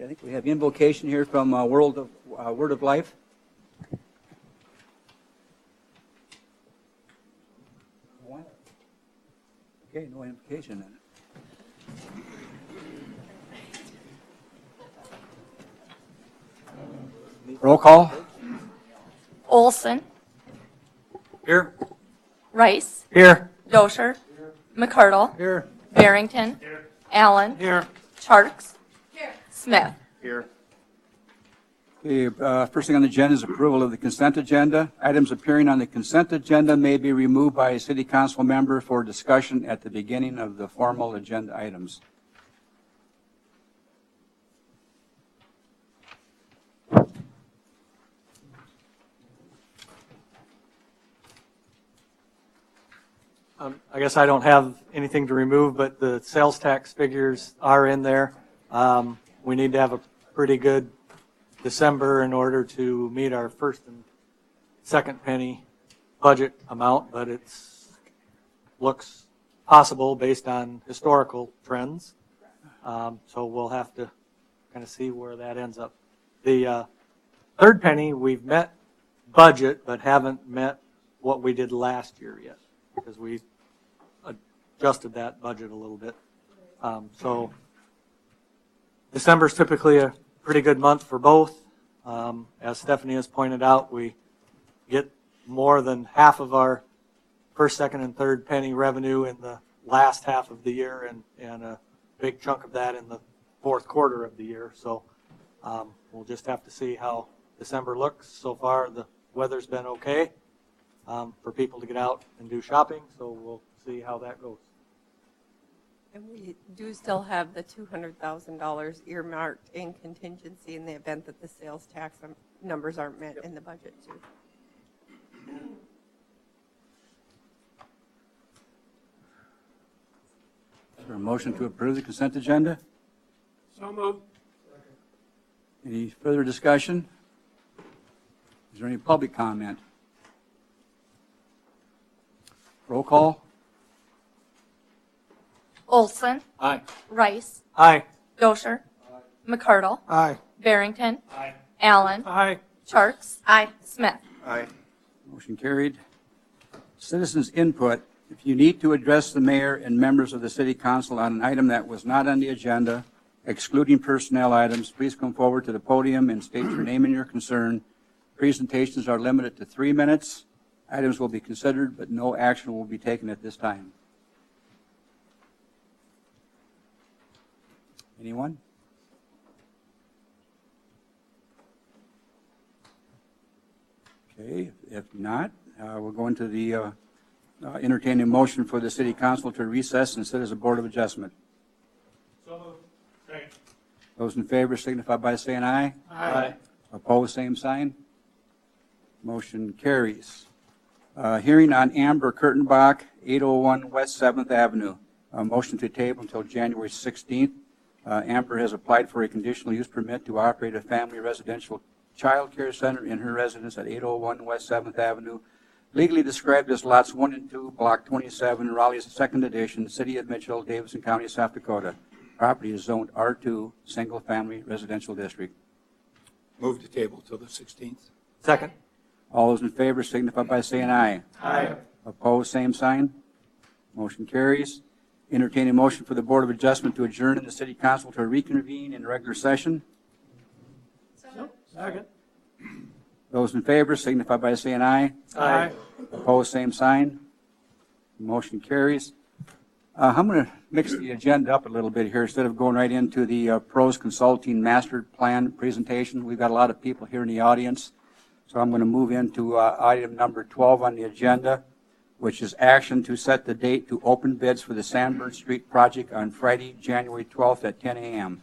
I think we have invocation here from Word of Life. Okay, no invocation then. Roll call. Olson. Here. Rice. Here. Dosher. McCardle. Here. Barrington. Allen. Here. Charks. Smith. Here. Okay, first thing on the agenda is approval of the consent agenda. Items appearing on the consent agenda may be removed by a city council member for discussion at the beginning of the formal agenda items. I guess I don't have anything to remove, but the sales tax figures are in there. We need to have a pretty good December in order to meet our first and second penny budget amount, but it looks possible based on historical trends. So we'll have to kind of see where that ends up. The third penny, we've met budget, but haven't met what we did last year yet, because we adjusted that budget a little bit. So December is typically a pretty good month for both. As Stephanie has pointed out, we get more than half of our first, second, and third penny revenue in the last half of the year, and a big chunk of that in the fourth quarter of the year. So we'll just have to see how December looks. So far, the weather's been okay for people to get out and do shopping, so we'll see how that goes. And we do still have the $200,000 earmarked in contingency in the event that the sales tax numbers aren't met in the budget too. Is there a motion to approve the consent agenda? So moved. Any further discussion? Is there any public comment? Roll call. Olson. Aye. Rice. Aye. Dosher. McCardle. Aye. Barrington. Aye. Allen. Aye. Charks. Smith. Aye. Motion carried. Citizens' input. If you need to address the mayor and members of the city council on an item that was not on the agenda, excluding personnel items, please come forward to the podium and state your name and your concern. Presentations are limited to 3 minutes. Items will be considered, but no action will be taken at this time. Anyone? Okay, if not, we'll go into the entertaining motion for the city council to recess and sit as a board of adjustment. So moved. Second. Those in favor signify by saying aye. Aye. Opposed, same sign. Motion carries. Hearing on Amber Kurtenbach, 801 West 7th Avenue. Motion to table until January 16th. Amber has applied for a conditional use permit to operate a family residential child care center in her residence at 801 West 7th Avenue, legally described as lots 1 and 2, block 27, Raleigh's 2nd edition, city of Mitchell, Davidson County, South Dakota. Property is zoned R2, single family residential district. Move to table till the 16th. Second. All those in favor signify by saying aye. Aye. Opposed, same sign. Motion carries. Entertaining motion for the Board of Adjustment to adjourn in the City Council to reconvene in regular session. Second. Those in favor signify by saying aye. Aye. Opposed, same sign. Motion carries. I'm going to mix the agenda up a little bit here instead of going right into the Pros Consulting Master Plan presentation. We've got a lot of people here in the audience, so I'm going to move into item number 12 on the agenda, which is action to set the date to open bids for the Sandburn Street project on Friday, January 12th at 10 a.m.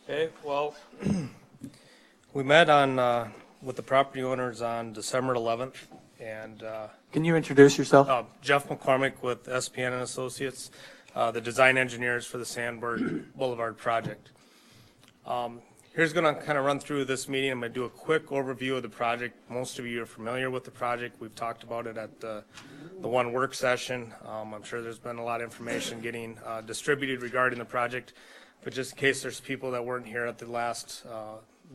Okay, well, we met on with the property owners on December 11th, and Can you introduce yourself? Jeff McCormick with SPN and Associates, the design engineers for the Sandburn Boulevard project. Here's going to kind of run through this meeting. I'm going to do a quick overview of the project. Most of you are familiar with the project. We've talked about it at the one work session. I'm sure there's been a lot of information getting distributed regarding the project, but just in case there's people that weren't here at the last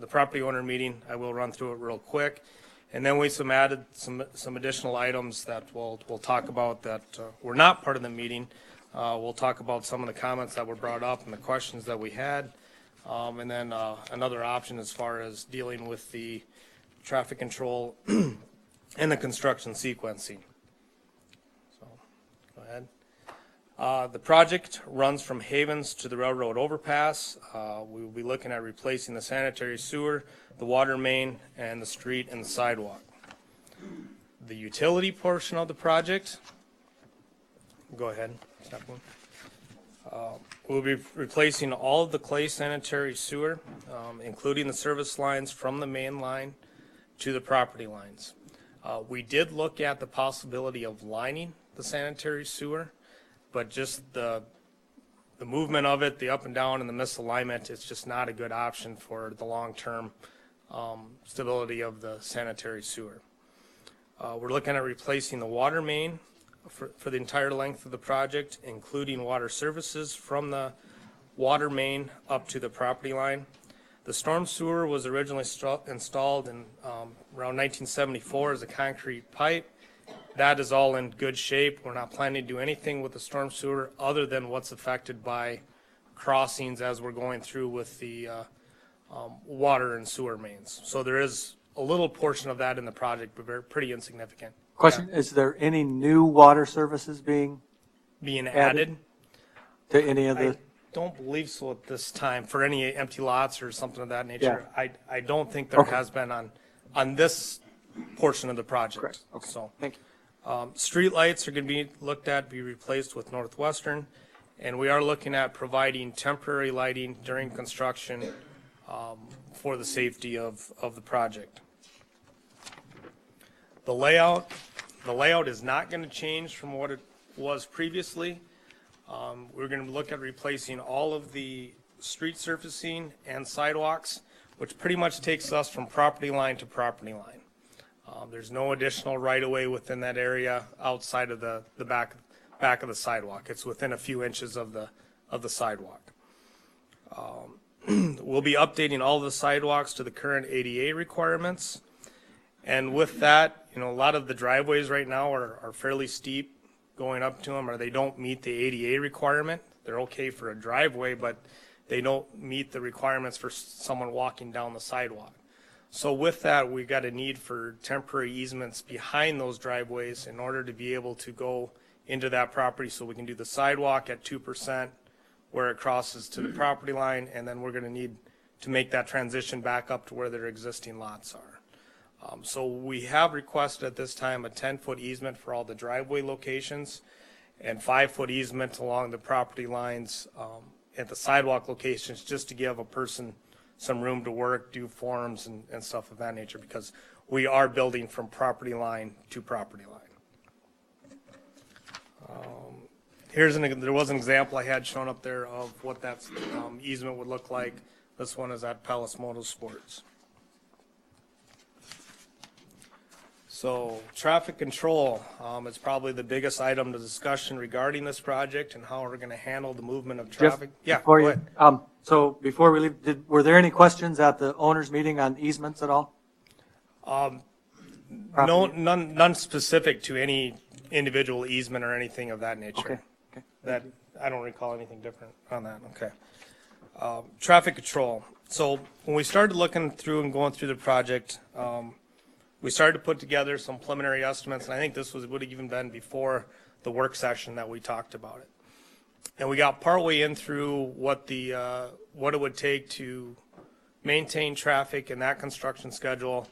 the property owner meeting, I will run through it real quick. And then we added some additional items that we'll talk about that were not part of the meeting. We'll talk about some of the comments that were brought up and the questions that we had. And then another option as far as dealing with the traffic control and the construction sequencing. So, go ahead. The project runs from Havens to the railroad overpass. We will be looking at replacing the sanitary sewer, the water main, and the street and the sidewalk. The utility portion of the project, go ahead. We'll be replacing all of the clay sanitary sewer, including the service lines from the main line to the property lines. We did look at the possibility of lining the sanitary sewer, but just the movement of it, the up and down and the misalignment, it's just not a good option for the long-term stability of the sanitary sewer. We're looking at replacing the water main for the entire length of the project, including water services from the water main up to the property line. The storm sewer was originally installed in around 1974 as a concrete pipe. That is all in good shape. We're not planning to do anything with the storm sewer other than what's affected by crossings as we're going through with the water and sewer mains. So there is a little portion of that in the project, but pretty insignificant. Question, is there any new water services being Added? to any of I the? don't believe so at this time for any empty lots or something of that nature. I don't think there Okay. has been on this portion of the project. Correct. Okay. So, Thank you. street lights are going to be looked at, be replaced with Northwestern, and we are looking at providing temporary lighting during construction for the safety of the project. The layout is not going to change from what it was previously. We're going to look at replacing all of the street surfacing and sidewalks, which pretty much takes us from property line to property line. There's no additional right-of-way within that area outside of the back of the sidewalk. It's within a few inches of the sidewalk. We'll be updating all of the sidewalks to the current ADA requirements. And with that, a lot of the driveways right now are fairly steep going up to them, or they don't meet the ADA requirement. They're okay for a driveway, but they don't meet the requirements for someone walking down the sidewalk. So with that, we've got a need for temporary easements behind those driveways in order to be able to go into that property so we can do the sidewalk at 2% where it crosses to the property line, and then we're going to need to make that transition back up to where their existing lots are. So we have requested at this time a 10-foot easement for all the driveway locations and 5-foot easement along the property lines at the sidewalk locations, just to give a person some room to work, do forms and stuff of that nature, because we are building from property line to property line. There was an example I had shown up there of what that easement would look like. This one is at Palace Motorsports. So traffic control is probably the biggest item to discussion regarding this project and how we're going to handle the movement of traffic. Yeah, Before go you, ahead. so before we leave, were there any questions at the owners meeting on easements at all? No, none specific to any individual easement or anything of that nature. Okay. Okay. That, I don't recall anything different on that. Okay. Traffic control. So when we started looking through and going through the project, we started to put together some preliminary estimates, and I think this would have even been before the work session that we talked about it. And we got partway in through what it would take to maintain traffic in that construction schedule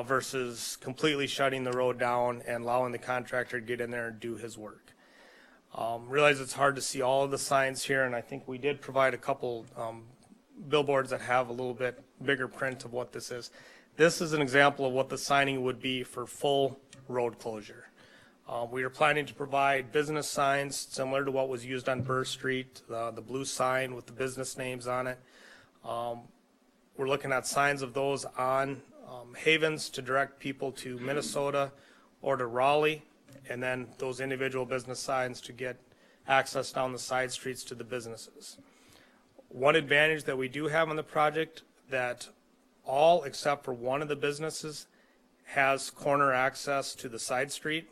versus completely shutting the road down and allowing the contractor to get in there and do his work. Realize it's hard to see all of the signs here, and I think we did provide a couple billboards that have a little bit bigger print of what this is. This is an example of what the signing would be for full road closure. We are planning to provide business signs similar to what was used on Burr Street, the blue sign with the business names on it. we're looking at signs of those on Havens to direct people to Minnesota or to Raleigh, and then those individual business signs to get access down the side streets to the businesses. One advantage that we do have on the project, that all except for one of the businesses has corner access to the side street.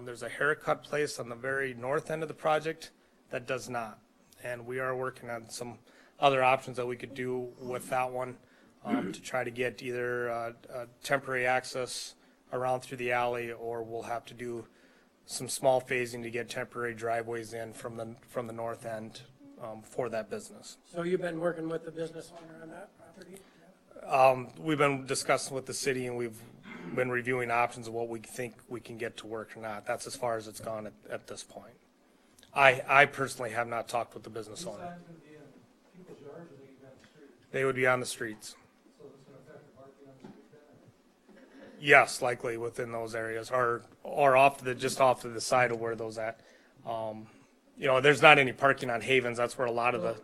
There's a haircut place on the very north end of the project that does not. And we are working on some other options that we could do with that one to try to get either a temporary access around through the alley, or we'll have to do some small phasing to get temporary driveways in from the north end for that business. So you've been working with the business owner on that property? We've been discussing with the city, and we've been reviewing options of what we think we can get to work or not. That's as far as it's gone at this point. I personally have not talked with the business owner. They would be on the streets. Yes, likely within those areas, or just off to the side of where those at. There's not any parking on Havens. That's where a lot of the,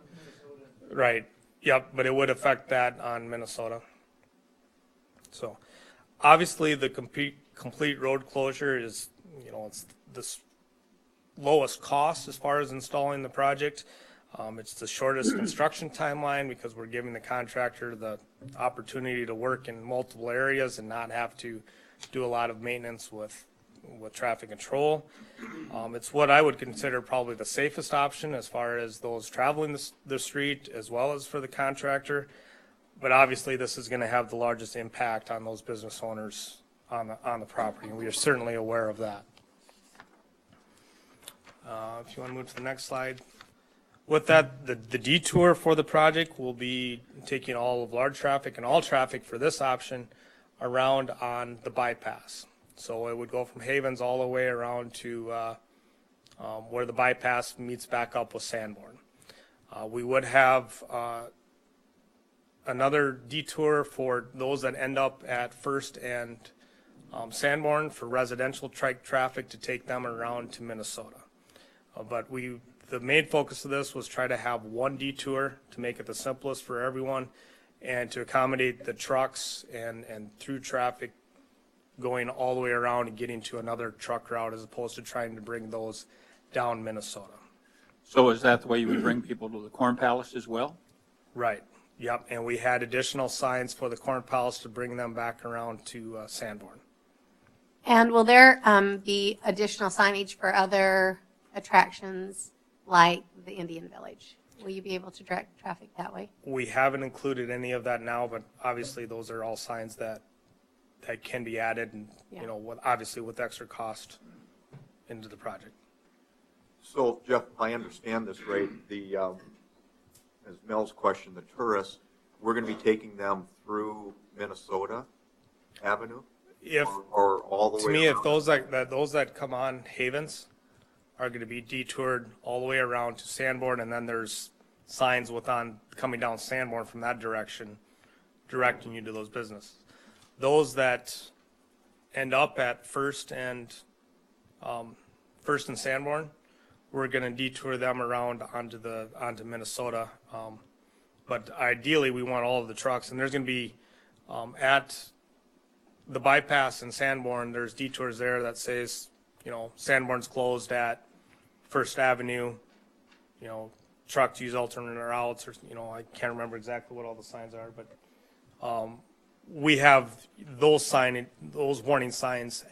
right. Yep, but it would affect that on Minnesota. So, obviously, the complete road closure is, it's the lowest cost as far as installing the project. It's the shortest construction timeline because we're giving the contractor the opportunity to work in multiple areas and not have to do a lot of maintenance with traffic control. It's what I would consider probably the safest option as far as those traveling the street, as well as for the contractor. But obviously, this is going to have the largest impact on those business owners on the property, and we are certainly aware of that. If you want to move to the next slide. With that, the detour for the project will be taking all of large traffic and all traffic for this option around on the bypass. So it would go from Havens all the way around to where the bypass meets back up with Sanborn. We would have another detour for those that end up at First and Sanborn for residential traffic to take them around to Minnesota. But the main focus of this was try to have one detour to make it the simplest for everyone and to accommodate the trucks and through traffic going all the way around and getting to another truck route as opposed to trying to bring those down Minnesota. So is that the way you would bring people to the Corn Palace as well? Right. Yep. And we had additional signs for the Corn Palace to bring them back around to Sanborn. And will there be additional signage for other attractions like the Indian Village? Will you be able to direct traffic that way? We haven't included any of that now, but obviously those are all signs that can be added and, Yeah. obviously with extra cost into the project. So, Jeff, if I understand this right, as Mel's question, the tourists, we're going to be taking them through Minnesota Avenue? Or all the way To me, if around? those that come on Havens are going to be detoured all the way around to Sanborn, and then there's signs coming down Sanborn from that direction, directing you to those businesses. Those that end up at First and Sanborn, we're going to detour them around onto Minnesota. But ideally, we want all of the trucks, and there's going to be at the bypass in Sanborn, there's detours there that says, Sanborn's closed at First Avenue, trucks use alternate routes, or, I can't remember exactly what all the signs are, but we have those warning signs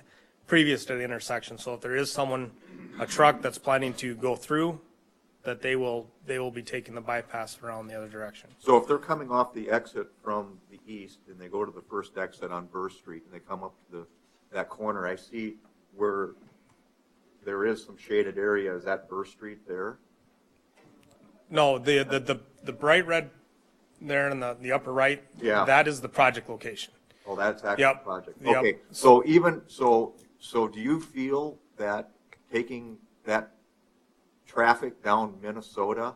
previous to the intersection. So if there is a truck that's planning to go through, that they will be taking the bypass around the other direction. So if they're coming off the exit from the east and they go to the first exit on Burr Street and they come up to that corner, I see where there is some shaded area. Is that Burr Street there? No, the bright red there in the upper right, Yeah. that is the project location. Oh, that's actually Yep. the project. Yep. Okay, so do you feel that taking that traffic down Minnesota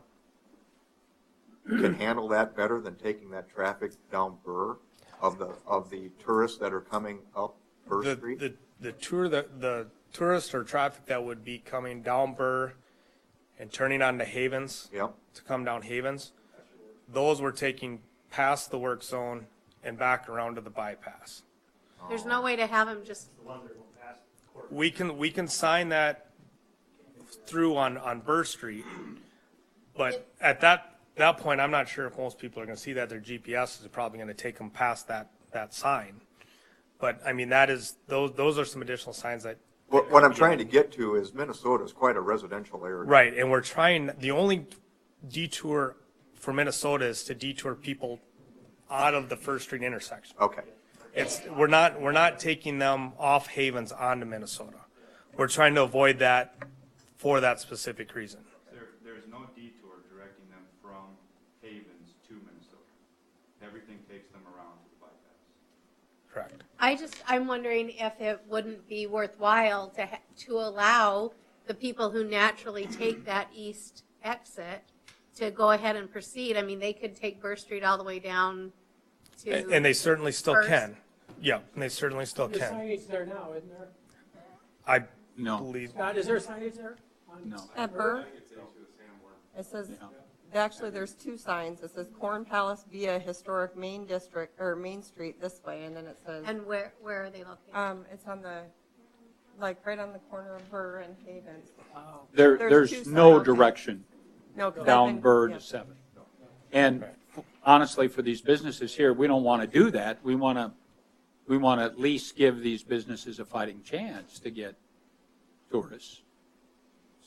can handle that better than taking that traffic down Burr of the tourists that are coming up Burr Street? The tourist or traffic that would be coming down Burr and turning onto Havens Yep. to come down Havens, those we're taking past the work zone and back around to the bypass. There's no way to have them just, We can sign that through on Burr Street, but at that point, I'm not sure if most people are going to see that. Their GPS is probably going to take them past that sign. But I mean, those are some additional signs that. What I'm trying to get to is Minnesota is quite a residential area. Right, and we're trying, the only detour for Minnesota is to detour people out of the First Street intersection. Okay. We're not taking them off Havens onto Minnesota. We're trying to avoid that for that specific reason. There's no detour directing them from Havens to Minnesota. Everything takes them around to the bypass. Correct. I'm wondering if it wouldn't be worthwhile to allow the people who naturally take that east exit to go ahead and proceed. I mean, they could take Burr Street all the way down to. And they certainly still First. can. Yeah, and they certainly still There's can. signage there now, isn't there? I No, believe, Scott, is there signage there? no. At Burr? It says, actually, there's two signs. It says Corn Palace via Historic Main District, or Main Street this way, and then it says, And where are they located? it's on the, like, right on the corner of Burr and Havens. There, There's two there's no signs. direction No, 'cause I've down been- Burr yeah. to 7. And honestly, for these businesses here, we don't want to do that. We want to at least give these businesses a fighting chance to get tourists.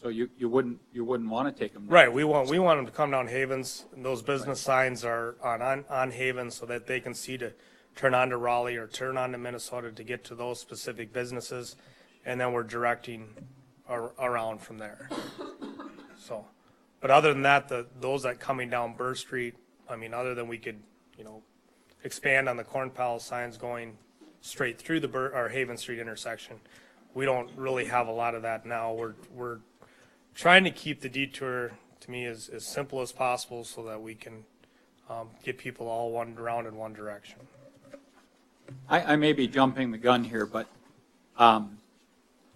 So you wouldn't want to take them. right, we want them to come down Havens, and those business signs are on Havens so that they can see to turn on to Raleigh or turn on to Minnesota to get to those specific businesses, and then we're directing around from there. So, but other than that, those that coming down Burr Street, I mean, other than we could, expand on the Corn Palace signs going straight through the or Haven Street intersection, we don't really have a lot of that now. We're trying to keep the detour, to me, as simple as possible so that we can get people all around in one direction. I may be jumping the gun here, but I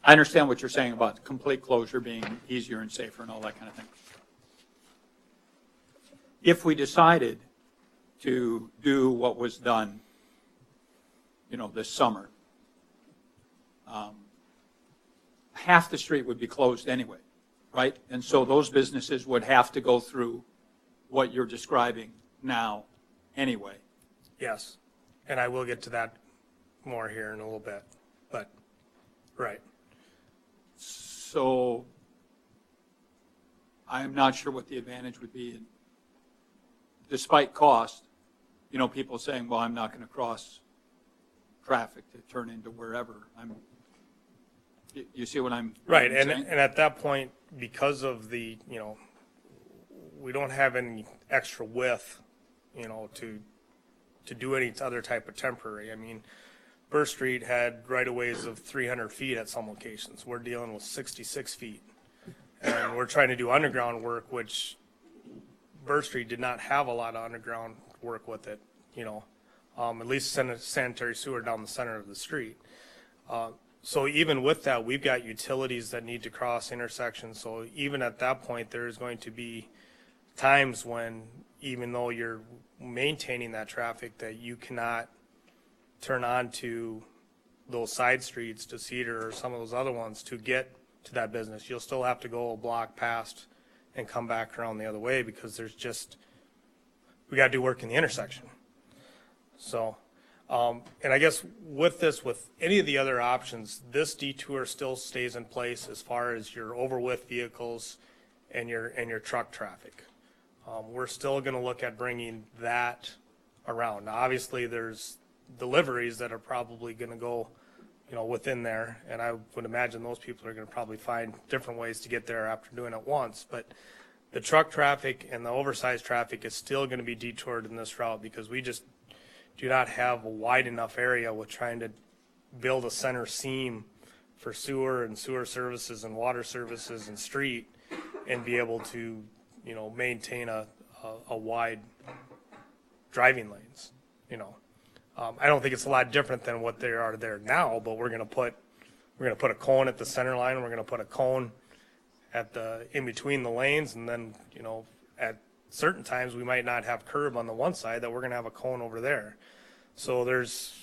understand what you're saying about complete closure being easier and safer and all that kind of thing. If we decided to do what was done, this summer, half the street would be closed anyway, right? And so those businesses would have to go through what you're describing now anyway. Yes, and I will get to that more here in a little bit, but, right. So I'm not sure what the advantage would be. Despite cost, people saying, well, I'm not going to cross traffic to turn into wherever. You see what I'm Right, saying? and at that point, because of the, we don't have any extra width, to do any other type of temporary. I mean, Burr Street had right-of-ways of 300 feet at some locations. We're dealing with 66 feet. And we're trying to do underground work, which Burr Street did not have a lot of underground work with it, at least sanitary sewer down the center of the street. So even with that, we've got utilities that need to cross intersections. So even at that point, there is going to be times when, even though you're maintaining that traffic, that you cannot turn on to those side streets to Cedar or some of those other ones to get to that business. You'll still have to go a block past and come back around the other way because we got to do work in the intersection. So, and I guess with any of the other options, this detour still stays in place as far as your overwidth vehicles and your truck traffic. We're still going to look at bringing that around. Now, obviously, there's deliveries that are probably going to go, within there, and I would imagine those people are going to probably find different ways to get there after doing it once. But the truck traffic and the oversized traffic is still going to be detoured in this route because we just do not have a wide enough area with trying to build a center seam for sewer and sewer services and water services and street and be able to, maintain a wide driving lanes, I don't think it's a lot different than what they are there now, but we're going to put a cone at the center line. We're going to put a cone in between the lanes, and then at certain times we might not have curb on the one side, that we're going to have a cone over there. So there's,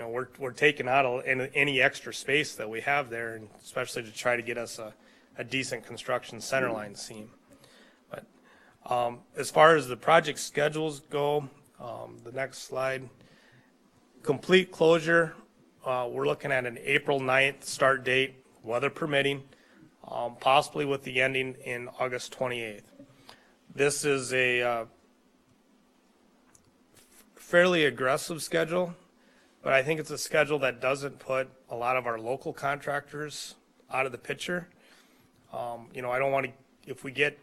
we're taking out any extra space that we have there, and especially to try to get us a decent construction centerline seam. But as far as the project schedules go, the next slide, complete closure, we're looking at an April 9th start date, weather permitting, possibly with the ending in August 28th. This is a fairly aggressive schedule, but I think it's a schedule that doesn't put a lot of our local contractors out of the picture. I don't want to, if we get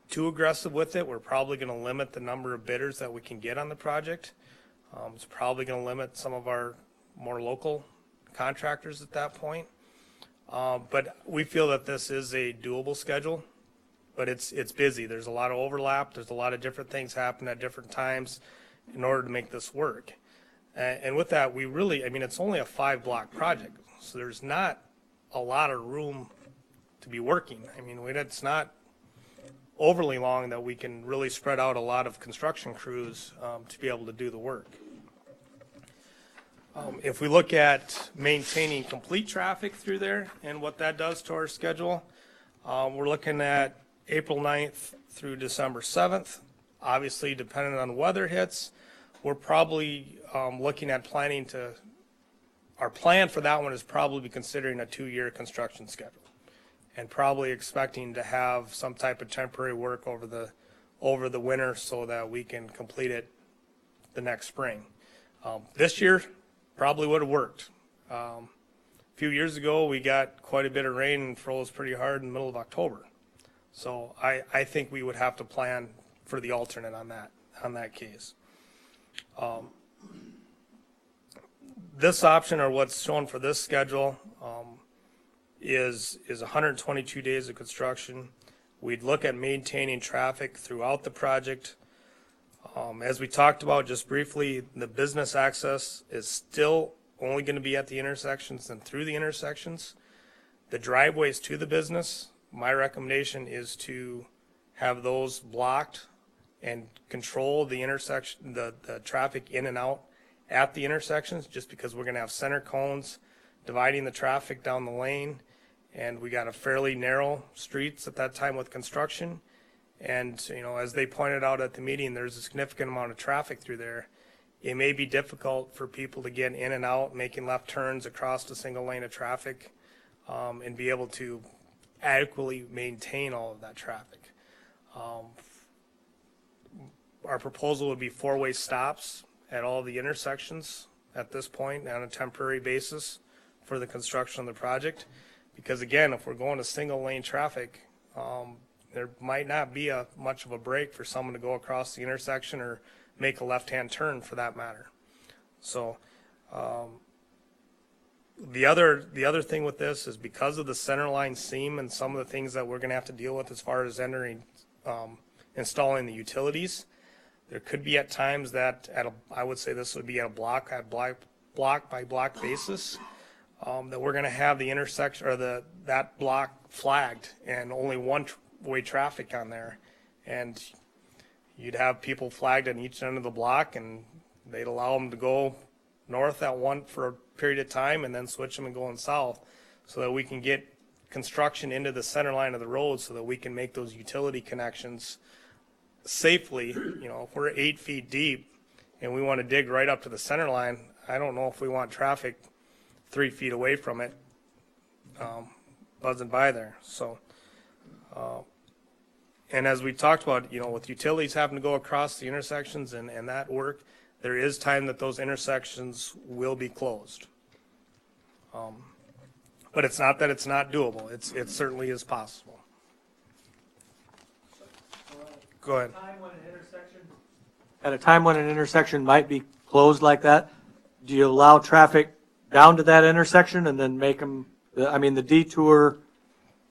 too aggressive with it, we're probably going to limit the number of bidders that we can get on the project. It's probably going to limit some of our more local contractors at that point. But we feel that this is a doable schedule, but it's busy. There's a lot of overlap. There's a lot of different things happen at different times in order to make this work. And with that, it's only a 5-block project, so there's not a lot of room to be working. It's not overly long that we can really spread out a lot of construction crews to be able to do the work. If we look at maintaining complete traffic through there and what that does to our schedule, we're looking at April 9th through December 7th. Obviously, depending on weather hits, we're probably looking at our plan for that one is probably considering a 2-year construction schedule, and probably expecting to have some type of temporary work over the winter so that we can complete it the next spring. This year probably would have worked. A few years ago, we got quite a bit of rain and froze pretty hard in the middle of October. So I think we would have to plan for the alternate on that case. This option, or what's shown for this schedule, is 122 days of construction. We'd look at maintaining traffic throughout the project. As we talked about just briefly, the business access is still only going to be at the intersections and through the intersections. The driveways to the business, my recommendation is to have those blocked and control the intersection, the traffic in and out at the intersections, just because we're going to have center cones dividing the traffic down the lane, and we got a fairly narrow streets at that time with construction. And as they pointed out at the meeting, there's a significant amount of traffic through there. It may be difficult for people to get in and out, making left turns across a single lane of traffic, and be able to adequately maintain all of that traffic. Our proposal would be 4-way stops at all the intersections at this point on a temporary basis for the construction of the project. Because again, if we're going to single lane traffic, there might not be much of a break for someone to go across the intersection or make a left-hand turn for that matter. So the other thing with this is, because of the center line seam and some of the things that we're going to have to deal with as far as installing the utilities, there could be at times that I would say this would be at a block by block basis, that we're going to have the intersection or that block flagged and only one-way traffic on there, and you'd have people flagged on each end of the block, and they'd allow them to go north at one for a period of time and then switch them and going south, so that we can get construction into the center line of the road so that we can make those utility connections safely. If we're 8 feet deep and we want to dig right up to the center line, I don't know if we want traffic 3 feet away from it buzzing by there. So and as we talked about, with utilities having to go across the intersections and that work, there is time that those intersections will be closed. But it's not that it's not doable. It certainly is possible. Go ahead. At a time when an intersection might be closed like that, do you allow traffic down to that intersection and then make them, the detour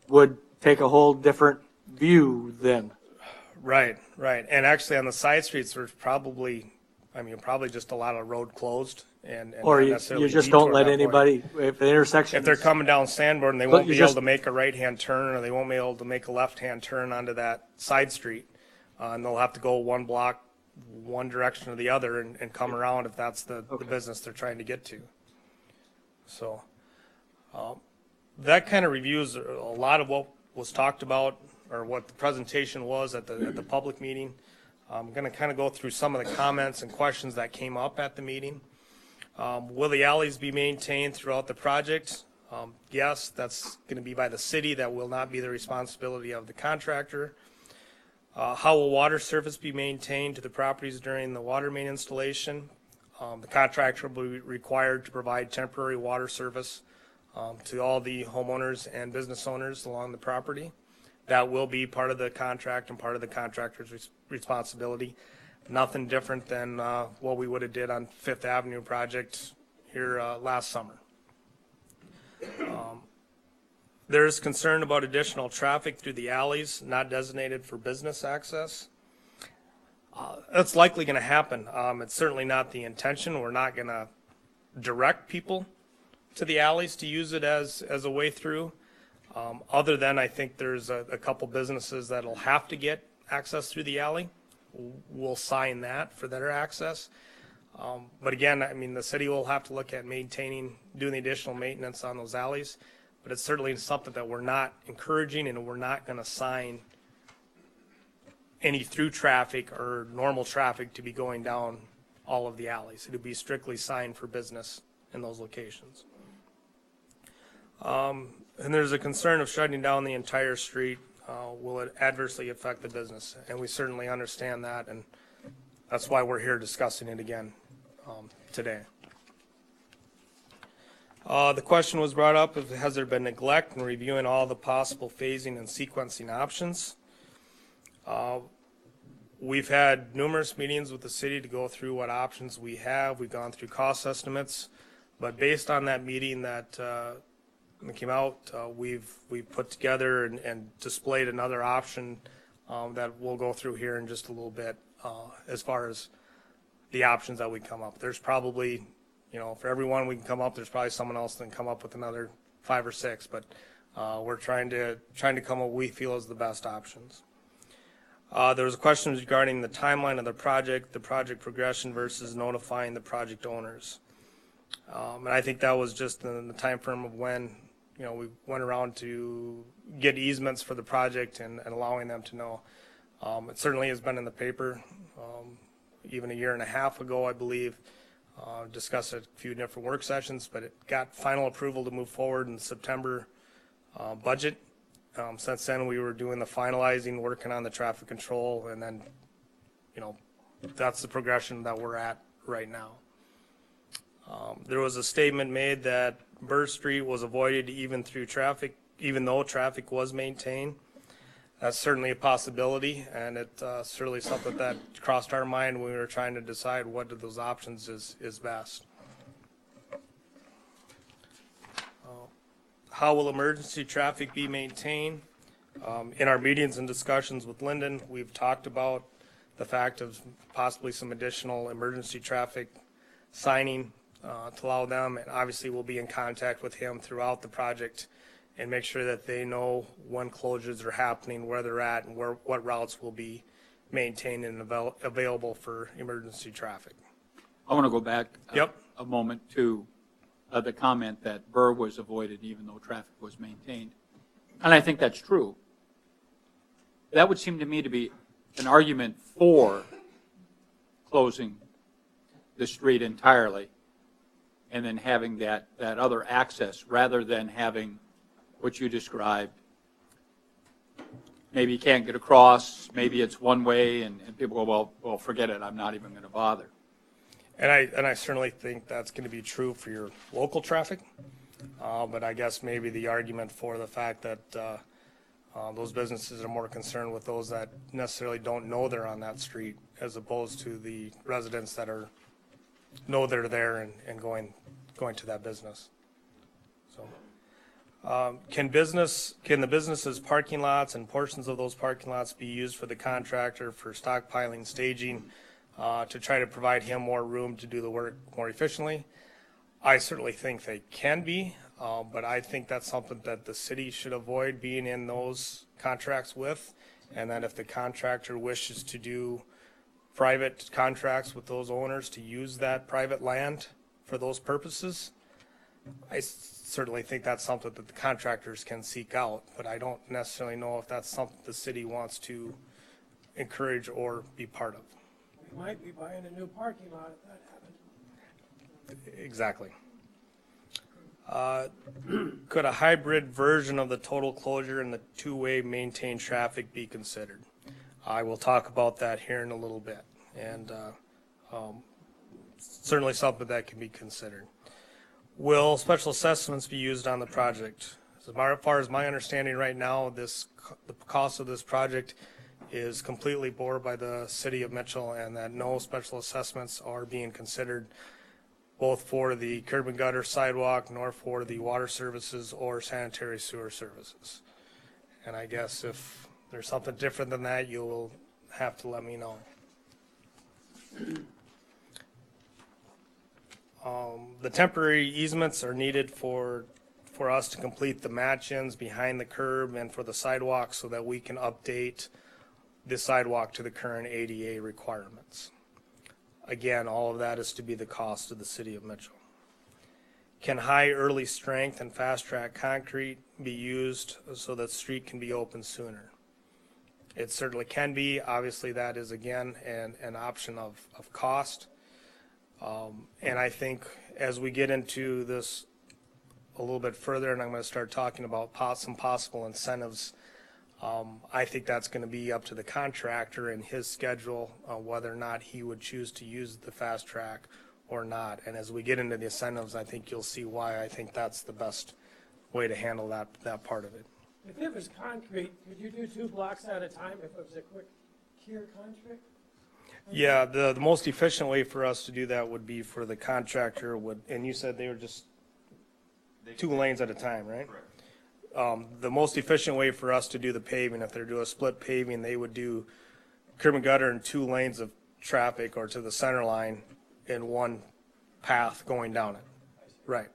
would take a whole different view then? Right. And actually on the side streets, there's probably just a lot of road closed and Or not you necessarily just detour don't let at that point. anybody, if the intersection. If they're coming down Sanborn, they But won't you be able just- to make a right-hand turn, or they won't be able to make a left-hand turn onto that side street. and they'll have to go one block, one direction or the other and come around if that's the business they're trying to get to. So that kind of reviews a lot of what was talked about or what the presentation was at the public meeting. I'm going to kind of go through some of the comments and questions that came up at the meeting. Will the alleys be maintained throughout the project? Yes, that's going to be by the city. That will not be the responsibility of the contractor. How will water service be maintained to the properties during the water main installation? The contractor will be required to provide temporary water service to all the homeowners and business owners along the property. That will be part of the contract and part of the contractor's responsibility. Nothing different than what we would have did on Fifth Avenue project here last summer. There is concern about additional traffic through the alleys not designated for business access. That's likely going to happen. It's certainly not the intention. We're not going to direct people to the alleys to use it as a way through. Other than I think there's a couple businesses that'll have to get access through the alley. We'll sign that for their access. But again, I mean, the city will have to look at doing the additional maintenance on those alleys. But it's certainly something that we're not encouraging, and we're not going to sign any through traffic or normal traffic to be going down all of the alleys. It'll be strictly signed for business in those locations. And there's a concern of shutting down the entire street. Will it adversely affect the business? And we certainly understand that, and that's why we're here discussing it again today. The question was brought up, has there been neglect in reviewing all the possible phasing and sequencing options? We've had numerous meetings with the city to go through what options we have. We've gone through cost estimates, but based on that meeting that came out, we've put together and displayed another option that we'll go through here in just a little bit as far as the options that we come up. There's probably, for everyone we can come up, there's probably someone else that can come up with another 5 or 6, but we're trying to come up what we feel is the best options. There was a question regarding the timeline of the project progression versus notifying the project owners. And I think that was just in the time frame of when, we went around to get easements for the project and allowing them to know. It certainly has been in the paper, even 1.5 years ago, I believe. Discussed a few different work sessions, but it got final approval to move forward in the September budget. Since then, we were doing the finalizing, working on the traffic control, and then, that's the progression that we're at right now. There was a statement made that Burr Street was avoided even though traffic was maintained. That's certainly a possibility, and it's certainly something that crossed our mind when we were trying to decide what of those options is best. How will emergency traffic be maintained? In our meetings and discussions with Lyndon, we've talked about the fact of possibly some additional emergency traffic signing to allow them, and obviously we'll be in contact with him throughout the project and make sure that they know when closures are happening, where they're at, and what routes will be maintained and available for emergency traffic. I want to go back Yep. a moment to the comment that Burr was avoided even though traffic was maintained. And I think that's true. That would seem to me to be an argument for closing the street entirely and then having that other access rather than having what you described. Maybe you can't get across, maybe it's one way, and people go, well, forget it, I'm not even going to bother. And I certainly think that's going to be true for your local traffic, but I guess maybe the argument for the fact that those businesses are more concerned with those that necessarily don't know they're on that street as opposed to the residents that know they're there and going to that business. So. Can the business's parking lots and portions of those parking lots be used for the contractor for stockpiling, staging, to try to provide him more room to do the work more efficiently? I certainly think they can be, but I think that's something that the city should avoid being in those contracts with, And that if the contractor wishes to do private contracts with those owners to use that private land for those purposes, I certainly think that's something that the contractors can seek out, but I don't necessarily know if that's something the city wants to encourage or be part of. We might be buying a new parking lot if that happens. Exactly. Could a hybrid version of the total closure and the two-way maintained traffic be considered? I will talk about that here in a little bit, and certainly something that can be considered. Will special assessments be used on the project? As far as my understanding right now, the cost of this project is completely borne by the city of Mitchell, and that no special assessments are being considered both for the curb and gutter sidewalk nor for the water services or sanitary sewer services. And I guess if there's something different than that, you will have to let me know. The temporary easements are needed for us to complete the match-ins behind the curb and for the sidewalk so that we can update the sidewalk to the current ADA requirements. Again, all of that is to be the cost of the city of Mitchell. Can high early strength and fast track concrete be used so that the street can be open sooner? It certainly can be. Obviously, that is again an option of cost. And I think as we get into this a little bit further, and I'm going to start talking about some possible incentives, I think that's going to be up to the contractor and his schedule, whether or not he would choose to use the fast track or not. And as we get into the incentives, I think you'll see why I think that's the best way to handle that part of it. If it was concrete, could you do 2 blocks at a time if it was a quick cure contract? Yeah, the most efficient way for us to do that would be for the contractor would, and you said they were just 2 lanes at a time, right? Correct. The most efficient way for us to do the paving, if they're doing a split paving, they would do curb and gutter in 2 lanes of traffic or to the center line in 1 path going down it. Right.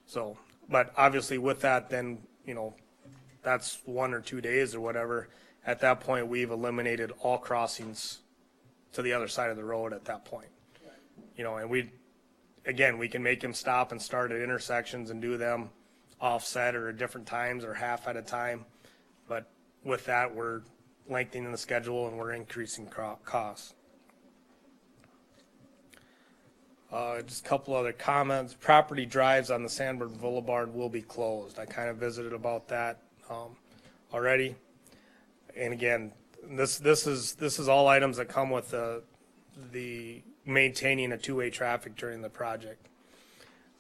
So, but obviously with that, then, you know, that's 1 or 2 days or whatever. At that point, we've eliminated all crossings to the other side of the road at that point. You know, and we can make them stop and start at intersections and do them offset or at different times or half at a time. But with that, we're lengthening the schedule and we're increasing costs. Just a couple other comments. Property drives on the Sandburn Boulevard will be closed. I kind of visited about that already. And again, this is all items that come with the maintaining a 2-way traffic during the project.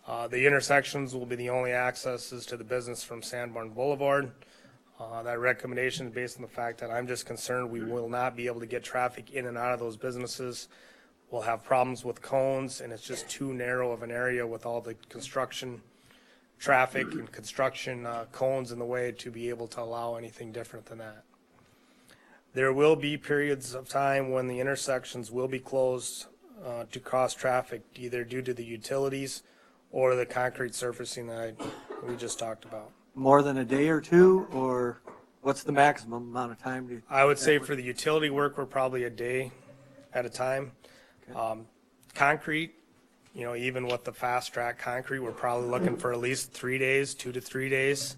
The intersections will be the only accesses to the business from Sandburn Boulevard. That recommendation is based on the fact that I'm just concerned we will not be able to get traffic in and out of those businesses. We'll have problems with cones, and it's just too narrow of an area with all the construction traffic and construction cones in the way to be able to allow anything different than that. There will be periods of time when the intersections will be closed to cross traffic, either due to the utilities or the concrete surfacing that we just talked about. More than a day or 2, or what's the maximum amount of time? I would say for the utility work, we're probably a day at a time. Concrete, you know, even with the fast track concrete, we're probably looking for at least 3 days, 2 to 3 days.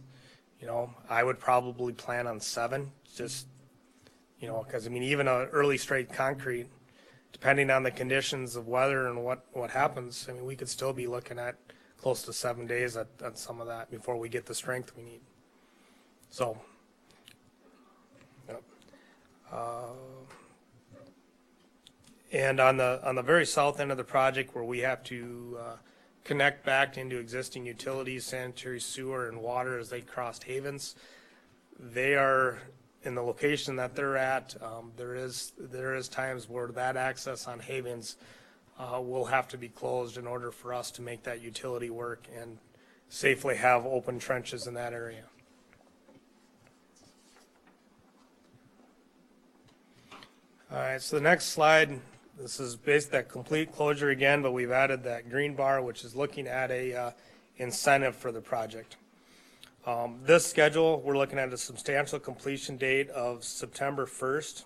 You know, I would probably plan on 7, just, you know, because I mean, even a early straight concrete, depending on the conditions of weather and what happens, I mean, we could still be looking at close to 7 days at some of that before we get the strength we need. So, yep. And on the very south end of the project where we have to connect back into existing utilities, sanitary sewer and water as they crossed Havens, they are in the location that they're at. There is times where that access on Havens will have to be closed in order for us to make that utility work and safely have open trenches in that area. All right, so the next slide, this is basically that complete closure again, but we've added that green bar, which is looking at a incentive for the project. This schedule, we're looking at a substantial completion date of September 1st.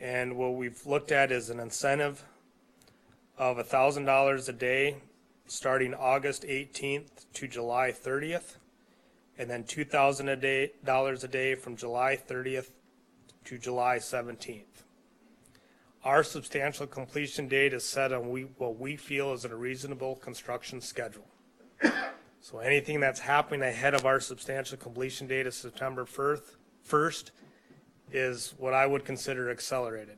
And what we've looked at is an incentive of $1,000 a day starting August 18th to July 30th. And then $2,000 a day from July 30th to July 17th. Our substantial completion date is set on what we feel is a reasonable construction schedule. So anything that's happening ahead of our substantial completion date of September 1st is what I would consider accelerated.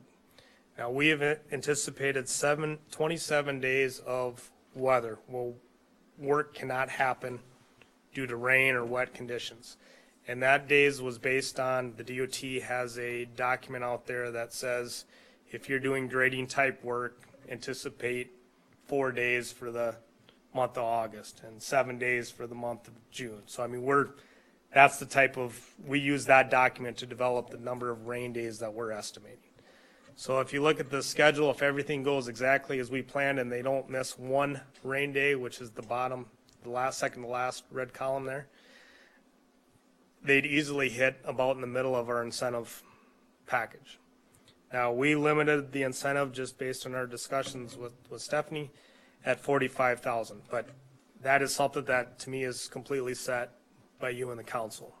Now, we have anticipated 27 days of weather. Well, work cannot happen due to rain or wet conditions. And that days was based on, the DOT has a document out there that says, if you're doing grading type work, anticipate 4 days for the month of August and 7 days for the month of June. So, I mean, that's the type of, we use that document to develop the number of rain days that we're estimating. So if you look at the schedule, if everything goes exactly as we planned and they don't miss one rain day, which is the bottom, second to last red column there, they'd easily hit about in the middle of our incentive package. Now, we limited the incentive just based on our discussions with Stephanie at $45,000, but that is something that to me is completely set by you and the council.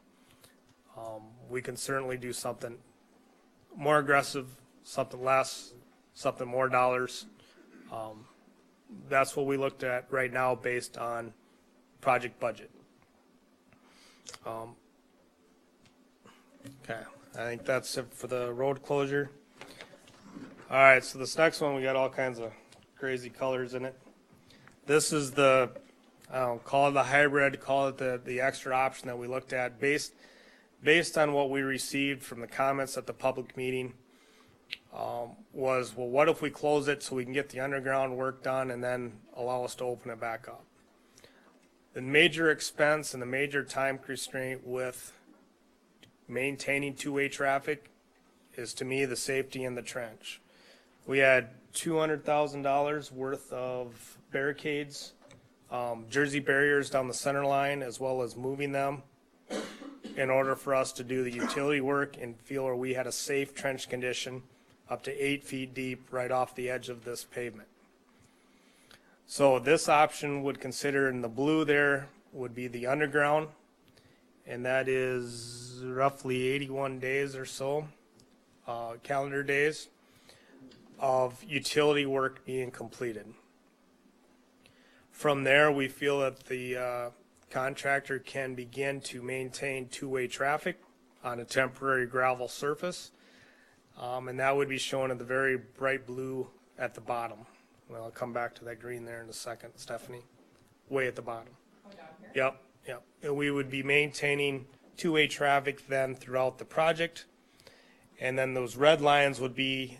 We can certainly do something more aggressive, something less, something more dollars. That's what we looked at right now based on project budget. Okay, I think that's it for the road closure. All right, so this next one, we got all kinds of crazy colors in it. This is the, I don't know, call it the hybrid, call it the extra option that we looked at based on what we received from the comments at the public meeting. Was, well, what if we close it so we can get the underground work done and then allow us to open it back up? The major expense and the major time constraint with maintaining two-way traffic is, to me, the safety in the trench. We had $200,000 worth of barricades, jersey barriers down the center line, as well as moving them in order for us to do the utility work and feel where we had a safe trench condition up to 8 feet deep right off the edge of this pavement. So this option would consider, in the blue there, would be the underground, and that is roughly 81 days or so, calendar days, of utility work being completed. From there, we feel that the contractor can begin to maintain two-way traffic on a temporary gravel surface, and that would be shown in the very bright blue at the bottom. Well, I'll come back to that green there in a second, Stephanie, way at the bottom. Yep. And we would be maintaining two-way traffic then throughout the project, and then those red lines would be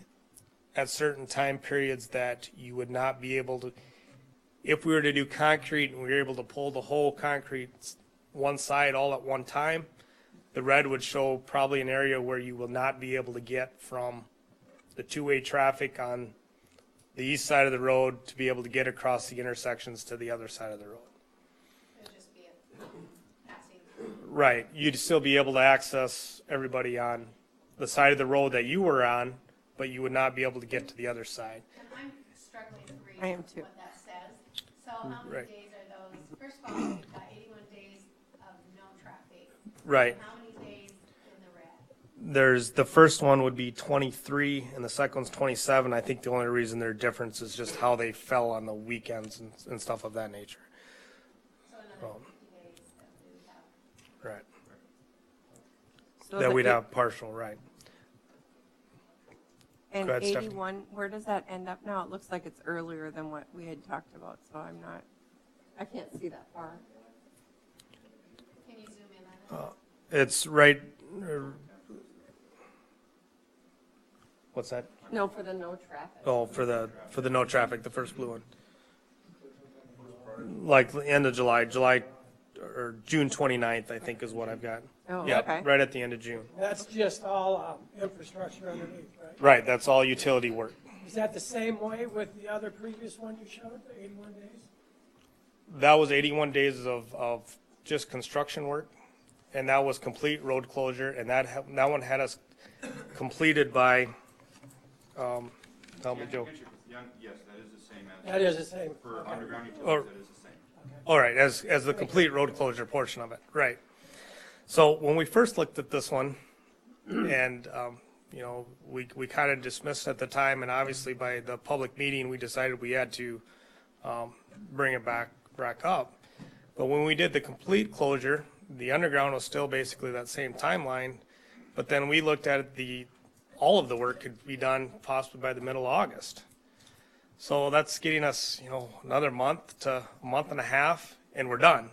at certain time periods that you would not be able to, if we were to do concrete and we were able to pull the whole concrete one side all at one time, the red would show probably an area where you will not be able to get from the two-way traffic on the east side of the road to be able to get across the intersections to the other side of the road. Right, you'd still be able to access everybody on the side of the road that you were on, but you would not be able to get to the other side. And I'm struggling to read I am too. what that says. So how many Right. days are those? First of all, we've got 81 days of no traffic. Right. How many days in the red? There's, the first one would be 23 and the second one's 27. I think the only reason they're different is just how they fell on the weekends and stuff of that nature. So another 50 days that we would have. Right. So That the we'd eight- have partial, right. And Go ahead, Stephanie. 81, where does that end up now? It looks like it's earlier than what we had talked about, so I can't see that far. Can you zoom in on it? It's right, what's that? No, for the no traffic. Oh, for the no traffic, the first blue one. Like the end of July, or June 29th, I think is what I've got. Oh, Yeah, okay. right at the end of June. That's just all infrastructure underneath, right? Right, that's all utility work. Is that the same way with the other previous one you showed, the 81 days? That was 81 days of just construction work, and that was complete road closure, and that one had us completed by, tell me, Joe. Yes, that is the same as. That is the same. For Okay. underground Or- utilities, that is the same. All right, as the complete road closure portion of it, right. So when we first looked at this one, and, you know, we kind of dismissed at the time, and obviously by the public meeting, we decided we had to bring it back up. But when we did the complete closure, the underground was still basically that same timeline, but then we looked at all of the work could be done possibly by the middle of August. So that's getting us, you know, another month to a month and a half, and we're done.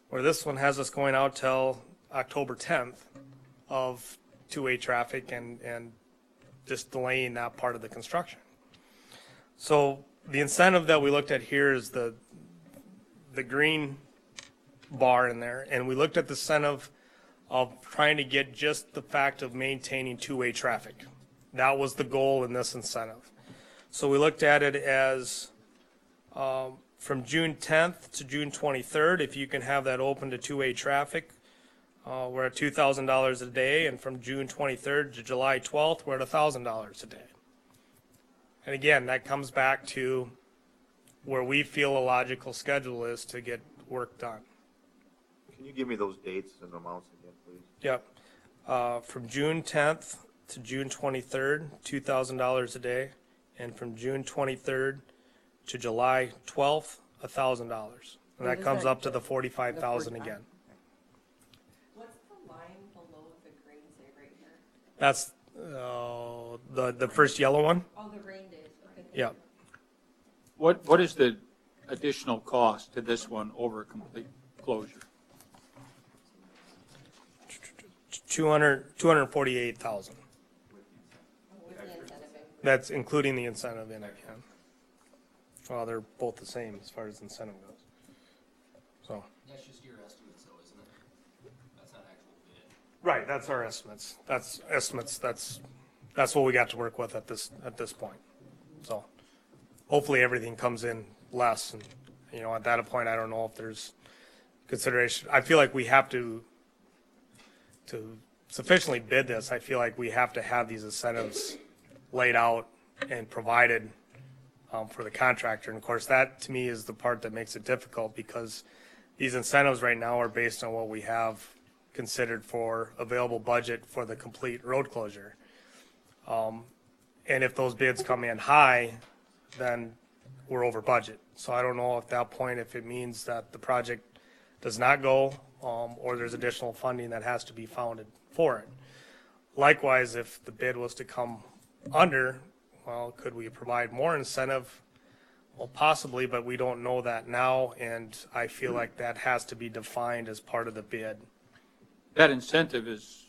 Where this one has us going out till October 10th of two-way traffic and just delaying that part of the construction. So the incentive that we looked at here is the green bar in there, and we looked at the incentive of trying to get just the fact of maintaining two-way traffic. That was the goal in this incentive. So we looked at it as from June 10th to June 23rd, if you can have that open to two-way traffic, we're at $2,000 a day, and from June 23rd to July 12th, we're at $1,000 a day. And again, that comes back to where we feel a logical schedule is to get work done. Can you give me those dates and amounts again, please? Yep. From June 10th to June 23rd, $2,000 a day, and from June 23rd to July 12th, $1,000. And that comes up to the 45,000 again. What's the line below the green say right here? That's the first yellow one? Oh, the rain days, okay. Yep. What is the additional cost to this one over a complete closure? 248,000. With the incentive. That's including the incentive in it, yeah. Well, they're both the same as far as incentive goes. So. That's just your estimates though, isn't it? That's not actual bid. Right, that's our estimates. That's estimates, that's what we got to work with at this point. So hopefully everything comes in less, and, you know, at that point, I don't know if there's consideration. I feel like we have to sufficiently bid this, I feel like we have to have these incentives laid out and provided for the contractor. And of course, that to me is the part that makes it difficult, because these incentives right now are based on what we have considered for available budget for the complete road closure. And if those bids come in high, then we're over budget. So I don't know at that point if it means that the project does not go, or there's additional funding that has to be founded for it. Likewise, if the bid was to come under, well, could we provide more incentive? Well, possibly, but we don't know that now, and I feel like that has to be defined as part of the bid. That incentive is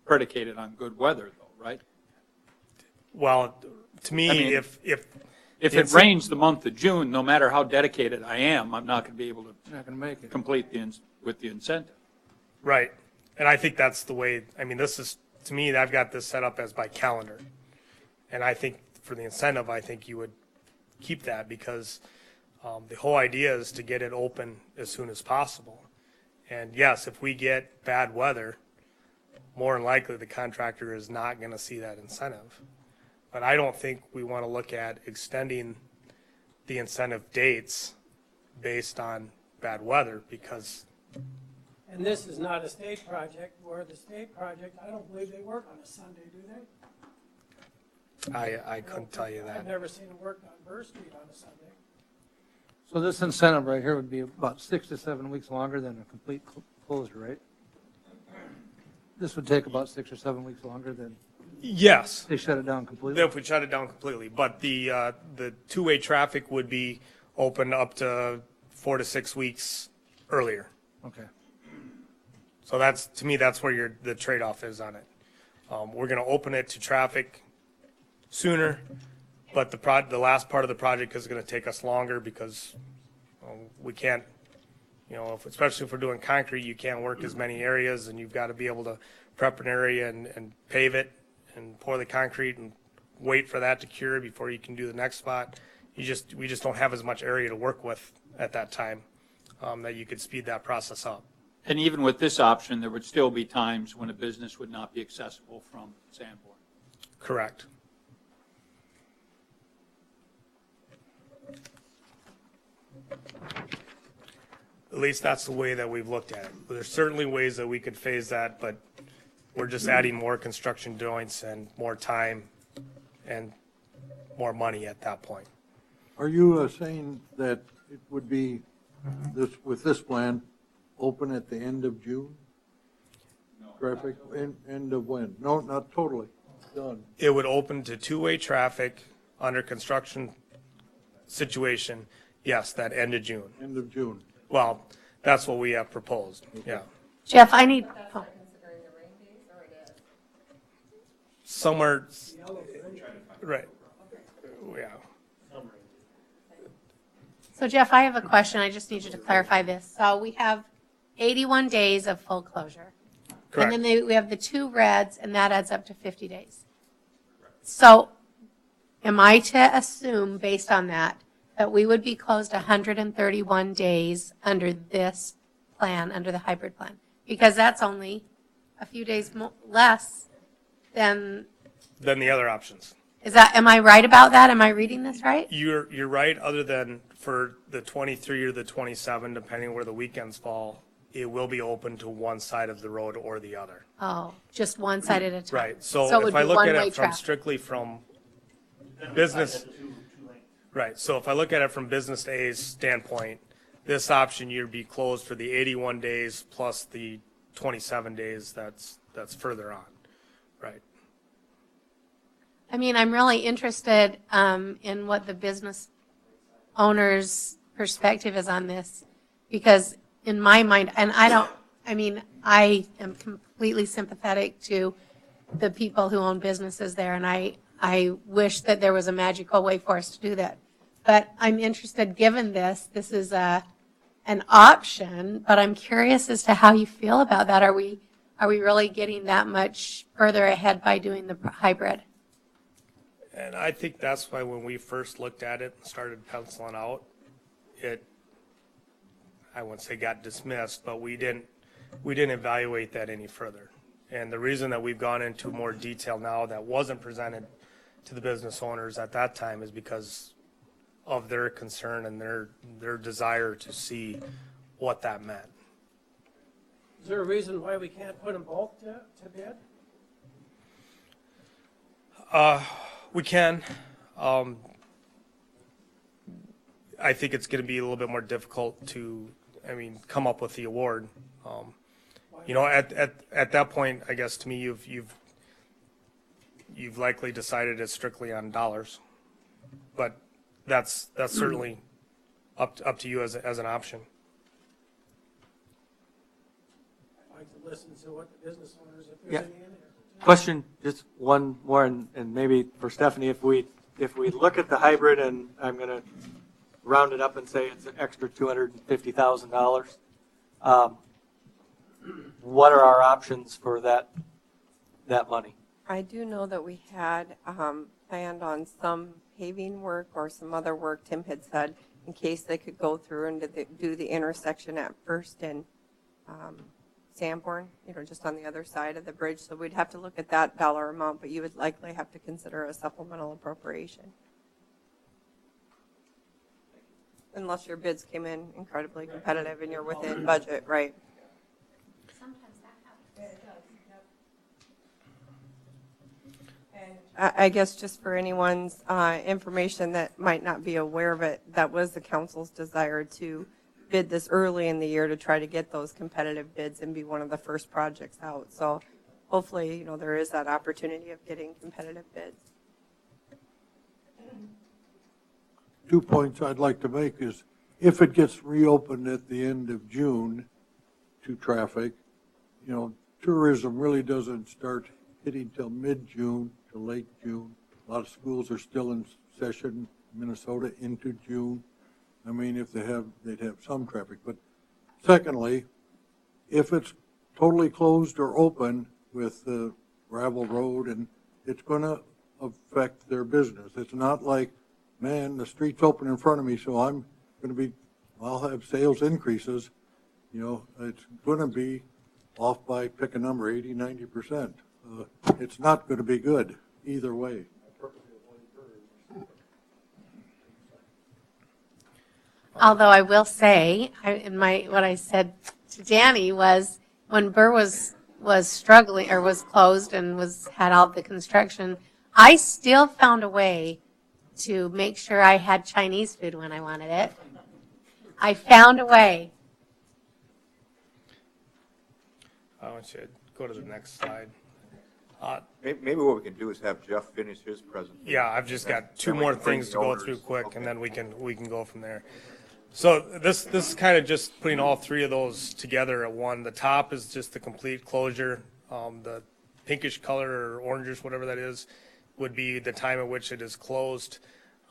predicated on good weather though, right? Well, to me, I mean, if it rains the month of June, no matter how dedicated I am, I'm not going to be able to Not going to make it. complete with the incentive. right, and I think that's the way, I mean, this is, to me, I've got this set up as by calendar. And I think for the incentive, I think you would keep that, because the whole idea is to get it open as soon as possible. And yes, if we get bad weather, more than likely the contractor is not going to see that incentive. But I don't think we want to look at extending the incentive dates based on bad weather, because And this is not a state project, where the state project, I don't believe they work on a Sunday, do they? I couldn't tell you I've that. never seen them work on Burr Street on a Sunday. So this incentive right here would be about 6 to 7 weeks longer than a complete closure, right? This would take about 6 or 7 weeks longer than Yes. they shut it down completely? If we shut it down completely, but the two-way traffic would be open up to 4 to 6 weeks earlier. Okay. So that's, to me, that's where the trade-off is on it. We're gonna open it to traffic sooner, but the last part of the project is gonna take us longer, because we can't, you know, especially if we're doing concrete, you can't work as many areas, and you've got to be able to prep an area and pave it and pour the concrete and wait for that to cure before you can do the next spot. We just don't have as much area to work with at that time. that you could speed that process up. And even with this option, there would still be times when a business would not be accessible from Sanborn. Correct. At least that's the way that we've looked at it. There's certainly ways that we could phase that, but we're just adding more construction joints and more time and more money at that point. Are you saying that it would be this, with this plan, open at the end of June? Traffic, end of when? No, not totally, done. It would open to two-way traffic under construction situation, yes, that end of June. End of June. Well, that's what we have proposed, yeah. Jeff, I need, oh, Somewhere, right, yeah. so Jeff, I have a question. I just need you to clarify this. So we have 81 days of full closure. Correct. And then we have the 2 reds, and that adds up to 50 days. So am I to assume, based on that we would be closed 131 days under this plan, under the hybrid plan? Because that's only a few days less than, Then the other options. am I right about that? Am I reading this right? You're right, other than for the 23 or the 27, depending where the weekends fall, it will be open to one side of the road or the other. Oh, just one side at a time. Right, it so would if I be look at one-way it from traffic. strictly from business, right, so if I look at it from business A's standpoint, this option, you'd be closed for the 81 days plus the 27 days that's further on, right? I mean, I'm really interested in what the business owner's perspective is on this, because in my mind, and I am completely sympathetic to the people who own businesses there, and I wish that there was a magical way for us to do that. But I'm interested, given this is an option, but I'm curious as to how you feel about that. Are we really getting that much further ahead by doing the hybrid? And I think that's why when we first looked at it and started penciling out, I wouldn't say got dismissed, but we didn't evaluate that any further. And the reason that we've gone into more detail now that wasn't presented to the business owners at that time is because of their concern and their desire to see what that meant. Is there a reason why we can't put them both to bid? We can. I think it's going to be a little bit more difficult to, come up with the award. At that point, I guess to me, you've likely decided it's strictly on dollars, but that's certainly up to you as an option. I'd like to listen to what the business owners, if Yeah. there's any in there. Question, just one more, and maybe for Stephanie, if we look at the hybrid, and I'm going to round it up and say it's an extra $250,000, what are our options for that money? I do know that we had planned on some paving work or some other work, Tim had said, in case they could go through and do the intersection at First and Sanborn, just on the other side of the bridge. So we'd have to look at that dollar amount, but you would likely have to consider a supplemental appropriation. Unless your bids came in incredibly competitive and you're within budget, right? Sometimes that happens. I guess just for anyone's information that might not be aware of it, that was the council's desire to bid this early in the year to try to get those competitive bids and be one of the first projects out. So hopefully, there is that opportunity of getting competitive bids. 2 points I'd like to make is, if it gets reopened at the end of June to traffic, tourism really doesn't start hitting till mid-June to late June. A lot of schools are still in session, Minnesota into June. If they'd have some traffic. But secondly, if it's totally closed or open with the gravel road, and it's going to affect their business. It's not like, man, the street's open in front of me, so I'm going to be I'll have sales increases, it's going to be off by, pick a number, 80, 90%. It's not going to be good either way. Although I will say, what I said to Danny was when Burr was struggling or was closed and had all the construction, I still found a way to make sure I had Chinese food when I wanted it. I found a way. I want you to go to the next slide. Maybe what we can do is have Jeff finish his presentation. Yeah, I've just got two Then we more can bring things the to go owners. through quick, Okay. and then we can go from there. So this is kind of just putting all three of those together at one. The top is just the complete closure. The pinkish color or orangish, whatever that is, would be the time at which it is closed.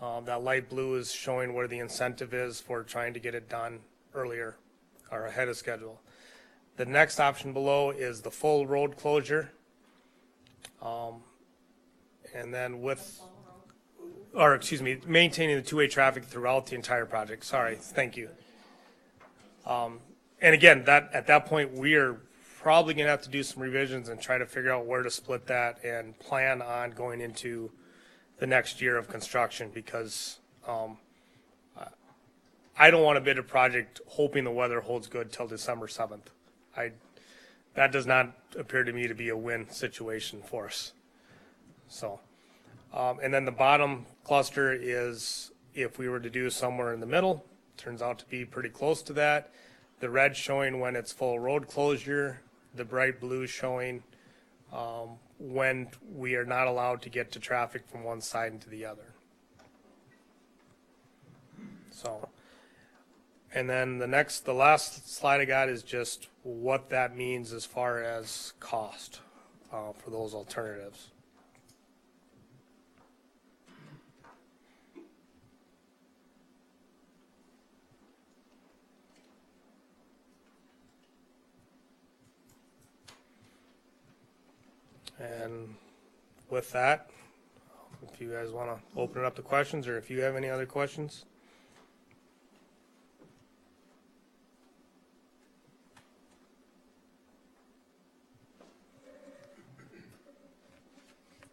That light blue is showing where the incentive is for trying to get it done earlier or ahead of schedule. The next option below is the full road closure. And then maintaining the two-way traffic throughout the entire project. Sorry, thank you. And again, at that point, we are probably going to have to do some revisions and try to figure out where to split that and plan on going into the next year of construction, because I don't want to bid a project hoping the weather holds good till December 7th. That does not appear to me to be a win situation for us. So, and then the bottom cluster is if we were to do somewhere in the middle, turns out to be pretty close to that. The red showing when it's full road closure, the bright blue showing when we are not allowed to get to traffic from one side into the other. So, and then the last slide I got is just what that means as far as cost for those alternatives. And with that, if you guys want to open it up to questions, or if you have any other questions.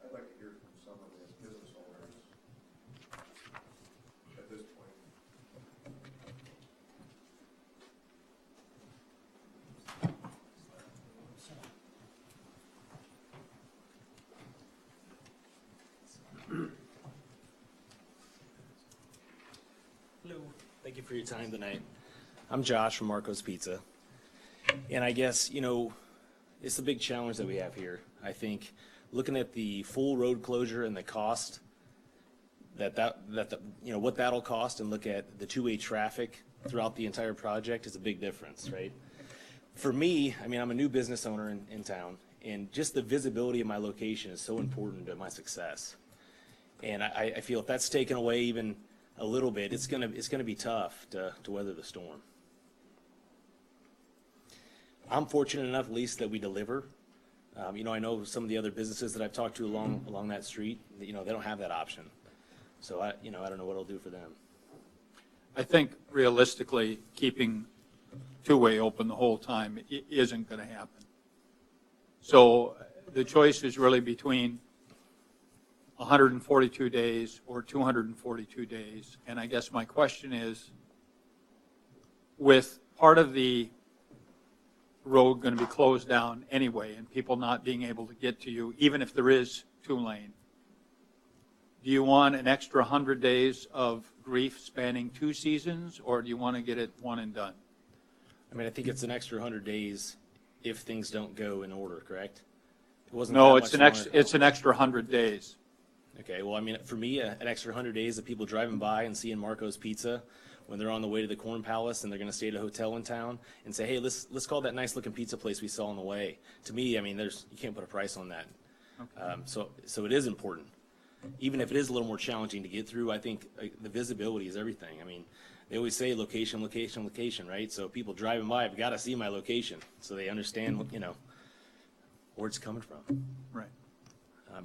I'd like to hear from some of the business owners at this point. Hello. Thank you for your time tonight. I'm Josh from Marco's Pizza. And I guess, it's the big challenge that we have here. I think looking at the full road closure and the cost what that'll cost, and look at the two-way traffic throughout the entire project is a big difference, right? For me, I'm a new business owner in town, and just the visibility of my location is so important to my success. And I feel if that's taken away even a little bit, it's gonna be tough to weather the storm. I'm fortunate enough, at least, that we deliver. I know some of the other businesses that I've talked to along that street, they don't have that option. So I don't know what it'll do for them. I think realistically, keeping two-way open the whole time isn't going to happen. So the choice is really between 142 days or 242 days. And I guess my question is, with part of the road going to be closed down anyway and people not being able to get to you, even if there is two-lane, do you want an extra 100 days of grief spanning 2 seasons, or do you want to get it one and done? I think it's an extra 100 days if things don't go in order, correct? It wasn't No, that it's much longer. it's an extra 100 days. Okay, well, for me, an extra 100 days of people driving by and seeing Marco's Pizza when they're on the way to the Corn Palace and they're going to stay at a hotel in town and say, hey, let's call that nice looking pizza place we saw on the way. To me, you can't put a price on that. Okay. So it is important. Even if it is a little more challenging to get through, I think the visibility is everything. They always say location, location, location, right? So people driving by have got to see my location so they understand, where it's coming from. Right.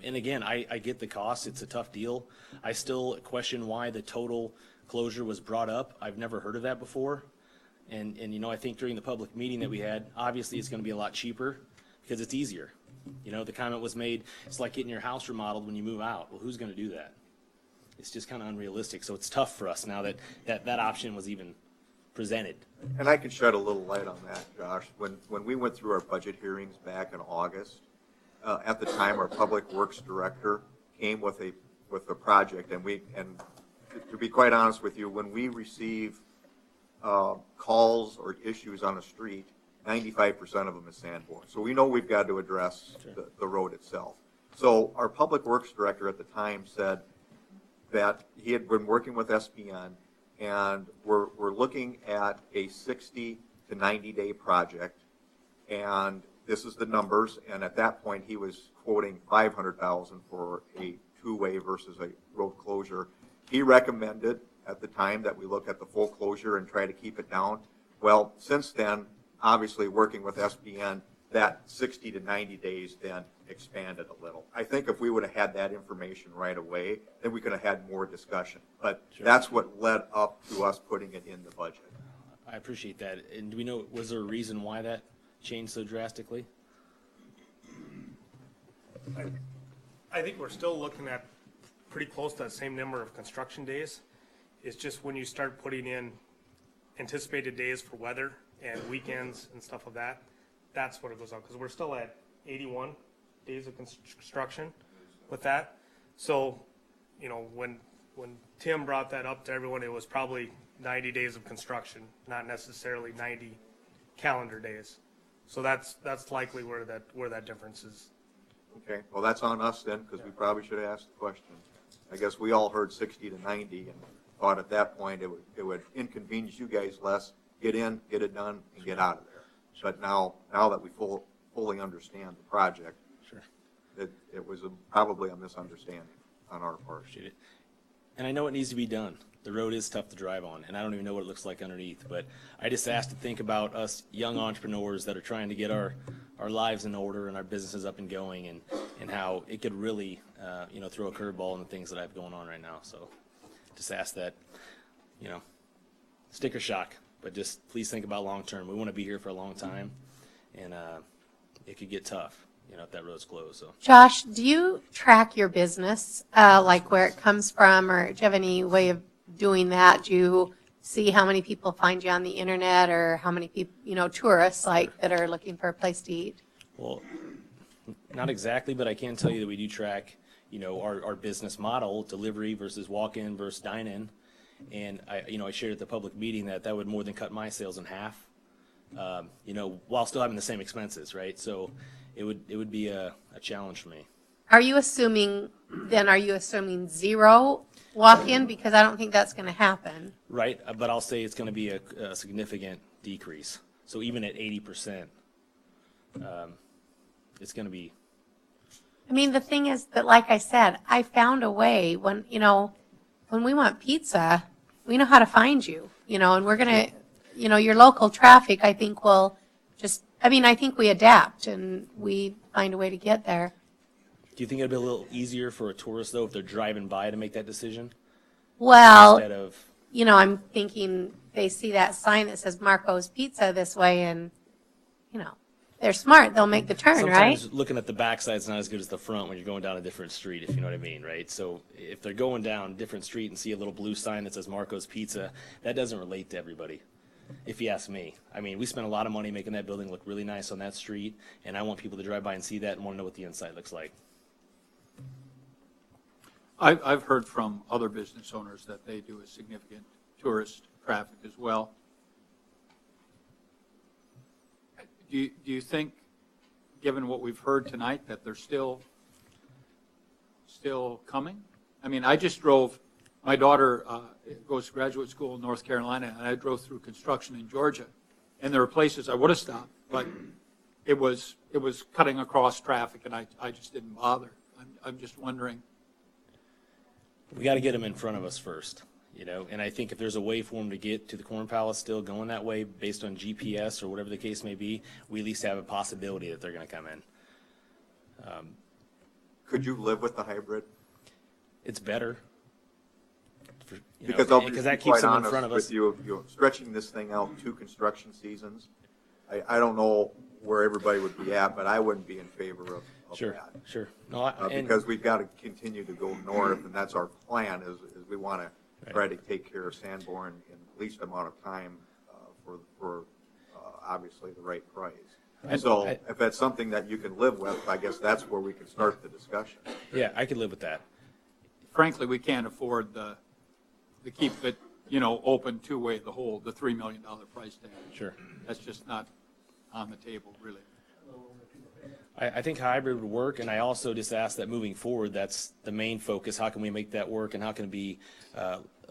And again, I get the cost. It's a tough deal. I still question why the total closure was brought up. I've never heard of that before. And you know, I think during the public meeting that we had, obviously it's going to be a lot cheaper because it's easier. You know, the comment was made, it's like getting your house remodeled when you move out. Well, who's going to do that? It's just kind of unrealistic. So it's tough for us now that option was even presented. And I can shed a little light on that, Josh. When we went through our budget hearings back in August, at the time, our Public Works Director came with a project, and to be quite honest with you, when we receive calls or issues on a street, 95% of them is sandborne. So we know we've got to address the road itself. So our Public Works Director at the time said that he had been working with SPN, and we're looking at a 60 to 90 day project, and this is the numbers. And at that point, he was quoting $500,000 for a two-way versus a road closure. He recommended at the time that we look at the full closure and try to keep it down. Well, since then, obviously working with SPN, that 60 to 90 days then expanded a little. I think if we would have had that information right away, then we could have had more discussion. But that's what led up to us putting it in the budget. I appreciate that. And do we know, was there a reason why that changed so drastically? I think we're still looking at pretty close to that same number of construction days. It's just when you start putting in anticipated days for weather and weekends and stuff of that, that's what it goes on. Because we're still at 81 days of construction with that. So, you know, when Tim brought that up to everyone, it was probably 90 days of construction, not necessarily 90 calendar days. So that's likely where that difference is. Okay, well, that's on us then, because we probably should have asked the question. I guess we all heard 60 to 90 and thought at that point it would inconvenience you guys less, get in, get it done, and get out of there. But now that we fully understand the project, sure, it was probably a misunderstanding on our part. Appreciate it. And I know it needs to be done. The road is tough to drive on, and I don't even know what it looks like underneath. But I just asked to think about us young entrepreneurs that are trying to get our lives in order and our businesses up and going, and how it could really, you know, throw a curveball in the things that I have going on right now. So just ask that, you know, sticker shock, but just please think about long term. We want to be here for a long time, and it could get tough, you know, if that road's closed. So, Josh, do you track your business, like where it comes from, or do you have any way of doing that? Do you see how many people find you on the internet, or how many people, you know, tourists like that are looking for a place to eat? well, not exactly, but I can tell you that we do track, you know, our business model, delivery versus walk-in versus dine-in. And I shared at the public meeting that would more than cut my sales in half, you know, while still having the same expenses, right? So it would be a challenge for me. Are you assuming zero walk-in? Because I don't think that's going to happen. Right, but I'll say it's going to be a significant decrease. So even at 80%, it's going to be. I mean, the thing is that, like I said, I found a way when we want pizza, we know how to find you, you know, and we're going to, you know, your local traffic, I think I think we adapt and we find a way to get there. Do you think it'd be a little easier for a tourist, though, if they're driving by to make that decision? Well, Instead of, you know, I'm thinking they see that sign that says Marco's Pizza this way and, you know, they're smart. They'll make the turn, right? sometimes looking at the backside is not as good as the front when you're going down a different street, if you know what I mean, right? So if they're going down a different street and see a little blue sign that says Marco's Pizza, that doesn't relate to everybody, if you ask me. I mean, we spent a lot of money making that building look really nice on that street, and I want people to drive by and see that and want to know what the inside looks like. I've heard from other business owners that they do a significant tourist traffic as well. Do you think, given what we've heard tonight, that they're still coming? I mean, I just drove, my daughter goes to graduate school in North Carolina, and I drove through construction in Georgia, and there were places I would have stopped, but it was cutting across traffic, and I just didn't bother. I'm just wondering. We got to get them in front of us first, you know, and I think if there's a way for them to get to the Corn Palace still going that way based on GPS or whatever the case may be, we at least have a possibility that they're going to come in. Could you live with the hybrid? It's better for, you know, Because I'll be because that quite keeps them in honest front of with us. you, stretching this thing out 2 construction seasons, I don't know where everybody would be at, but I wouldn't be in favor of Sure, that. sure. No, and- Because we've got to continue to go north, and that's our plan, is we want to try to take care of Sanborn in the least amount of time for obviously the right price. So if that's something that you can live with, I guess that's where we can start the discussion. Yeah, I could live with that. Frankly, we can't afford to keep it, open two-way, the $3 million price tag. Sure. That's just not on the table, really. I think hybrid would work, and I also just ask that moving forward, that's the main focus. How can we make that work, and how can it be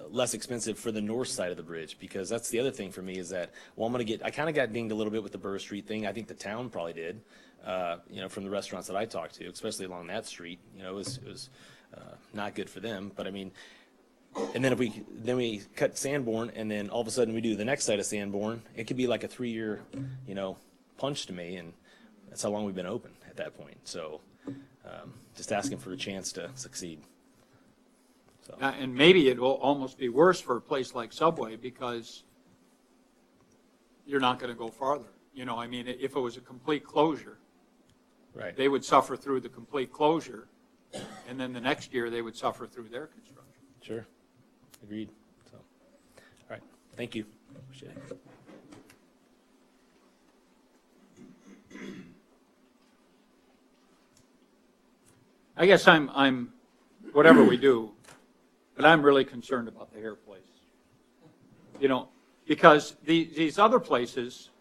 less expensive for the north side of the bridge? Because that's the other thing for me is that, well, I kind of got dinged a little bit with the Burr Street thing. I think the town probably did, from the restaurants that I talked to, especially along that street. It was not good for them. But I mean, and then we cut Sanborn, and then all of a sudden we do the next side of Sanborn. It could be like a 3-year, punch to me, and that's how long we've been open at that point. So just asking for a chance to succeed. So. And maybe it will almost be worse for a place like Subway because you're not going to go farther. If it was a complete closure, right, they would suffer through the complete closure, and then the next year they would suffer through their construction. Sure. Agreed. So, all right. Thank you. Appreciate it. I guess I'm whatever we do, but I'm really concerned about the hair place. Because these other places,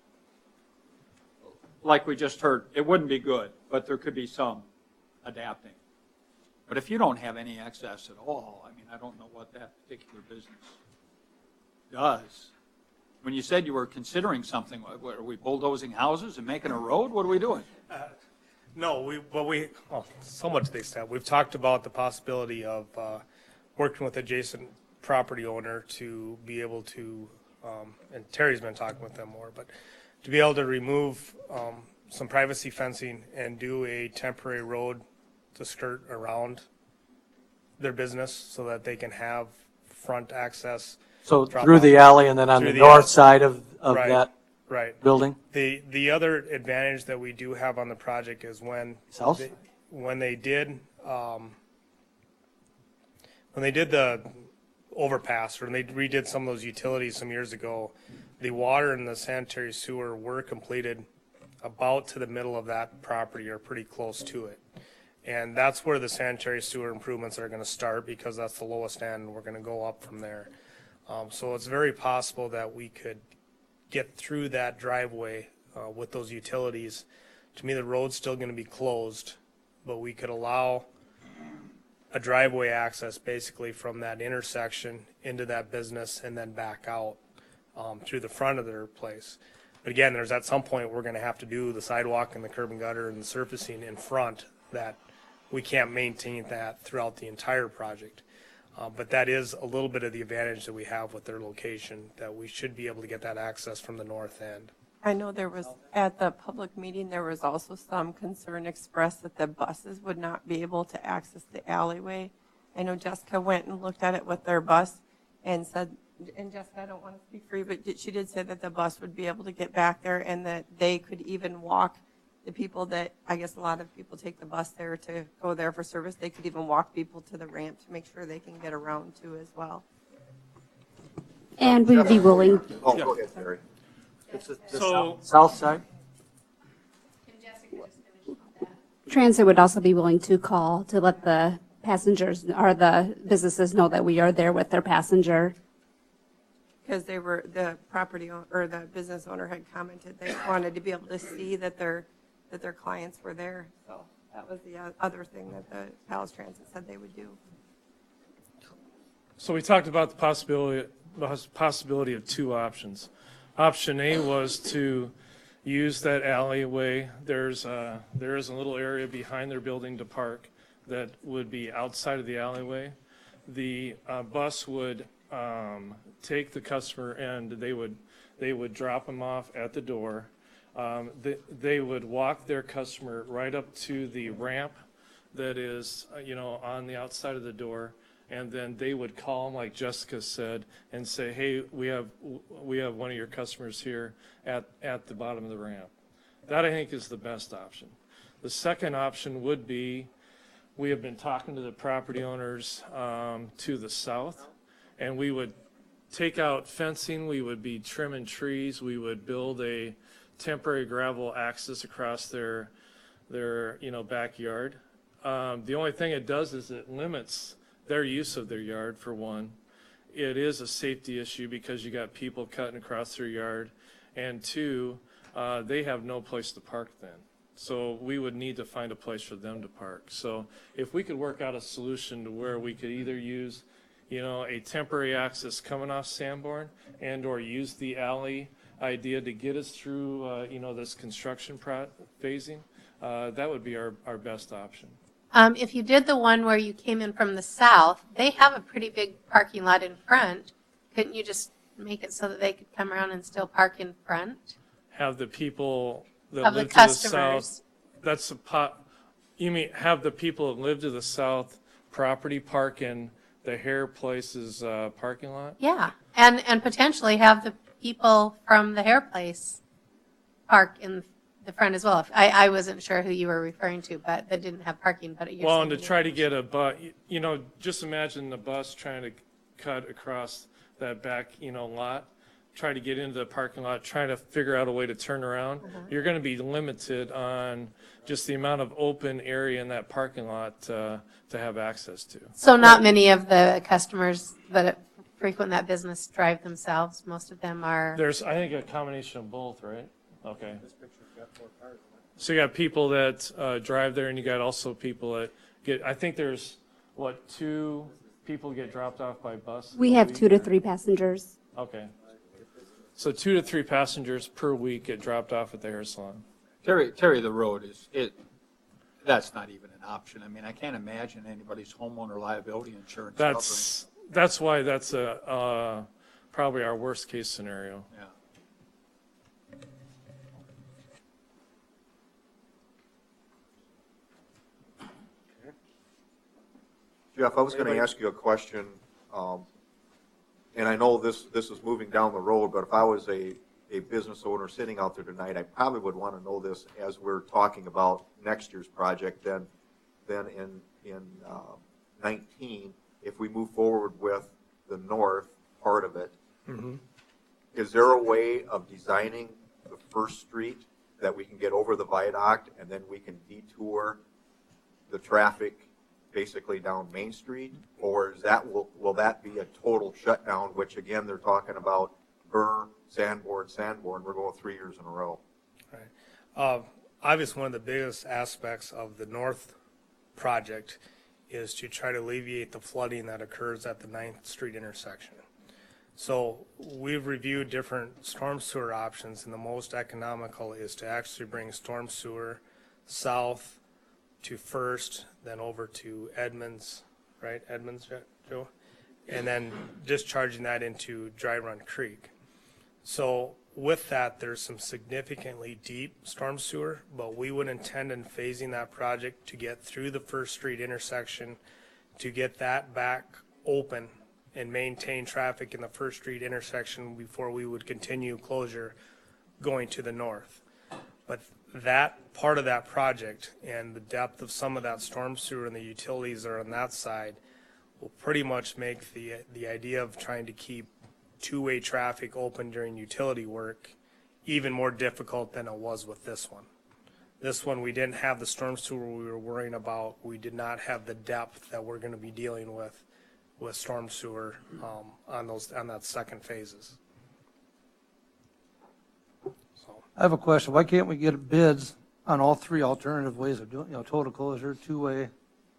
like we just heard, it wouldn't be good, but there could be some adapting. But if you don't have any excess at all, I don't know what that particular business does. When you said you were considering something, what, are we bulldozing houses and making a road? What are we doing? No, somewhat to the extent. We've talked about the possibility of working with adjacent property owner to be able to, and Terry's been talking with them more, but to be able to remove some privacy fencing and do a temporary road to skirt around their business so that they can have front access. So through the alley and then on the north side of that building? The other advantage that we do have on the project is when they did the overpass, or when they redid some of those utilities some years ago, the water and the sanitary sewer were completed about to the middle of that property or pretty close to it. And that's where the sanitary sewer improvements are going to start, because that's the lowest end. We're going to go up from there. So it's very possible that we could get through that driveway with those utilities. To me, the road's still going to be closed, but we could allow a driveway access basically from that intersection into that business and then back out through the front of their place. But again, there's at some point we're going to have to do the sidewalk and the curb and gutter and the surfacing in front. That we can't maintain that throughout the entire project. But that is a little bit of the advantage that we have with their location, that we should be able to get that access from the north end. I know there was, at the public meeting, there was also some concern expressed that the buses would not be able to access the alleyway. I know Jessica went and looked at it with their bus and said, and Jessica, I don't want to speak for you, but she did say that the bus would be able to get back there and that they could even walk the people that, I guess a lot of people take the bus there to go there for service. They could even walk people to the ramp to make sure they can get around too as well. And we'd be willing. Oh, go ahead, Terry. So South side? Transit would also be willing to call to let the passengers or the businesses know that we are there with their passenger. Because the property or the business owner had commented they wanted to be able to see that their clients were there. So that was the other thing that the Palace Transit said they would do. So we talked about the possibility of two options. Option A was to use that alleyway. There is a little area behind their building to park that would be outside of the alleyway. The bus would take the customer and they would drop them off at the door. They would walk their customer right up to the ramp that is, on the outside of the door, and then they would call them, like Jessica said, and say, hey, we have one of your customers here at the bottom of the ramp. That, I think, is the best option. The second option would be, we have been talking to the property owners to the south, and we would take out fencing, we would be trimming trees, we would build a temporary gravel access across their backyard. The only thing it does is it limits their use of their yard, for one. It is a safety issue because you got people cutting across their yard, and two, they have no place to park then. So we would need to find a place for them to park. So if we could work out a solution to where we could either use, a temporary access coming off Sanborn, and or use the alley idea to get us through, this construction phasing, that would be our best option. If you did the one where you came in from the south, they have a pretty big parking lot in front. Couldn't you just make it so that they could come around and still park in front? Have the people that Of the live to the customers. south, you mean have the people that live to the south property park in the Hair Place's parking lot? Yeah, and potentially have the people from the hair place park in the front as well. I wasn't sure who you were referring to, but that didn't have parking, but you're Well, saying and to try to get a bus, just imagine the bus trying to cut across that back, lot, try to get into the parking lot, trying to figure out a way to turn around. You're going to be limited on just the amount of open area in that parking lot to have access to. So not many of the customers that frequent that business drive themselves. Most of them are. There's, I think, a combination of both, right? Okay. So you got people that drive there, and you got also people that get, I think there's, 2 people get dropped off by bus? We have 2 to 3 passengers. Okay. So 2 to 3 passengers per week get dropped off at the hair salon. Terry, the road that's not even an option. I mean, I can't imagine anybody's homeowner liability insurance covering. That's why that's probably our worst case scenario. Yeah. Jeff, I was going to ask you a question, and I know this is moving down the road, but if I was a business owner sitting out there tonight, I probably would want to know this as we're talking about next year's project. Then in 19, if we move forward with the north part of it, is there a way of designing the first street that we can get over the viaduct and then we can detour the traffic basically down Main Street, or is that will that be a total shutdown? Which again, they're talking about Burr, Sanborn. We're going 3 years in a row. Right. Obviously, one of the biggest aspects of the north project is to try to alleviate the flooding that occurs at the 9th Street intersection. So we've reviewed different storm sewer options, and the most economical is to actually bring storm sewer south to First, then over to Edmonds, right? Edmonds, Joe? And then discharging that into Dry Run Creek. So with that, there's some significantly deep storm sewer, but we would intend in phasing that project to get through the First Street intersection, to get that back open and maintain traffic in the First Street intersection before we would continue closure going to the north. But that part of that project and the depth of some of that storm sewer and the utilities that are on that side will pretty much make the idea of trying to keep two-way traffic open during utility work even more difficult than it was with this one. This one, we didn't have the storm sewer we were worrying about. We did not have the depth that we're going to be dealing with storm sewer on that second phases. I have a question. Why can't we get bids on all 3 alternative ways of doing, total closure, 2-way,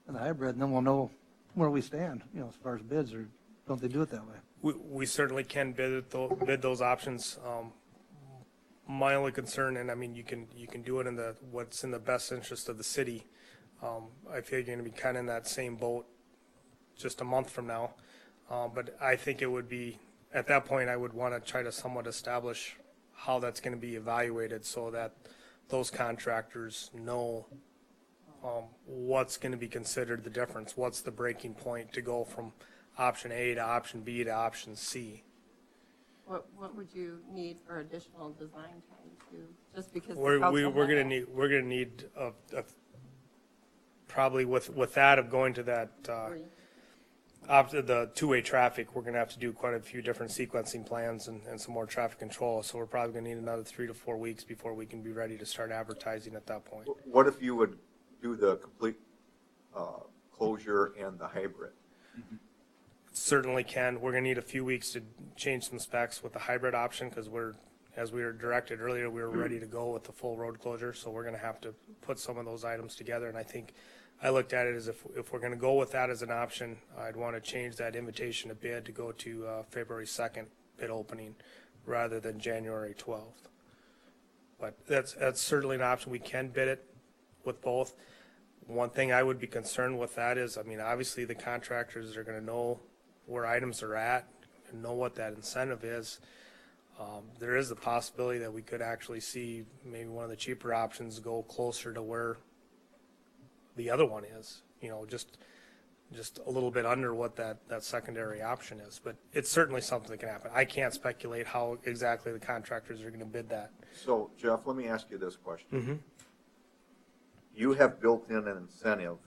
and the hybrid, and then we'll know where we stand, as far as bids, or don't they do it that way? We certainly can bid those options. My only concern, and I mean, you can do it in what's in the best interest of the city. I feel you're going to be kind of in that same boat just a month from now. But I think it would be, at that point, I would want to try to somewhat establish how that's going to be evaluated so that those contractors know what's going to be considered the difference? What's the breaking point to go from option A to option B to option C? What would you need for additional design time to, just because the We're council going had- to need probably with that of going to that, the two-way traffic, we're going to have to do quite a few different sequencing plans and some more traffic control. So we're probably going to need another 3 to 4 weeks before we can be ready to start advertising at that point. What if you would do the complete closure and the hybrid? Certainly can. We're going to need a few weeks to change some specs with the hybrid option because as we were directed earlier, we were ready to go with the full road closure. So we're going to have to put some of those items together. And I think I looked at it as if we're going to go with that as an option, I'd want to change that invitation to bid to go to February 2nd bid opening rather than January 12th. But that's certainly an option. We can bid it with both. One thing I would be concerned with that is, I mean, obviously the contractors are going to know where items are at and know what that incentive is. There is the possibility that we could actually see maybe one of the cheaper options go closer to where the other one is, you know, just a little bit under what that secondary option is. But it's certainly something that can happen. I can't speculate how exactly the contractors are going to bid that. So, Jeff, let me ask you this question. Mm-hmm. You have built in an incentive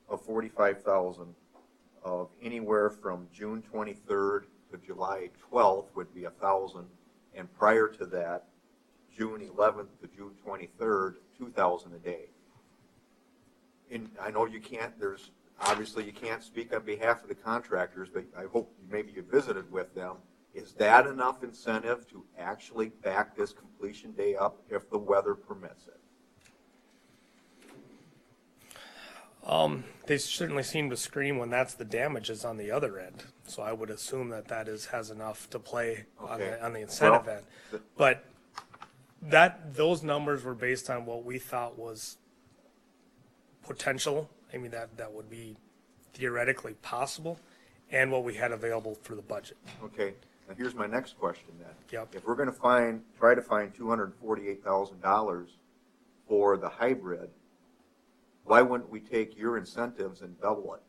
of 45,000 of anywhere from June 23rd to July 12th would be 1,000, and prior to that, June 11th to June 23rd, 2,000 a day. And I know you can't, obviously you can't speak on behalf of the contractors, but I hope maybe you visited with them. Is that enough incentive to actually back this completion day up if the weather permits it? They certainly seem to scream when that's the damages on the other end. So I would assume that has enough to play Okay. on the incentive Well, end. But those numbers were based on what we thought was potential. I mean, that would be theoretically possible, and what we had available for the budget. Okay, now here's my next question then. Yep. If we're going to try to find $248,000 for the hybrid, why wouldn't we take your incentives and double it?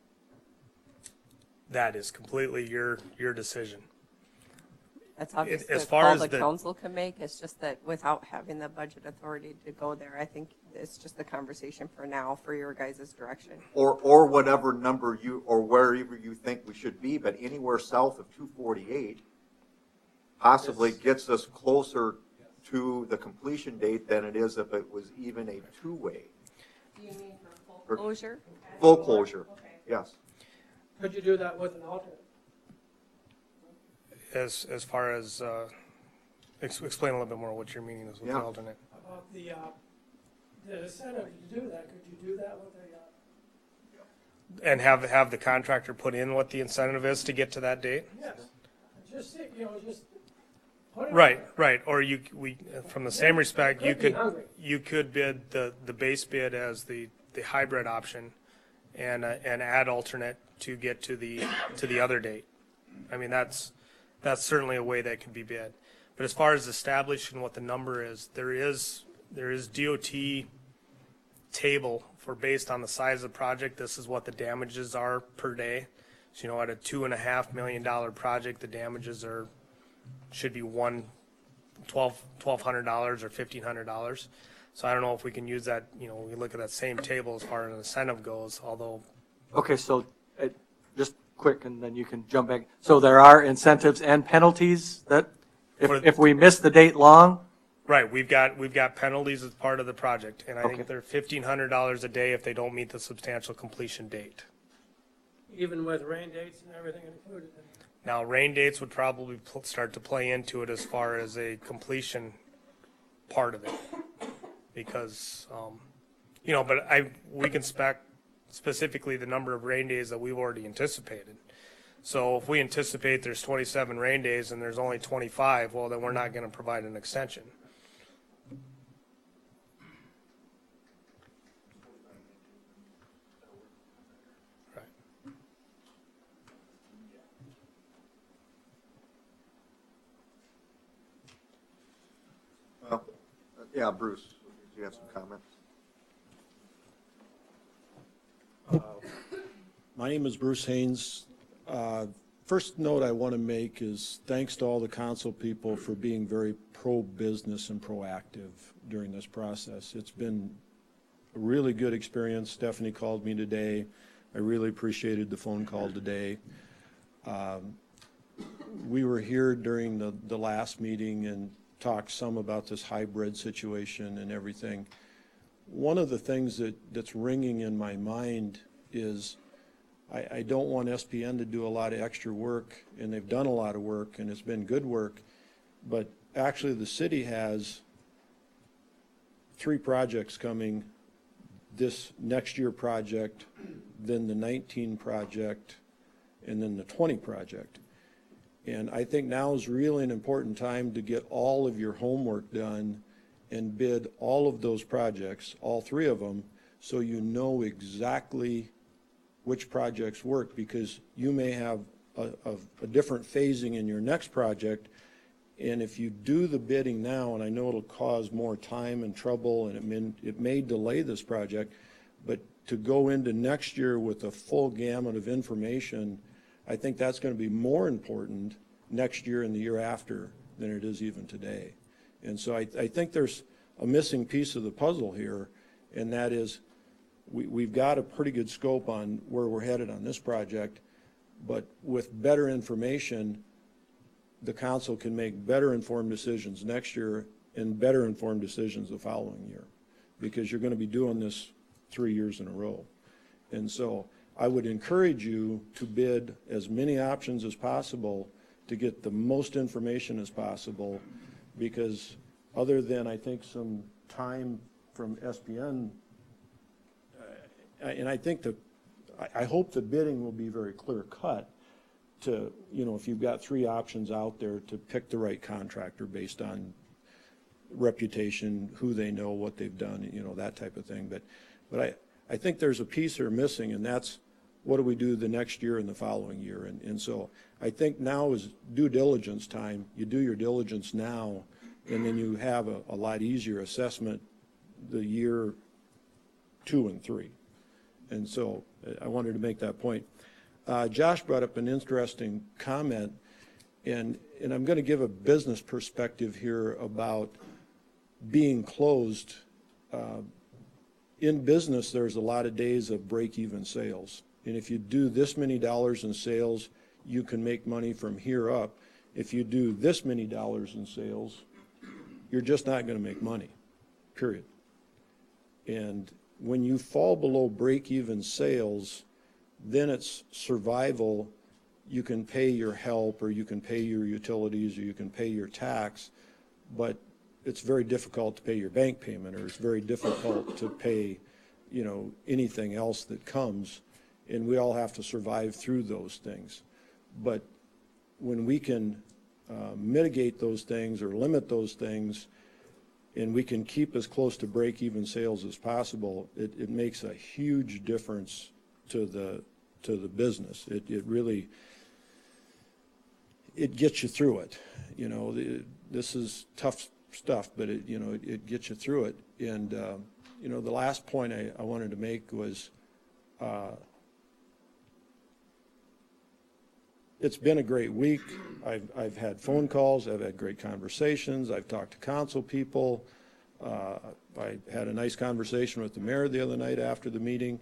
That is completely your decision. That's obviously As a far call as the the- council can make. It's just that without having the budget authority to go there, I think it's just the conversation for now for your guys' direction. Or whatever number or wherever you think we should be, but anywhere south of 248 possibly gets us closer to the completion date than it is if it was even a two-way. Do you mean for full closure? Full closure, yes. Could you do that with an alternate? As far as explain a little bit more what your meaning is with the alternate. About the incentive to do that, could you do that with a, And have the contractor put in what the incentive is to get to that date? yes, just, just put it. Right. Or from the same respect, Could be hungry. you could bid the base bid as the hybrid option and add alternate to get to the other date. I mean, that's certainly a way that could be bid. But as far as establishing what the number is, there is DOT table for based on the size of the project. This is what the damages are per day. So, at a $2.5 million project, the damages should be $1,200 or $1,500. So I don't know if we can use that, we look at that same table as far as an incentive goes, although. Okay, so just quick, and then you can jump back. So there are incentives and penalties that if we miss the date long? Right, we've got penalties as part of the project, and I Okay. think they're $1,500 a day if they don't meet the substantial completion date. Even with rain dates and everything included in it? Now, rain dates would probably start to play into it as far as a completion part of it. Because, but we can spec specifically the number of rain days that we've already anticipated. So if we anticipate there's 27 rain days and there's only 25, well, then we're not going to provide an extension. Right. Well, yeah, Bruce, do you have some comments? My name is Bruce Haynes. First note I want to make is thanks to all the council people for being very pro-business and proactive during this process. It's been a really good experience. Stephanie called me today. I really appreciated the phone call today. We were here during the last meeting and talked some about this hybrid situation and everything. One of the things that's ringing in my mind is I don't want SPN to do a lot of extra work, and they've done a lot of work, and it's been good work, but actually the city has 3 projects coming, this next year project, then the 19 project, and then the 20 project. And I think now is really an important time to get all of your homework done and bid all of those projects, all 3 of them, so you know exactly which projects work, because you may have a different phasing in your next project. And if you do the bidding now, and I know it'll cause more time and trouble, and it may delay this project, but to go into next year with a full gamut of information, I think that's going to be more important next year and the year after than it is even today. And so I think there's a missing piece of the puzzle here, and that is we've got a pretty good scope on where we're headed on this project, but with better information, the council can make better informed decisions next year and better informed decisions the following year, because you're going to be doing this 3 years in a row. And so I would encourage you to bid as many options as possible to get the most information as possible, because other than I think some time from SPN, and I think I hope the bidding will be very clear cut to, if you've got 3 options out there, to pick the right contractor based on reputation, who they know, what they've done, that type of thing. But I think there's a piece here missing, and that's what do we do the next year and the following year. And so I think now is due diligence time. You do your diligence now, and then you have a lot easier assessment the year 2 and 3. And so I wanted to make that point. Josh brought up an interesting comment, and I'm going to give a business perspective here about being closed. In business, there's a lot of days of break-even sales. And if you do this many dollars in sales, you can make money from here up. If you do this many dollars in sales, you're just not going to make money, period. And when you fall below break-even sales, then it's survival. You can pay your help, or you can pay your utilities, or you can pay your tax, but it's very difficult to pay your bank payment, or it's very difficult to pay, anything else that comes, and we all have to survive through those things. But when we can mitigate those things or limit those things, and we can keep as close to break-even sales as possible, it makes a huge difference to the business. It really, it gets you through it. This is tough stuff, but it gets you through it. And the last point I wanted to make was it's been a great week. I've had phone calls. I've had great conversations. I've talked to council people. I had a nice conversation with the mayor the other night after the meeting.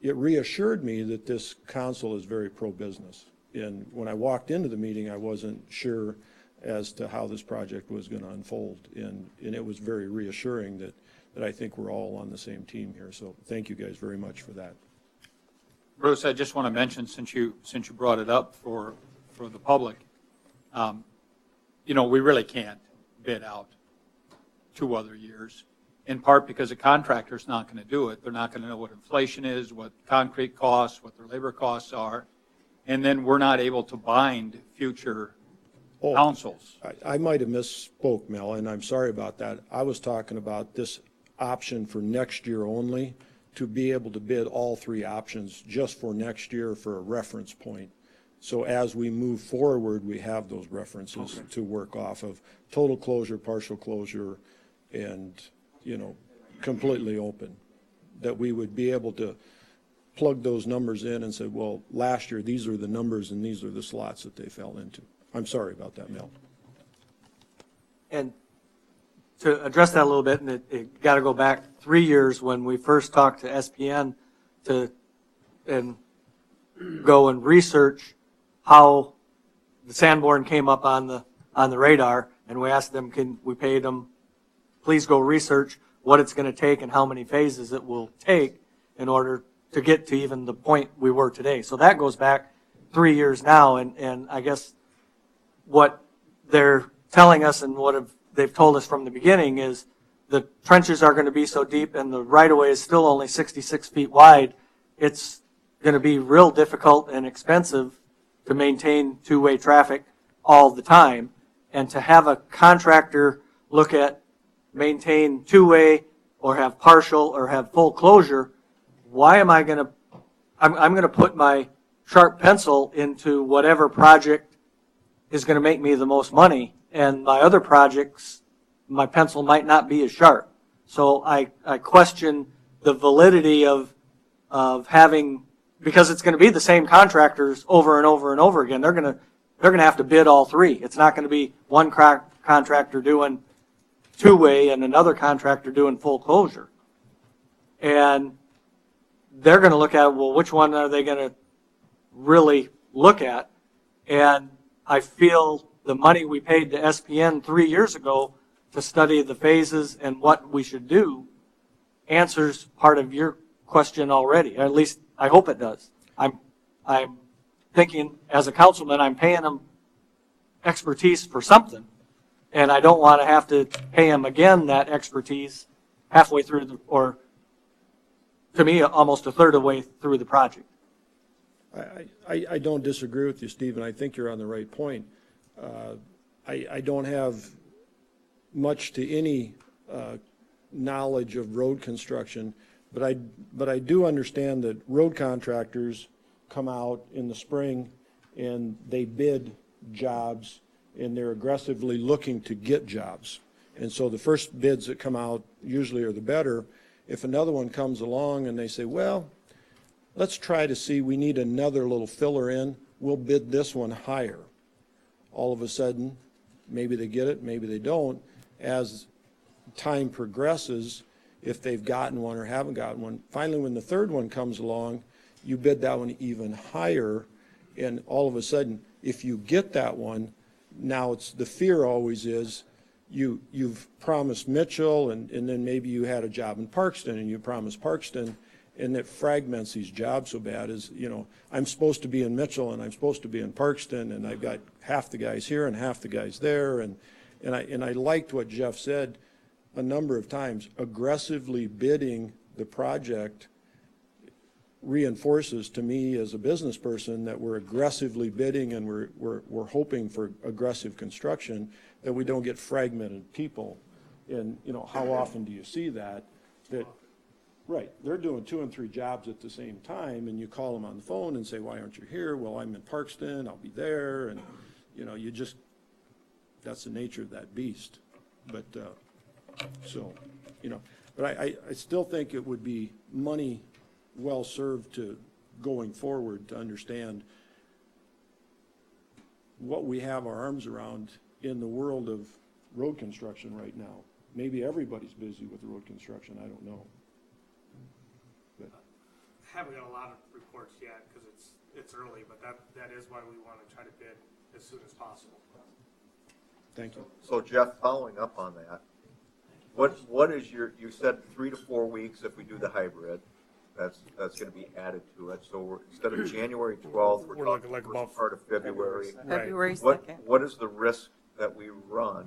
It reassured me that this council is very pro-business. And when I walked into the meeting, I wasn't sure as to how this project was going to unfold. And it was very reassuring that I think we're all on the same team here. So thank you guys very much for that. Bruce, I just want to mention, since you brought it up for the public, we really can't bid out 2 other years, in part because a contractor's not going to do it. They're not going to know what inflation is, what concrete costs, what their labor costs are, and then we're not able to bind future councils. I might have misspoke, Mel, and I'm sorry about that. I was talking about this option for next year only, to be able to bid all 3 options just for next year for a reference point. So as we move forward, we have those references to work off of: total closure, partial closure, and, completely open. That we would be able to plugged those numbers in and said, well, last year, these are the numbers and these are the slots that they fell into. I'm sorry about that, Mel. And to address that a little bit, and it got to go back 3 years when we first talked to SPN and go and research how the Sanborn came up on the radar, and we asked them, we paid them, please go research what it's going to take and how many phases it will take in order to get to even the point we were today. So that goes back 3 years now, and I guess what they're telling us and what they've told us from the beginning is the trenches are going to be so deep and the right-of-way is still only 66 feet wide, it's going to be real difficult and expensive to maintain two-way traffic all the time. And to have a contractor look at maintain two-way or have partial or have full closure, why am I going to, I'm going to put my sharp pencil into whatever project is going to make me the most money, and my other projects, my pencil might not be as sharp. So I question the validity of having, because it's going to be the same contractors over and over and over again. They're going to have to bid all three. It's not going to be one contractor doing two-way and another contractor doing full closure. And they're going to look at, well, which one are they going to really look at? And I feel the money we paid to SPN 3 years ago to study the phases and what we should do answers part of your question already. At least I hope it does. I'm thinking as a councilman, I'm paying them expertise for something, and I don't want to have to pay them again that expertise halfway through or to me, almost a third of the way through the project. I don't disagree with you, Stephen. I think you're on the right point. I don't have much to any knowledge of road construction, but I do understand that road contractors come out in the spring and they bid jobs and they're aggressively looking to get jobs. And so the first bids that come out usually are the better. If another one comes along and they say, well, let's try to see, we need another little filler in, we'll bid this one higher. All of a sudden, maybe they get it, maybe they don't. As time progresses, if they've gotten one or haven't gotten one, finally when the third one comes along, you bid that one even higher, and all of a sudden, if you get that one, now it's the fear always is, you've promised Mitchell, and then maybe you had a job in Parkston, and you promised Parkston, and it fragments these jobs so bad is, you know, I'm supposed to be in Mitchell, and I'm supposed to be in Parkston, and I've got half the guys here and half the guys there, and I liked what Jeff said a number of times. Aggressively bidding the project reinforces to me as a business person that we're aggressively bidding and we're hoping for aggressive construction, that we don't get fragmented people. And, you know, how often do you see that? Right, they're doing 2 and 3 jobs at the same time, and you call them on the phone and say, why aren't you here? Well, I'm in Parkston, I'll be there, and, you know, that's the nature of that beast. But, so, you know, but I still think it would be money well served to going forward to understand what we have our arms around in the world of road construction right now. Maybe everybody's busy with road construction, I don't know. But I haven't got a lot of reports yet because it's early, but that is why we want to try to bid as soon as possible. Thank you. So Jeff, following up on that, what is you said 3 to 4 weeks if we do the hybrid. That's going to be added to it. So instead of January 12th, we're talking like about part of February. February 2nd. What is the risk that we run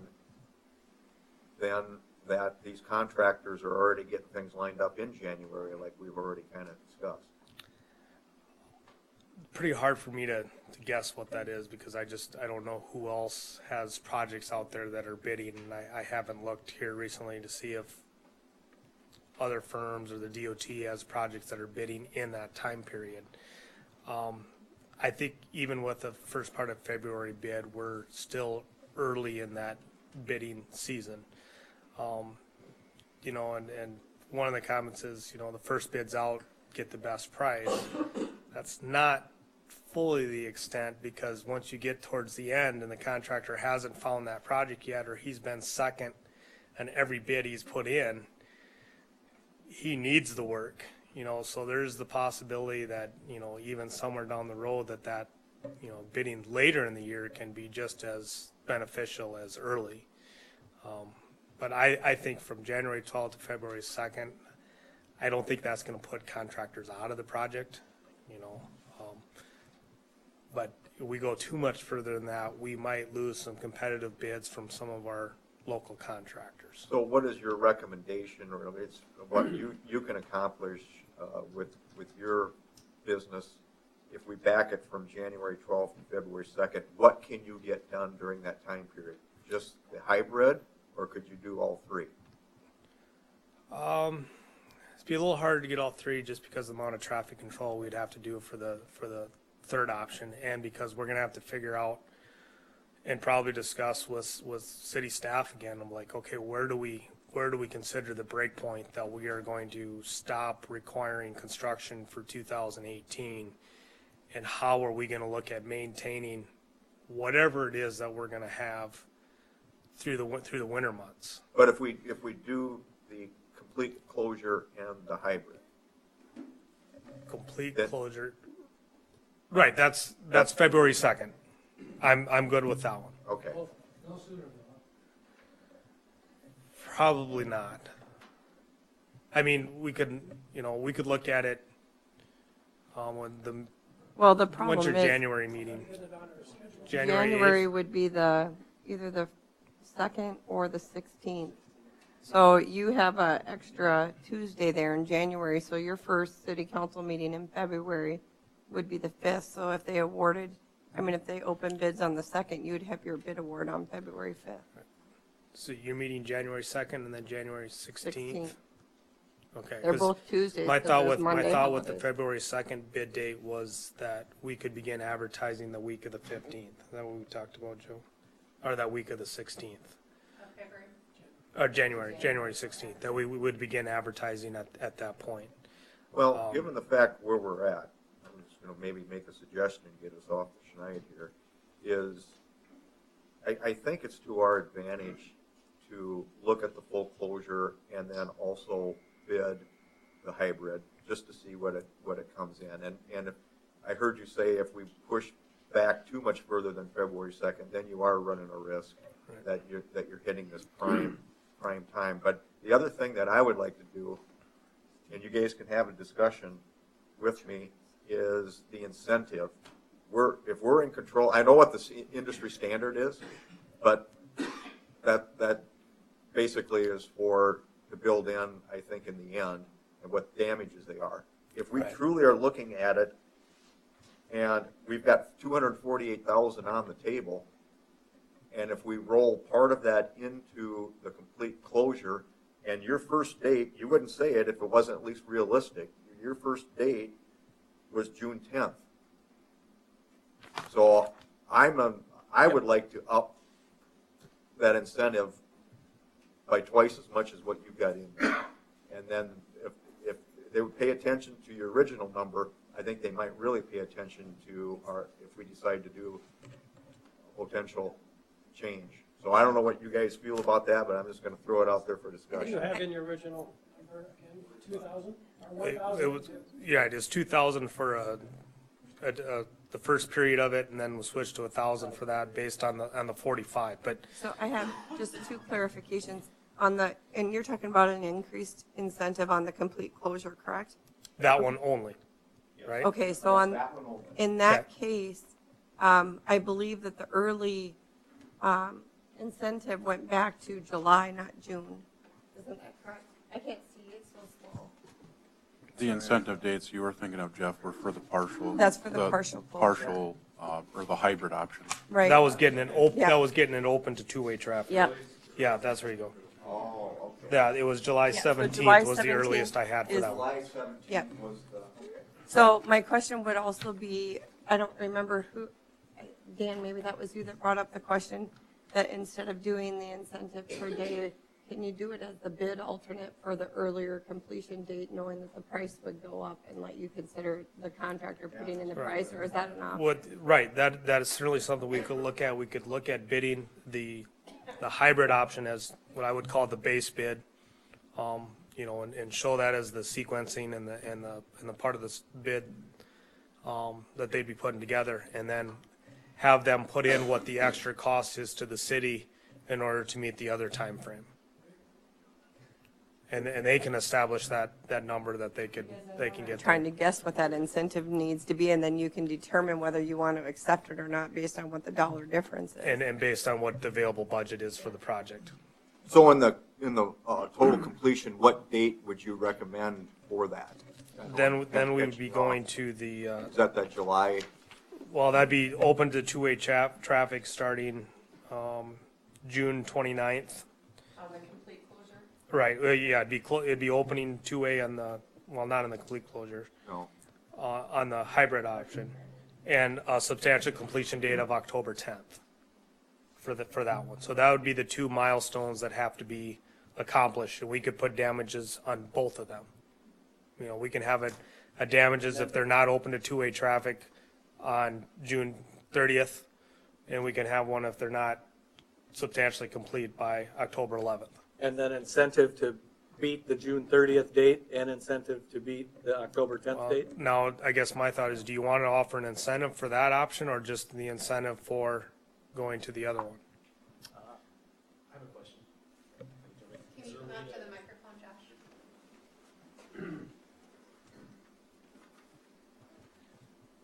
then that these contractors are already getting things lined up in January like we've already kind of discussed? Pretty hard for me to guess what that is because I don't know who else has projects out there that are bidding, and I haven't looked here recently to see if other firms or the DOT has projects that are bidding in that time period. I think even with the first part of February bid, we're still early in that bidding season. You know, and one of the comments is, you know, the first bid's out, get the best price. That's not fully the extent, because once you get towards the end and the contractor hasn't found that project yet, or he's been second on every bid he's put in, he needs the work, you know, so there's the possibility that, you know, even somewhere down the road that, you know, bidding later in the year can be just as beneficial as early. But I think from January 12th to February 2nd, I don't think that's going to put contractors out of the project, you know. But if we go too much further than that, we might lose some competitive bids from some of our local contractors. So what is your recommendation, or it's what you can accomplish with your business if we back it from January 12th to February 2nd? What can you get done during that time period? Just the hybrid, or could you do all three? It'd be a little harder to get all three just because of the amount of traffic control we'd have to do for the third option, and because we're gonna have to figure out and probably discuss with city staff again. I'm like, okay, where do we consider the break point that we are going to stop requiring construction for 2018, and how are we going to look at maintaining whatever it is that we're going to have through the winter months? But if we do the complete closure and the hybrid, complete closure, right? That's February 2nd. I'm good with that one. Okay. No sooner than Probably not. I mean, we could look at it when Well, the problem winter is January meeting. January 8th. would be either the 2nd or the 16th. So you have a extra Tuesday there in January, so your first city council meeting in February would be the 5th. So if they if they open bids on the 2nd, you'd have your bid award on February 5th. So you're meeting January 2nd and then January 16th? Okay. They're 'cause both Tuesdays. My 'cause thought there's with Monday the holidays. February 2nd bid date was that we could begin advertising the week of the 15th. Is that what we talked about, Joe? Or that week of the 16th? Or January 16th, that we would begin advertising at that point. Well, given the fact where we're at, I'm just going to maybe make a suggestion and get us off the schneid here, is I think it's to our advantage to look at the full closure and then also bid the hybrid, just to see what it comes in. And if, I heard you say if we push back too much further than February 2nd, then you are running a risk that you're hitting this prime time. But the other thing that I would like to do, and you guys can have a discussion with me, is the incentive. If we're in control, I know what the industry standard is, but that basically is to build in, I think, in the end, and what damages they are. If we truly are looking at it, and we've got $248,000 on the table, and if we roll part of that into the complete closure, and your first date, you wouldn't say it if it wasn't at least realistic, your first date was June 10th. So I would like to up that incentive by twice as much as what you got in there. And then if they would pay attention to your original number, I think they might really pay attention to if we decide to do a potential change. So I don't know what you guys feel about that, but I'm just going to throw it out there for What do discussion. you have in your original number again, 2,000 or 1,000? It was, yeah, it is 2,000 for the first period of it, and then we'll switch to 1,000 for that based on the 45. But So I have just two clarifications and you're talking about an increased incentive on the complete closure, correct? that one only, right? Okay, so in that case, I believe that the early incentive went back to July, not June. Isn't that correct? I can't see, it's so small. The incentive dates you were thinking of, Jeff, were for the partial. That's for the partial closure. Partial, or the hybrid option. Right. That was getting it open. Yeah. That was getting it open to two-way traffic. Yep. Yeah, that's where you go. Oh, okay. Yeah, it was July Yeah, so 17th July was the 17th earliest I had for is- that one. July 17th Yep. was the, So my question would also be, I don't remember who, Dan, maybe that was you that brought up the question, that instead of doing the incentive per day, Can you do it as the bid alternate for the earlier completion date, knowing that the price would go up and let you consider the contractor putting in the price, or is that an option? Right, that is certainly something we could look at. We could look at bidding the hybrid option as what I would call the base bid, you know, and show that as the sequencing and the part of this bid that they'd be putting together, and then have them put in what the extra cost is to the city in order to meet the other time frame. And they can establish that number that they can get. Trying to guess what that incentive needs to be, and then you can determine whether you want to accept it or not based on what the dollar difference is. And based on what the available budget is for the project. So in the total completion, what date would you recommend for that? Then we would be going to the. Is that July? Well, that'd be open to two-way traffic starting June 29th. On the complete closure? Right, yeah, it'd be opening two-way on the, well, not on the complete closure. No. On the hybrid option, and a substantial completion date of October 10th for that one. So that would be the two milestones that have to be accomplished, and we could put damages on both of them. You know, we can have a damages if they're not open to two-way traffic on June 30th, and we can have one if they're not substantially complete by October 11th. And then incentive to beat the June 30th date and incentive to beat the October 10th date? Now, I guess my thought is, do you want to offer an incentive for that option, or just the incentive for going to the other one? I have a question. Can you come up to the microphone, Josh?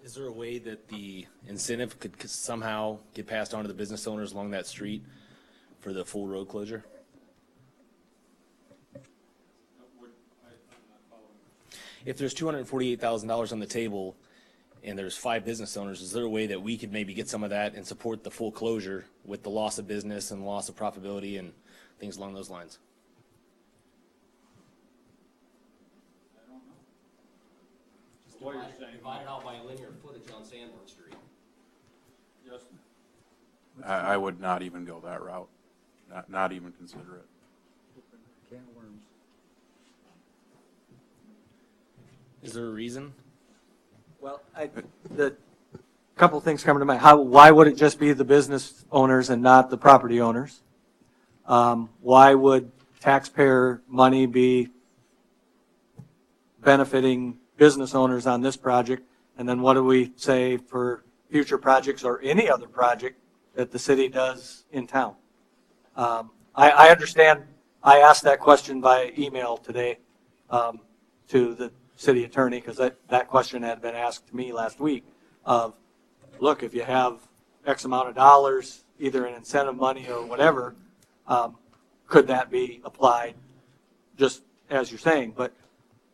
Is there a way that the incentive could somehow get passed on to the business owners along that street for the full road closure? If there's $248,000 on the table and there's 5 business owners, is there a way that we could maybe get some of that and support the full closure with the loss of business and loss of profitability and things along those lines? What you're saying. Divide it out by linear footage on Sanborn Street. Justin? I would not even go that route, not even consider it. Can of worms. Is there a reason? Well, the couple things coming to mind. Why would it just be the business owners and not the property owners? Why would taxpayer money be benefiting business owners on this project? And then what do we say for future projects or any other project that the city does in town? I understand, I asked that question by email today to the city attorney, because that question had been asked to me last week of, look, if you have X amount of dollars, either in incentive money or whatever, could that be applied just as you're saying? But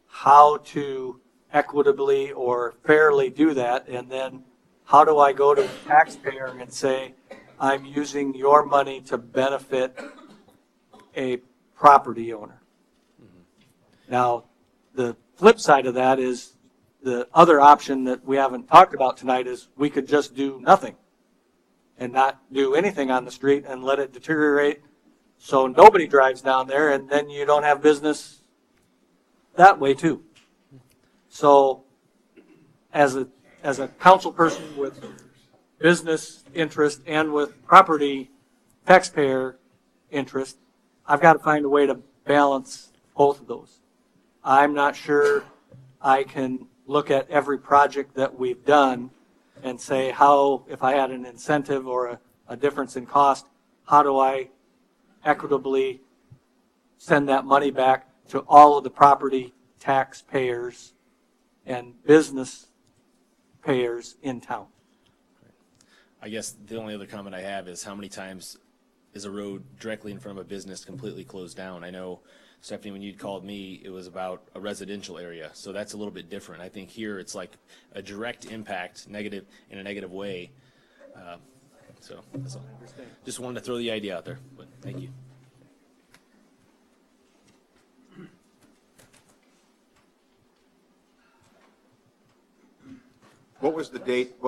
how to equitably or fairly do that, and then how do I go to the taxpayer and say, I'm using your money to benefit a property owner? Now, the flip side of that is the other option that we haven't talked about tonight is we could just do nothing and not do anything on the street and let it deteriorate so nobody drives down there, and then you don't have business that way too. So as a council person with business interest and with property taxpayer interest, I've got to find a way to balance both of those. I'm not sure I can look at every project that we've done and say how, if I had an incentive or a difference in cost, how do I equitably send that money back to all of the property taxpayers and business payers in town? I guess the only other comment I have is how many times is a road directly in front of a business completely closed down? I know, Stephanie, when you called me, it was about a residential area, so that's a little bit different. I think here it's like a direct impact, negative in a negative way. So that's all. Just wanted to throw the idea out there, but thank you. What was the date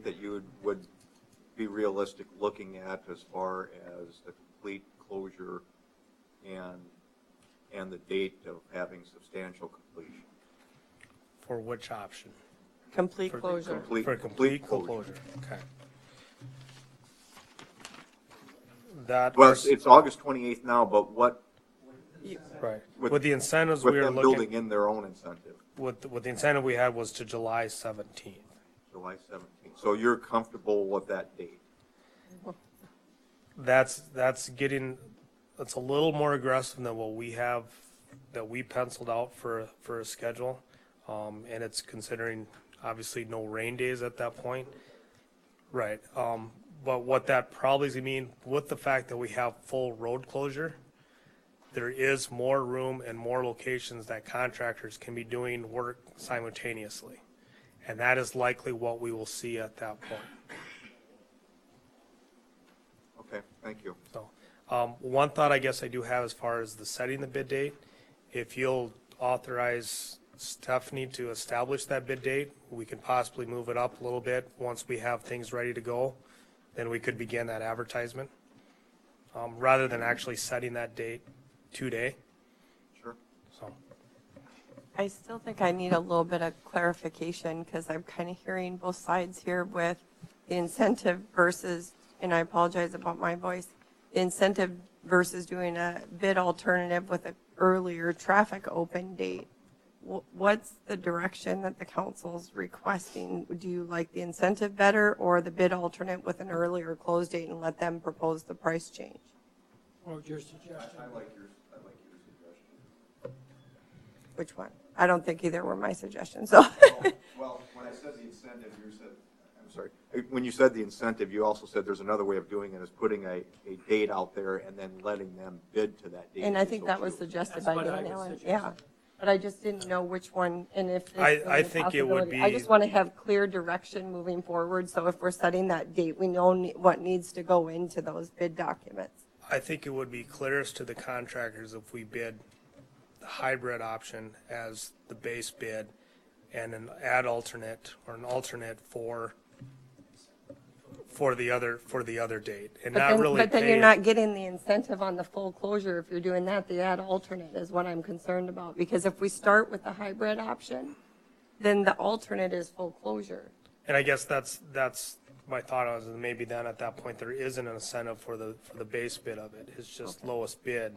that you would be realistic looking at as far as the complete closure and the date of having substantial completion. For which option? Complete closure. For complete closure, okay. That Well, was, it's August 28th now, but what? right. With the incentives with we were them looking. building in their own incentive, With the incentive we had was to July 17th. July 17th. So you're comfortable with that date? That's getting, it's a little more aggressive than what we have, that we penciled out for a schedule. And it's considering, obviously, no rain days at that point. Right. But what that probably is going to mean, with the fact that we have full road closure, there is more room and more locations that contractors can be doing work simultaneously. And that is likely what we will see at that point. Okay, thank you. So, one thought I guess I do have as far as the setting the bid date, if you'll authorize Stephanie to establish that bid date, we can possibly move it up a little bit once we have things ready to go. Then we could begin that advertisement, rather than actually setting that date today. Sure. So, I still think I need a little bit of clarification because I'm kind of hearing both sides here with the incentive versus, and I apologize about my voice, the incentive versus doing a bid alternative with an earlier traffic open date. What's the direction that the council's requesting? Do you like the incentive better or the bid alternate with an earlier close date and let them propose the price change? What was your suggestion? I like your suggestion. Which one? I don't think either were my suggestions, so. Well, when I said the incentive, you said, I'm sorry, when you said the incentive, you also said there's another way of doing it, is putting a date out there and then letting them bid to that date. And I think that was suggested by Dan Allen, yeah. But I just didn't know which one, and if there's I any think it would possibility. I be- just want to have clear direction moving forward, so if we're setting that date, we know what needs to go into those bid documents. I think it would be clearest to the contractors if we bid the hybrid option as the base bid and an ad alternate or an alternate for the other date, and not really But then you're pay- not getting the incentive on the full closure if you're doing that. The ad alternate is what I'm concerned about, because if we start with the hybrid option, then the alternate is full closure. And I guess that's my thought on it, is maybe then at that point there isn't an incentive for the base bid of it. It's just lowest bid.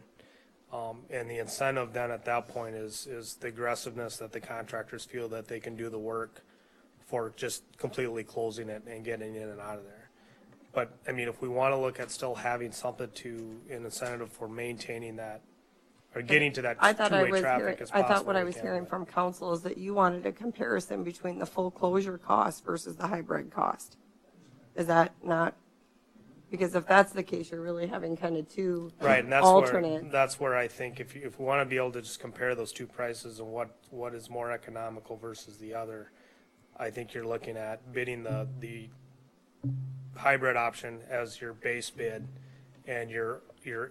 And the incentive then at that point is the aggressiveness that the contractors feel that they can do the work for just completely closing it and getting in and out of there. But, I mean, if we want to look at still having something an incentive for maintaining that, or getting to that I thought I two-way was traffic hearing, as I possible. thought what I we was can. hearing from council is that you wanted a comparison between the full closure cost versus the hybrid cost. Is that not? Because if that's the case, you're really having kind of two Right, and alternate. that's where I think if we want to be able to just compare those two prices and what is more economical versus the other, I think you're looking at bidding the hybrid option as your base bid and your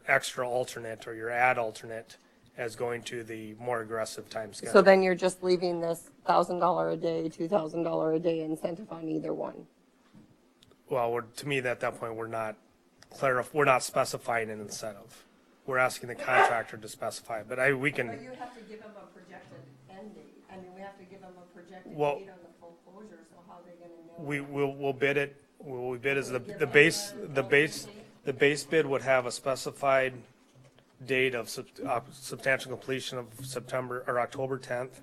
extra alternate or your ad alternate as going to the more aggressive time schedule. So then you're just leaving this $1,000 a day, $2,000 a day incentive on either one. Well, to me, at that point, we're not specifying an incentive. We're asking the contractor to specify, but we can. But you have to give them a projected end date. I mean, we have to give them a projected Well, date on the full closure, so how are they going to know? We'll bid it, we bid as the base bid would have a specified date of substantial completion of September or October 10th,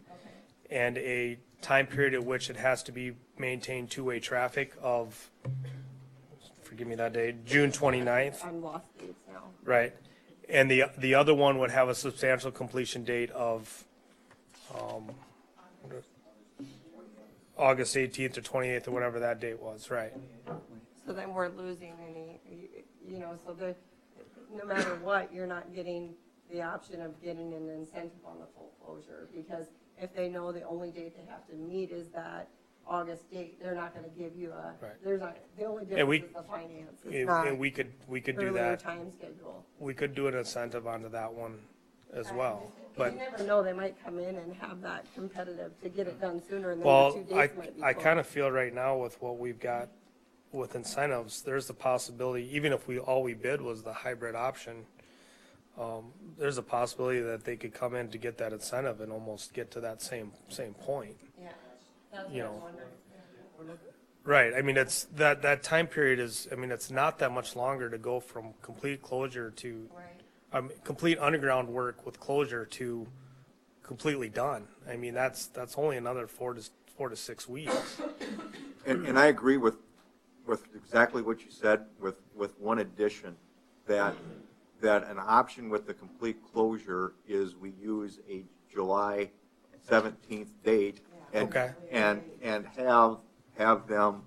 and a time period at which it has to be maintained two-way traffic of, forgive me that date, June 29th. I'm lost dates now. Right. And the other one would have a substantial completion date of August 18th or 28th or whatever that date was, right? So then we're losing any, so no matter what, you're not getting the option of getting an incentive on the full closure, because if they know the only date they have to meet is that August date, they're not gonna give you there's not, the only difference is the finance, it's not And we could do earlier that. time schedule. We could do an incentive onto that one as well, but. You never know, they might come in and have that competitive to get it done sooner, and then the Well, 2 dates might be I closed. kind of feel right now with what we've got with incentives, there's the possibility, even if all we bid was the hybrid option, there's a possibility that they could come in to get that incentive and almost get to that same point. Yeah. That's You what I know. was wondering. Right. I mean, it's that time period is, I mean, it's not that much longer to go from complete closure to complete underground work with closure to completely done. I mean, that's only another 4 to 6 weeks. And I agree with exactly what you said, with one addition, that an option with the complete closure is we use a July 17th date and, Okay. and have them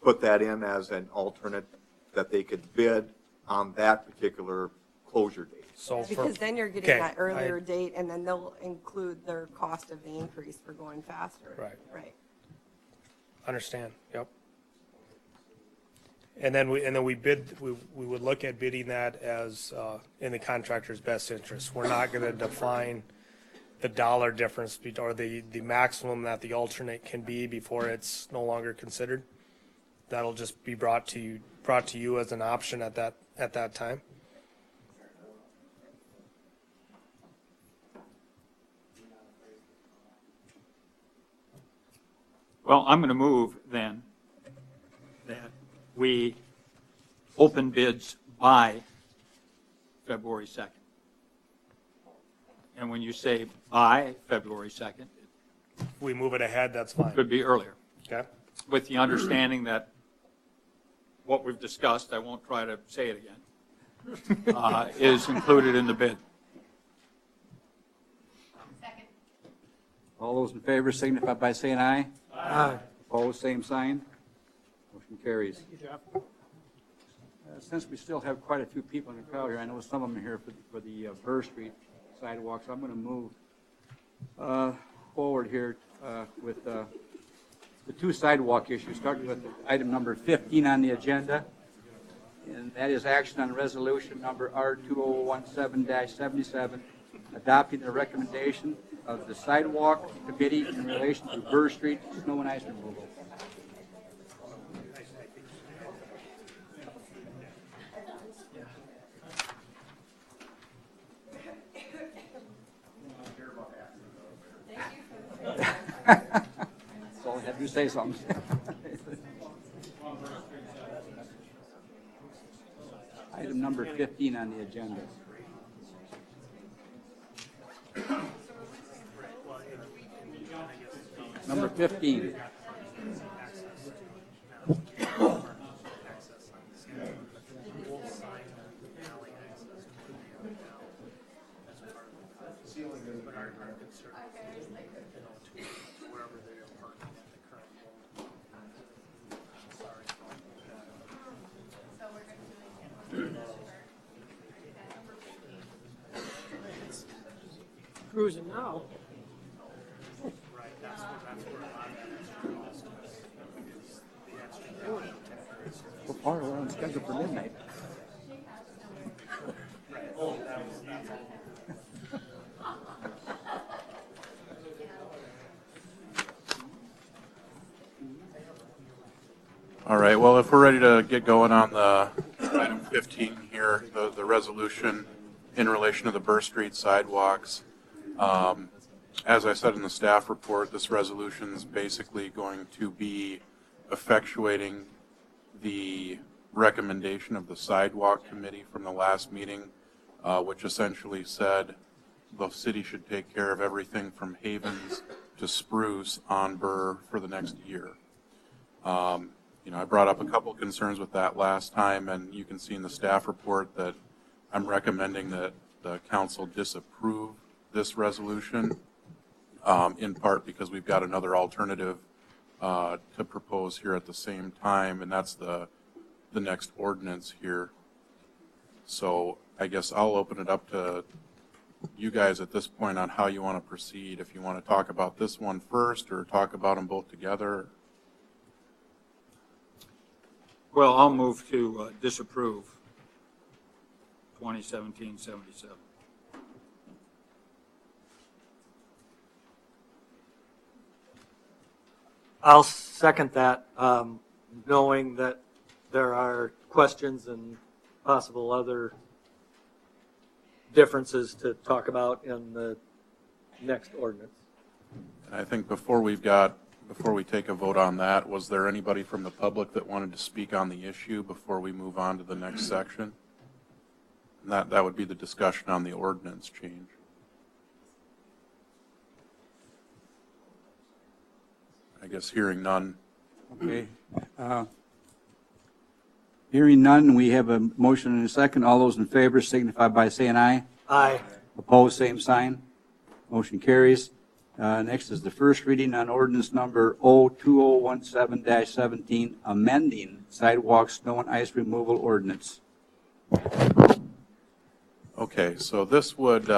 put that in as an alternate that they could bid on that particular closure date. So Because then you're getting okay, that earlier date, and then they'll include their cost of the increase for going faster. Right. Right. Understand, yep. And then we bid, we would look at bidding that as in the contractor's best interest. We're not going to define the dollar difference or the maximum that the alternate can be before it's no longer considered. That'll just be brought to you as an option at that time. Well, I'm going to move then that we open bids by February 2nd. And when you say by February 2nd, If we move it ahead, that's fine. it could be earlier, Okay? with the understanding that what we've discussed, I won't try to say it again, is included in the bid. All those in favor signify by saying aye. Aye. Opposed, same sign. Motion carries. Thank you, Jeff. Since we still have quite a few people in the crowd here, I know some of them are here for the Burr Street sidewalk, so I'm going to move forward here with the two sidewalk issues, starting with item number 15 on the agenda, and that is action on resolution number R2017-77, adopting the recommendation of the sidewalk committee in relation to Burr Street snow and ice removal. That's all I had to say something. Item number 15 on the agenda. Number 15. Cruising now. So far, we're on schedule for midnight. All right, well, if we're ready to get going on the item 15 here, the resolution in relation to the Burr Street sidewalks. As I said in the staff report, this resolution is basically going to be effectuating the recommendation of the sidewalk committee from the last meeting, which essentially said the city should take care of everything from Havens to Spruce on Burr for the next year. I brought up a couple of concerns with that last time, and you can see in the staff report that I'm recommending that the council disapprove this resolution, in part because we've got another alternative to propose here at the same time, and that's the next ordinance here. So I guess I'll open it up to you guys at this point on how you want to proceed. If you want to talk about this one first or talk about them both together. Well, I'll move to disapprove 2017-77. I'll second that, knowing that there are questions and possible other differences to talk about in the next ordinance. And I think before we take a vote on that, was there anybody from the public that wanted to speak on the issue before we move on to the next section? And that would be the discussion on the ordinance change. I guess hearing none. Okay. Hearing none, we have a motion and a second. All those in favor signify by saying aye. Aye. Opposed, same sign. Motion carries. Next is the first reading on ordinance number 02017-17, amending sidewalk snow and ice removal ordinance. Okay, so this would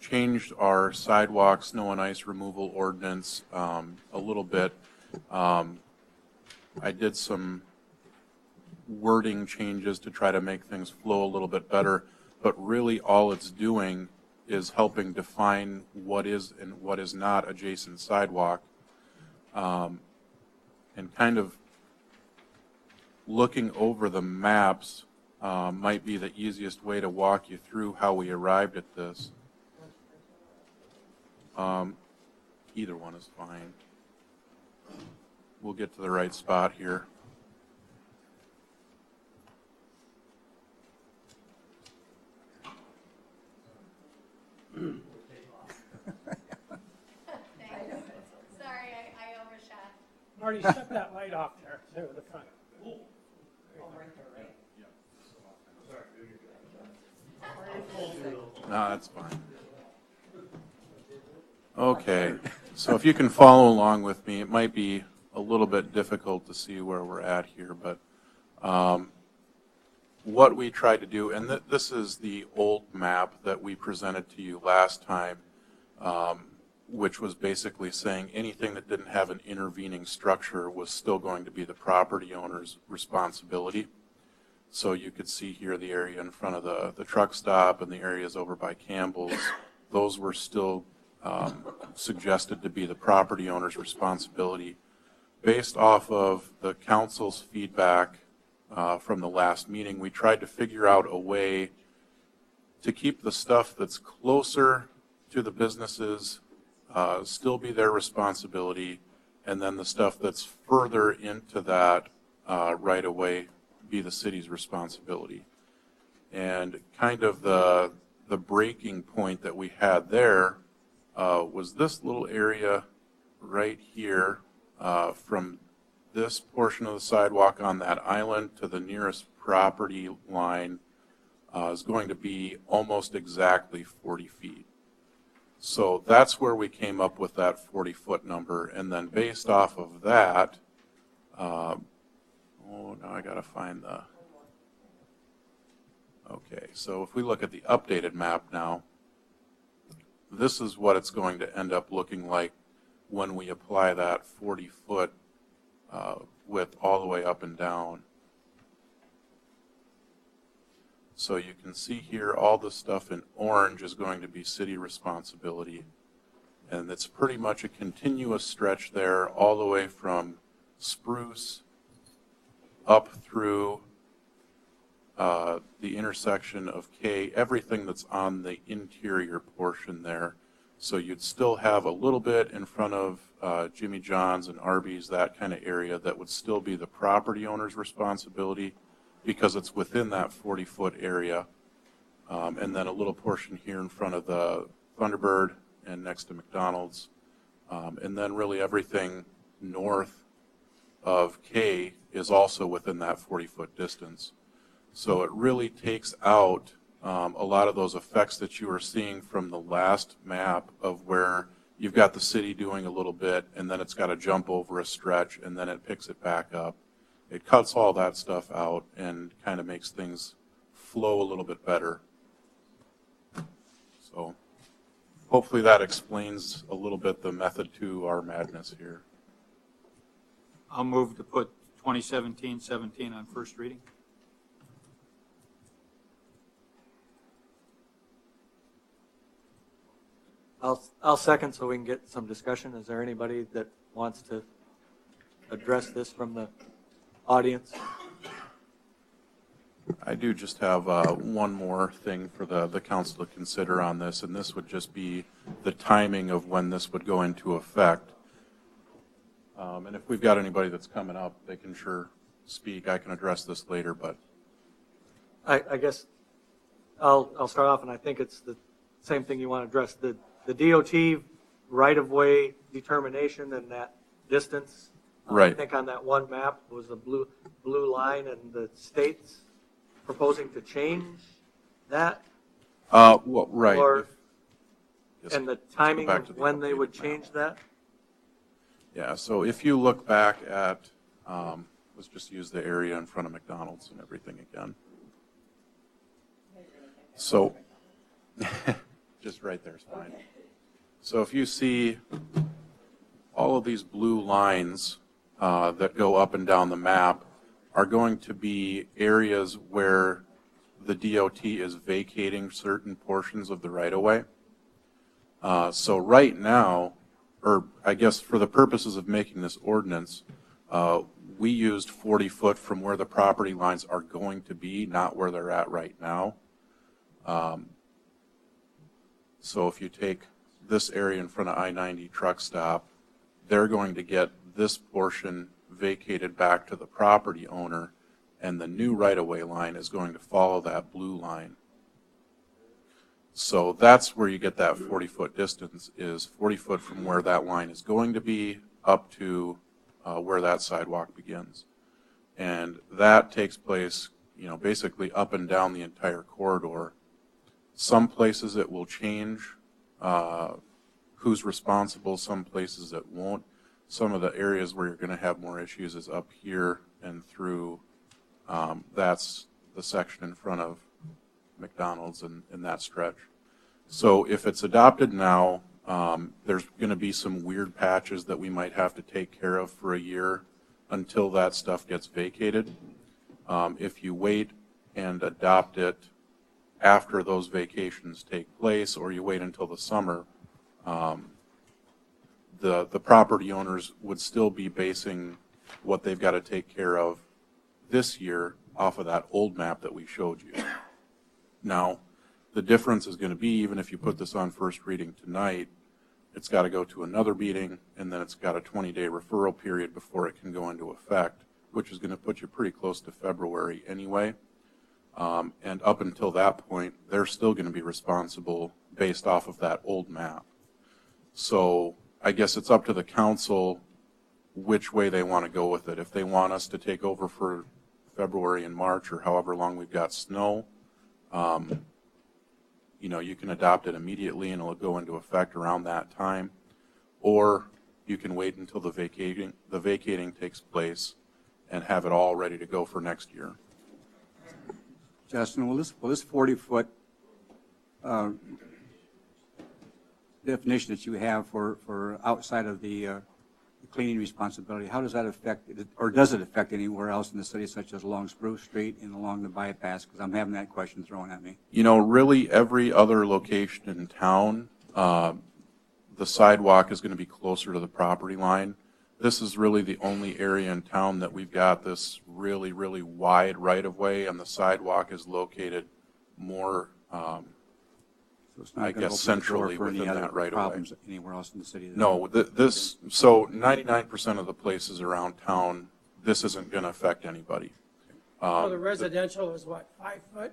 change our sidewalk snow and ice removal ordinance a little bit. I did some wording changes to try to make things flow a little bit better, but really all it's doing is helping define what is and what is not adjacent sidewalk. And kind of looking over the maps might be the easiest way to walk you through how we arrived at this. Either one is fine. We'll get to the right spot here. Sorry, I overshot. Marty, shut that light off there, too, the front. No, that's fine. Okay, so if you can follow along with me, it might be a little bit difficult to see where we're at here, but what we tried to do, and this is the old map that we presented to you last time, which was basically saying anything that didn't have an intervening structure was still going to be the property owner's responsibility. So you could see here the area in front of the truck stop and the areas over by Campbell's. Those were still suggested to be the property owner's responsibility. Based off of the council's feedback from the last meeting, we tried to figure out a way to keep the stuff that's closer to the businesses still be their responsibility, and then the stuff that's further into that right away be the city's responsibility. And kind of the breaking point that we had there was this little area right here from this portion of the sidewalk on that island to the nearest property line is going to be almost exactly 40 feet. So that's where we came up with that 40-foot number. And then based off of that, now I got to find the, okay, so if we look at the updated map now, this is what it's going to end up looking like when we apply that 40-foot width all the way up and down. So you can see here all the stuff in orange is going to be city responsibility. And it's pretty much a continuous stretch there all the way from Spruce up through the intersection of K, everything that's on the interior portion there. So you'd still have a little bit in front of Jimmy John's and Arby's, that kind of area that would still be the property owner's responsibility because it's within that 40-foot area. And then a little portion here in front of the Thunderbird and next to McDonald's. And then really everything north of K is also within that 40-foot distance. So it really takes out a lot of those effects that you were seeing from the last map of where you've got the city doing a little bit and then it's got to jump over a stretch and then it picks it back up. It cuts all that stuff out and kind of makes things flow a little bit better. So hopefully that explains a little bit the method to our madness here. I'll move to put 2017-17 on first reading. I'll second so we can get some discussion. Is there anybody that wants to address this from the audience? I do just have one more thing for the council to consider on this, and this would just be the timing of when this would go into effect. And if we've got anybody that's coming up, they can sure speak. I can address this later, but. I guess I'll start off, and I think it's the same thing you want to address. The DOT right-of-way determination and that distance. Right. I think on that one map was the blue line, and the state's proposing to change that. Well, right. Or, Yes, and the let's go timing back of to the when they updated would map. change that? Yeah, so if you look back at, let's just use the area in front of McDonald's and everything again. So, just right there is fine. So if you see all of these blue lines that go up and down the map are going to be areas where the DOT is vacating certain portions of the right-of-way. So right now, or I guess for the purposes of making this ordinance, we used 40 foot from where the property lines are going to be, not where they're at right now. So if you take this area in front of I-90 truck stop, they're going to get this portion vacated back to the property owner, and the new right-of-way line is going to follow that blue line. So that's where you get that 40-foot distance, is 40 foot from where that line is going to be up to where that sidewalk begins. And that takes place, you know, basically up and down the entire corridor. Some places it will change who's responsible, some places it won't. Some of the areas where you're going to have more issues is up here and through, that's the section in front of McDonald's and that stretch. So if it's adopted now, there's going to be some weird patches that we might have to take care of for a year until that stuff gets vacated. If you wait and adopt it after those vacations take place, or you wait until the summer, the property owners would still be basing what they've got to take care of this year off of that old map that we showed you. Now, the difference is going to be, even if you put this on first reading tonight, it's got to go to another meeting, and then it's got a 20-day referral period before it can go into effect, which is going to put you pretty close to February anyway. And up until that point, they're still going to be responsible based off of that old map. So I guess it's up to the council which way they want to go with it. If they want us to take over for February and March, or however long we've got snow, you know, you can adopt it immediately and it'll go into effect around that time. Or you can wait until the vacating takes place and have it all ready to go for next year. Justin, will this 40-foot definition that you have for outside of the cleaning responsibility, how does that affect, or does it affect anywhere else in the city, such as along Spruce Street and along the bypass? Because I'm having that question thrown at me. You know, really every other location in town, the sidewalk is going to be closer to the property line. This is really the only area in town that we've got this really, really wide right-of-way, and the sidewalk is located more, So it's not I gonna guess, open the door centrally for any within other that right-of-way. problems anywhere else in the city? No, so 99% of the places around town, this isn't going to affect anybody. So the residential is what, 5 foot?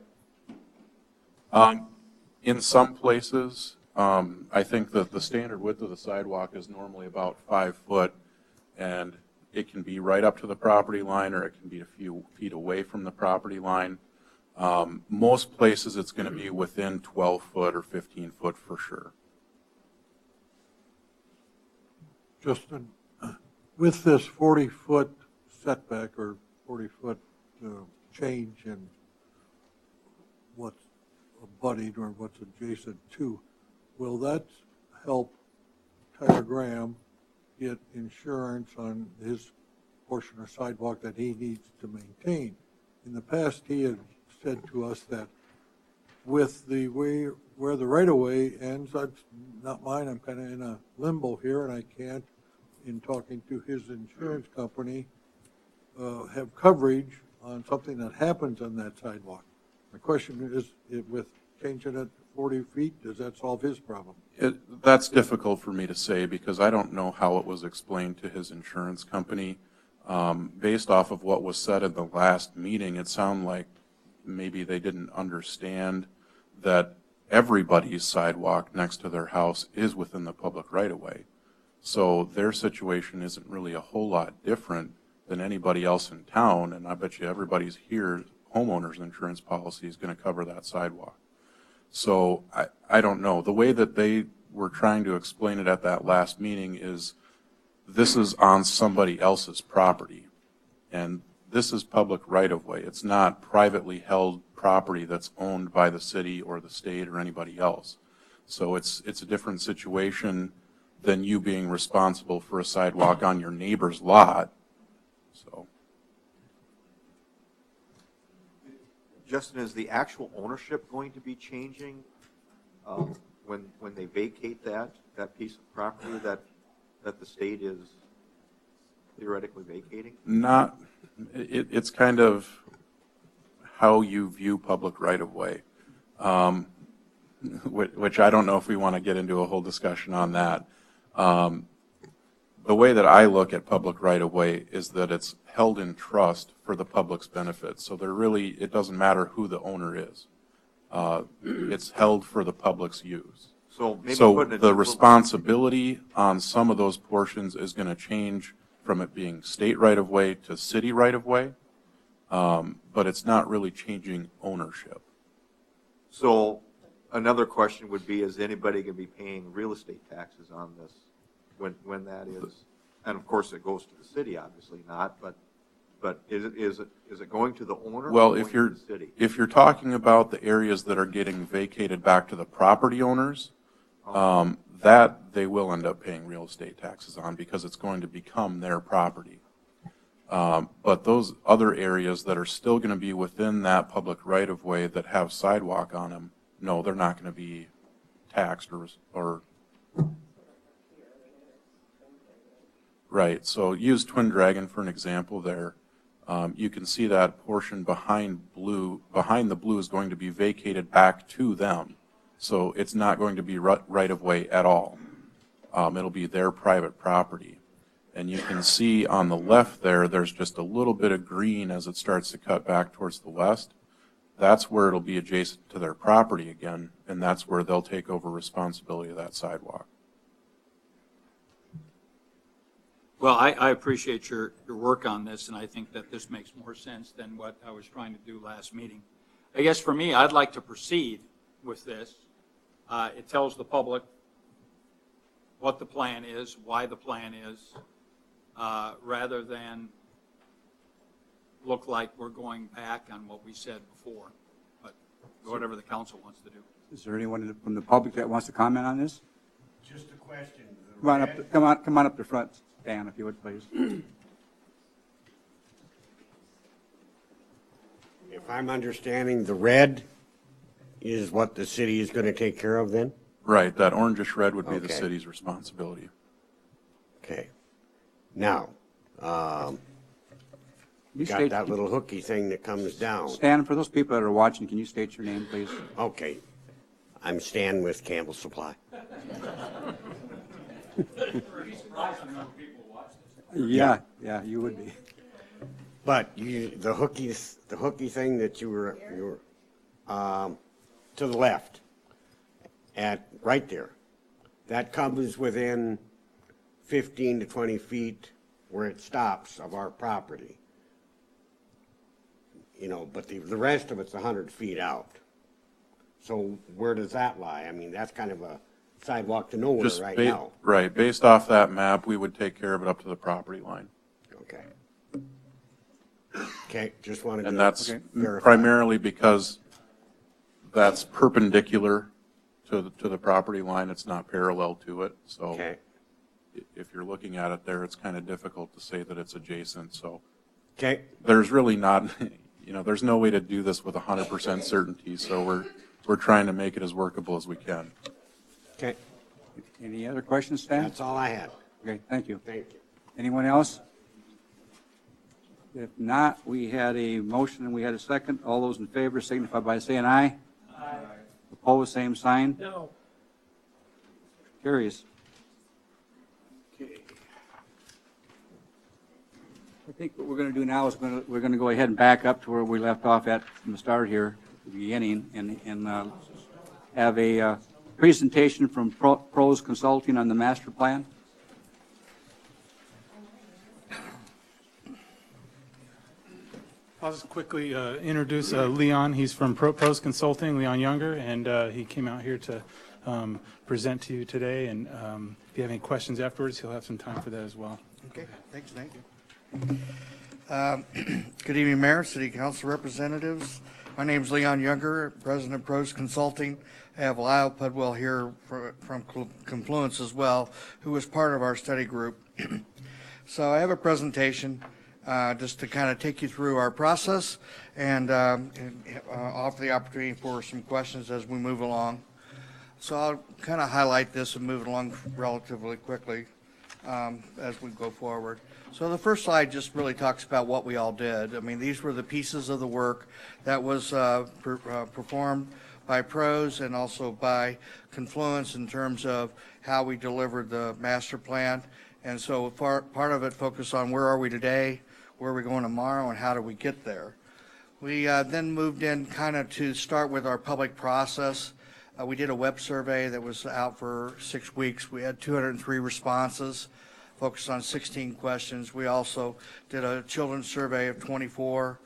In some places, I think that the standard width of the sidewalk is normally about 5 foot, and it can be right up to the property line, or it can be a few feet away from the property line. Most places, it's going to be within 12 foot or 15 foot for sure. Justin, with this 40-foot setback or 40-foot change in what's abutting or what's adjacent to, will that help Tyler Graham get insurance on his portion of sidewalk that he needs to maintain? In the past, he had said to us that with the way where the right-of-way ends, that's not mine, I'm kind of in a limbo here, and I can't, in talking to his insurance company, have coverage on something that happens on that sidewalk. My question is, with changing it 40 feet, does that solve his problem? That's difficult for me to say because I don't know how it was explained to his insurance company. Based off of what was said at the last meeting, it sounded like maybe they didn't understand that everybody's sidewalk next to their house is within the public right-of-way. So their situation isn't really a whole lot different than anybody else in town, and I bet you everybody's here, homeowner's insurance policy is going to cover that sidewalk. So I don't know. The way that they were trying to explain it at that last meeting is this is on somebody else's property, and this is public right-of-way. It's not privately held property that's owned by the city or the state or anybody else. So it's a different situation than you being responsible for a sidewalk on your neighbor's lot. So, Justin, is the actual ownership going to be changing when they vacate that piece of property that the state is theoretically vacating? not, it's kind of how you view public right-of-way, which I don't know if we want to get into a whole discussion on that. The way that I look at public right-of-way is that it's held in trust for the public's benefit. So it doesn't matter who the owner is. It's held for the public's use. So maybe So putting a the neutral- responsibility on some of those portions is going to change from it being state right-of-way to city right-of-way, but it's not really changing ownership. So another question would be, is anybody going to be paying real estate taxes on this when that is? And of course, it goes to the city, obviously not, but is it going to the owner? Well, or if going to the city? you're talking about the areas that are getting vacated back to the property owners, that they will end up paying real estate taxes on because it's going to become their property. But those other areas that are still going to be within that public right-of-way that have sidewalk on them, no, they're not going to be taxed or right. So use Twin Dragon for an example there. You can see that portion behind the blue is going to be vacated back to them. So it's not going to be right-of-way at all. It'll be their private property. And you can see on the left there's just a little bit of green as it starts to cut back towards the west. That's where it'll be adjacent to their property again, and that's where they'll take over responsibility of that sidewalk. Well, I appreciate your work on this, and I think that this makes more sense than what I was trying to do last meeting. I guess for me, I'd like to proceed with this. It tells the public what the plan is, why the plan is, rather than look like we're going back on what we said before. But whatever the council wants to do. Is there anyone from the public that wants to comment on this? Just a question. Come on up to front, Stan, if you would, please. If I'm understanding, the red is what the city is going to take care of then? Right, that orangish red would be the Okay. city's responsibility. Okay. Now, got that little hooky thing that comes down. Stan, for those people that are watching, can you state your name, please? Okay. I'm Stan with Campbell Supply. Yeah, you would be. But the hooky thing that you were to the left, right there, that comes within 15 to 20 feet where it stops of our property. But the rest of it's 100 feet out. So where does that lie? I mean, that's kind of a sidewalk to nowhere Just right now. Right, based off that map, we would take care of it up to the property line. Okay. Okay, just wanted to And that's verify. primarily because that's perpendicular to the property line. It's not parallel to it. So Okay. if you're looking at it there, it's kind of difficult to say that it's adjacent. So Okay. there's really not, there's no way to do this with 100% certainty. So we're trying to make it as workable as we can. Okay. Any other questions, Stan? That's all I had. Okay, thank you. Thank you. Anyone else? If not, we had a motion and we had a second. All those in favor signify by saying aye. Aye. Opposed, same sign. No. Carries. I think what we're going to do now is we're going to go ahead and back up to where we left off at from the start here, the beginning, and have a presentation from Pros Consulting on the master plan. I'll just quickly introduce Leon. He's from Pros Consulting, Leon Younger, and he came out here to present to you today. And if you have any questions afterwards, he'll have some time for that as well. Okay, thanks, thank you. Good evening, Mayor, City Council representatives. My name is Leon Younger, President of Pros Consulting. I have Lyle Pudwell here from Confluence as well, who was part of our study group. So I have a presentation just to kind of take you through our process and offer the opportunity for some questions as we move along. So I'll kind of highlight this and move it along relatively quickly as we go forward. So the first slide just really talks about what we all did. I mean, these were the pieces of the work that was performed by Pros and also by Confluence in terms of how we delivered the master plan. And so part of it focused on where are we today, where are we going tomorrow, and how do we get there. We then moved in kind of to start with our public process. We did a web survey that was out for 6 weeks. We had 203 responses, focused on 16 questions. We also did a children's survey of 24.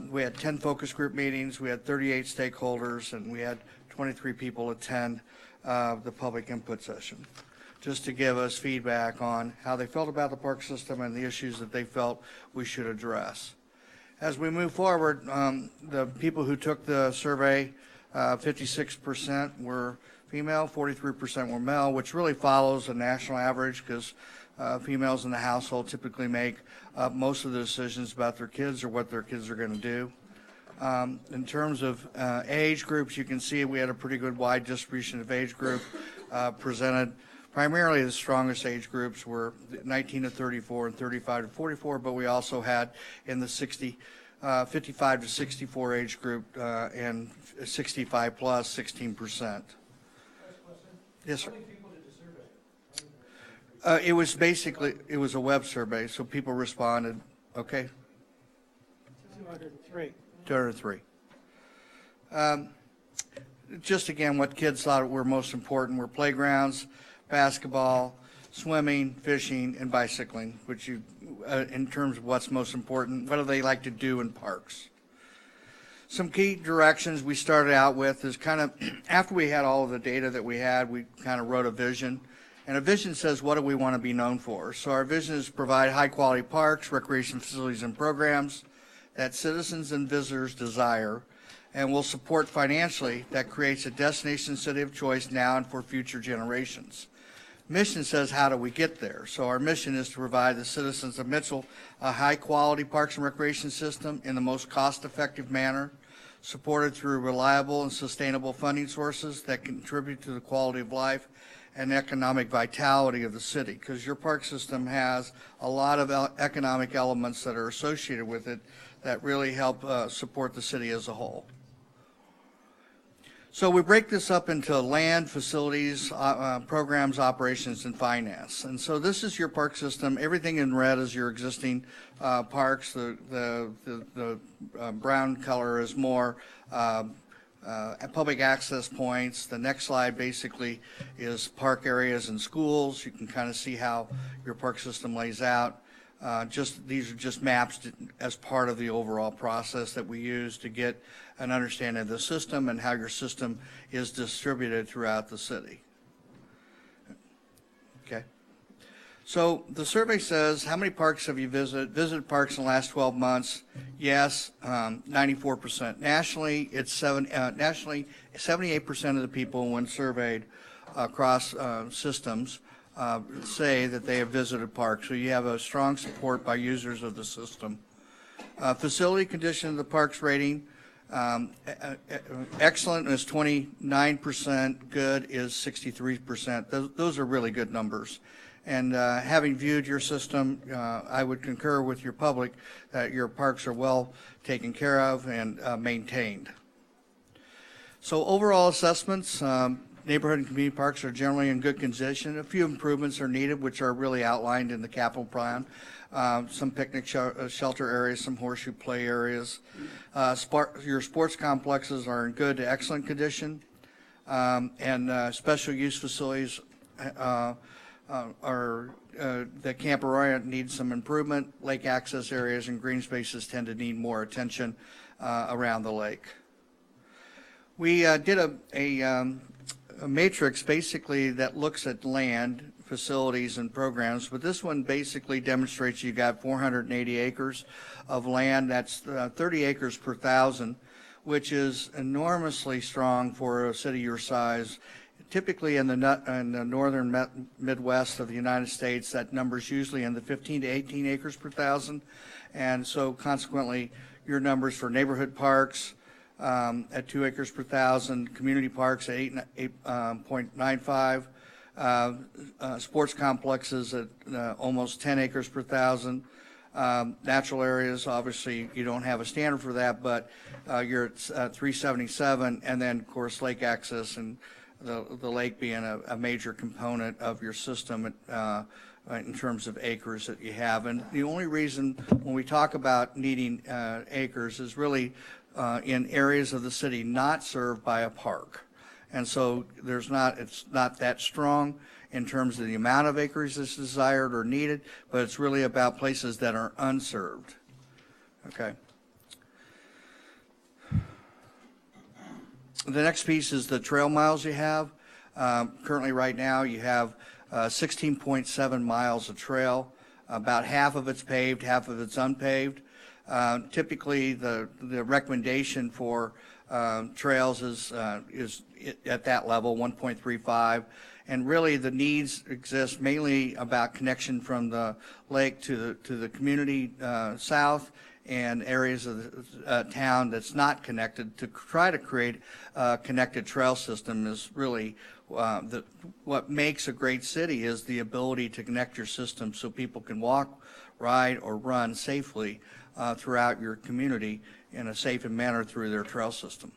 We had 10 focus group meetings. We had 38 stakeholders, and we had 23 people attend the public input session, just to give us feedback on how they felt about the park system and the issues that they felt we should address. As we move forward, the people who took the survey, 56% were female, 43% were male, which really follows the national average because females in the household typically make most of the decisions about their kids or what their kids are going to do. In terms of age groups, you can see we had a pretty good wide distribution of age group presented. Primarily the strongest age groups were 19 to 34 and 35 to 44, but we also had in the 55 to 64 age group and 65 plus 16%. Yes, sir. It was a web survey, so people responded. Okay. 203. 203. Just again, what kids thought were most important were playgrounds, basketball, swimming, fishing, and bicycling, which in terms of what's most important, what do they like to do in parks? Some key directions we started out with is kind of, after we had all of the data that we had, we kind of wrote a vision. And a vision says, what do we want to be known for? So our vision is to provide high-quality parks, recreation facilities, and programs that citizens and visitors desire, and will support financially that creates a destination city of choice now and for future generations. Mission says, how do we get there? So our mission is to provide the citizens of Mitchell a high-quality parks and recreation system in the most cost-effective manner, supported through reliable and sustainable funding sources that contribute to the quality of life and economic vitality of the city, because your park system has a lot of economic elements that are associated with it that really help support the city as a whole. So we break this up into land, facilities, programs, operations, and finance. And so this is your park system. Everything in red is your existing parks. The brown color is more public access points. The next slide basically is park areas and schools. You can kind of see how your park system lays out. These are just maps as part of the overall process that we use to get an understanding of the system and how your system is distributed throughout the city. Okay. So the survey says, how many parks have you visited parks in the last 12 months? Yes, 94%. Nationally, it's 78% of the people when surveyed across systems say that they have visited parks. So you have a strong support by users of the system. Facility condition of the parks rating, excellent is 29%, good is 63%. Those are really good numbers. And having viewed your system, I would concur with your public that your parks are well taken care of and maintained. So overall assessments, neighborhood and community parks are generally in good condition. A few improvements are needed, which are really outlined in the capital plan. Some picnic shelter areas, some horseshoe play areas. Your sports complexes are in good to excellent condition. And special use facilities the Camp Arroyo needs some improvement. Lake access areas and green spaces tend to need more attention around the lake. We did a matrix basically that looks at land, facilities, and programs, but this one basically demonstrates you got 480 acres of land. That's 30 acres per thousand, which is enormously strong for a city your size. Typically in the northern Midwest of the United States, that number is usually in the 15 to 18 acres per thousand. And so consequently, your numbers for neighborhood parks at 2 acres per thousand, community parks at 8.95, sports complexes at almost 10 acres per thousand. Natural areas, obviously, you don't have a standard for that, but you're at 377, and then, of course, lake access and the lake being a major component of your system in terms of acres that you have. And the only reason when we talk about needing acres is really in areas of the city not served by a park. And so it's not that strong in terms of the amount of acres that's desired or needed, but it's really about places that are unserved. Okay. The next piece is the trail miles you have. Currently right now you have 16.7 miles of trail. About half of it's paved, half of it's unpaved. Typically the recommendation for trails is at that level, 1.35. And really the needs exist mainly about connection from the lake to the community south and areas of the town that's not connected. To try to create a connected trail system is really what makes a great city is the ability to connect your system so people can walk, ride, or run safely throughout your community in a safe manner through their trail system.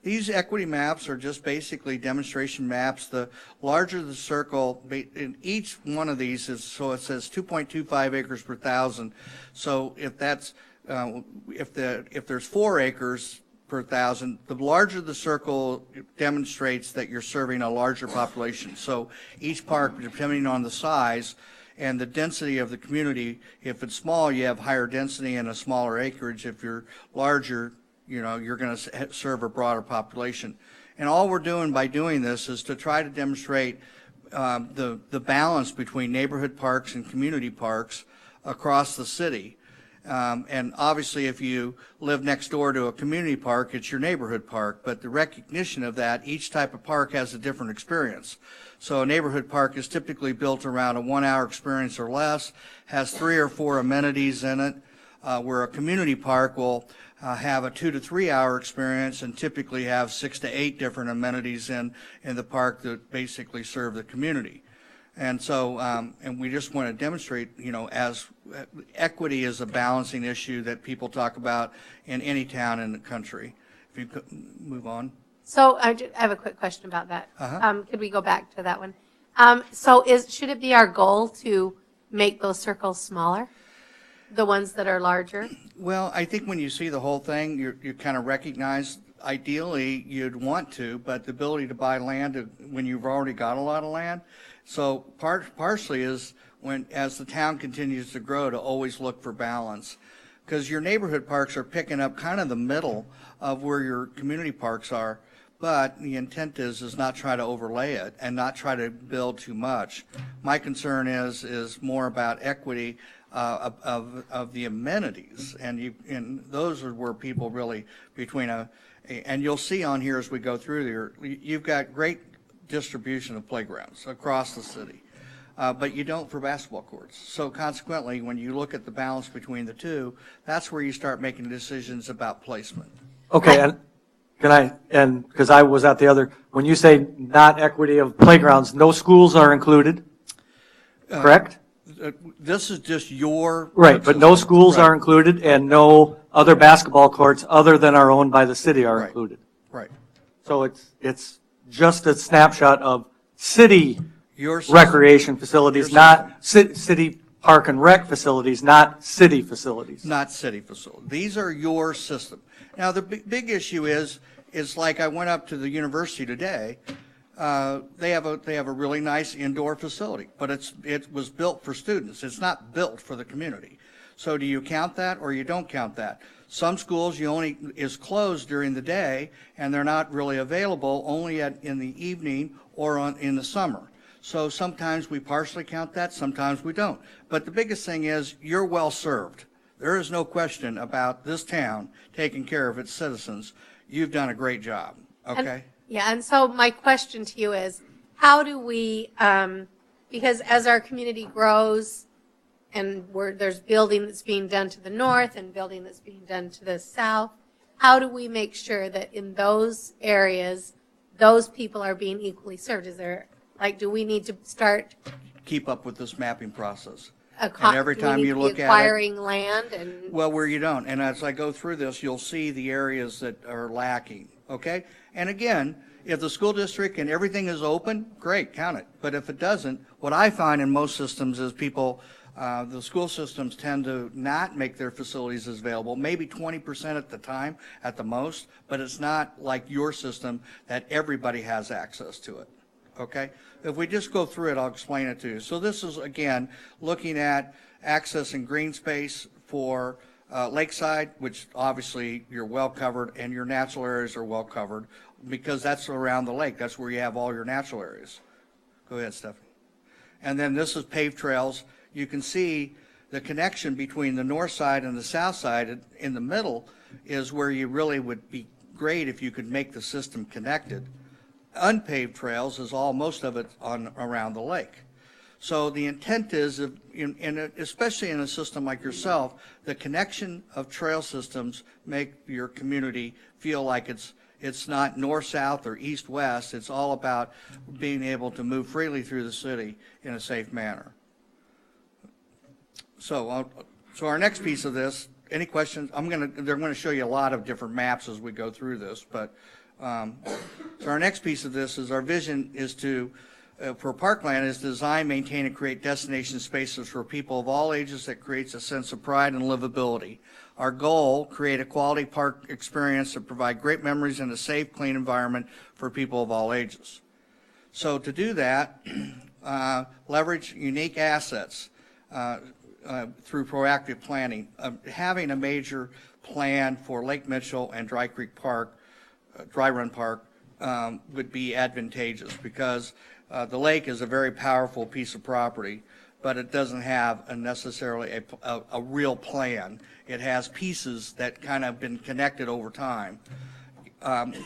These equity maps are just basically demonstration maps. The larger the circle, in each one of these is, so it says 2.25 acres per thousand. So if that's, if there's 4 acres per thousand, the larger the circle demonstrates that you're serving a larger population. So each park, depending on the size and the density of the community, if it's small, you have higher density and a smaller acreage. If you're larger, you're going to serve a broader population. And all we're doing by doing this is to try to demonstrate the balance between neighborhood parks and community parks across the city. And obviously, if you live next door to a community park, it's your neighborhood park. But the recognition of that, each type of park has a different experience. So a neighborhood park is typically built around a 1-hour experience or less, has 3 or 4 amenities in it, where a community park will have a 2 to 3 hour experience and typically have 6 to 8 different amenities in the park that basically serve the community. And so, and we just want to demonstrate, as equity is a balancing issue that people talk about in any town in the country. If you could move on. So I have a quick question about that. Could we go back to that one? So should it be our goal to make those circles smaller? The ones that are larger? Well, I think when you see the whole thing, you kind of recognize, ideally, you'd want to, but the ability to buy land when you've already got a lot of land. So partially is as the town continues to grow, to always look for balance. Because your neighborhood parks are picking up kind of the middle of where your community parks are, but the intent is not try to overlay it and not try to build too much. My concern is more about equity of the amenities, and those are where people really and you'll see on here as we go through there, you've got great distribution of playgrounds across the city, but you don't for basketball courts. So consequently, when you look at the balance between the two, that's where you start making decisions about placement. Okay, because I was at when you say not equity of playgrounds, no schools are included? correct? This is just your. Right, but no schools Right. are included and no other basketball courts other than our owned by the city are included. Right. So it's just a snapshot of city Your system. recreation facilities, not city park and rec facilities, not city facilities. Not city facility. These are your system. Now, the big issue is like I went up to the university today. They have a really nice indoor facility, but it was built for students. It's not built for the community. So do you count that or you don't count that? Some schools is closed during the day and they're not really available only in the evening or in the summer. So sometimes we partially count that, sometimes we don't. But the biggest thing is you're well served. There is no question about this town taking care of its citizens. You've done a great job, okay? And so my question to you is, how do we, because as our community grows and there's building that's being done to the north and building that's being done to the south, how do we make sure that in those areas, those people are being equally served? Is there, do we need to start Keep up with this mapping process. And every time you look at it. Acquiring land and. Well, where you don't. And as I go through this, you'll see the areas that are lacking, okay? And again, if the school district and everything is open, great, count it. But if it doesn't, what I find in most systems is people, the school systems tend to not make their facilities as available, maybe 20% at the time at the most, but it's not like your system that everybody has access to it. Okay? If we just go through it, I'll explain it to you. So this is, again, looking at access and green space for Lakeside, which obviously you're well covered, and your natural areas are well covered because that's around the lake. That's where you have all your natural areas. Go ahead, Stephanie. And then this is paved trails. You can see the connection between the north side and the south side. In the middle is where you really would be great if you could make the system connected. Unpaved trails is most of it around the lake. So the intent is, especially in a system like yourself, the connection of trail systems make your community feel like it's not north-south or east-west. It's all about being able to move freely through the city in a safe manner. So our next piece of this, any questions? They're going to show you a lot of different maps as we go through this, but so our next piece of this is our vision is to, for Parkland, is design, maintain, and create destination spaces for people of all ages that creates a sense of pride and livability. Our goal, create a quality park experience that provide great memories in a safe, clean environment for people of all ages. So to do that, leverage unique assets through proactive planning. Having a major plan for Lake Mitchell and Dry Creek Park, Dry Run Park, would be advantageous because the lake is a very powerful piece of property, but it doesn't have necessarily a real plan. It has pieces that kind of been connected over time.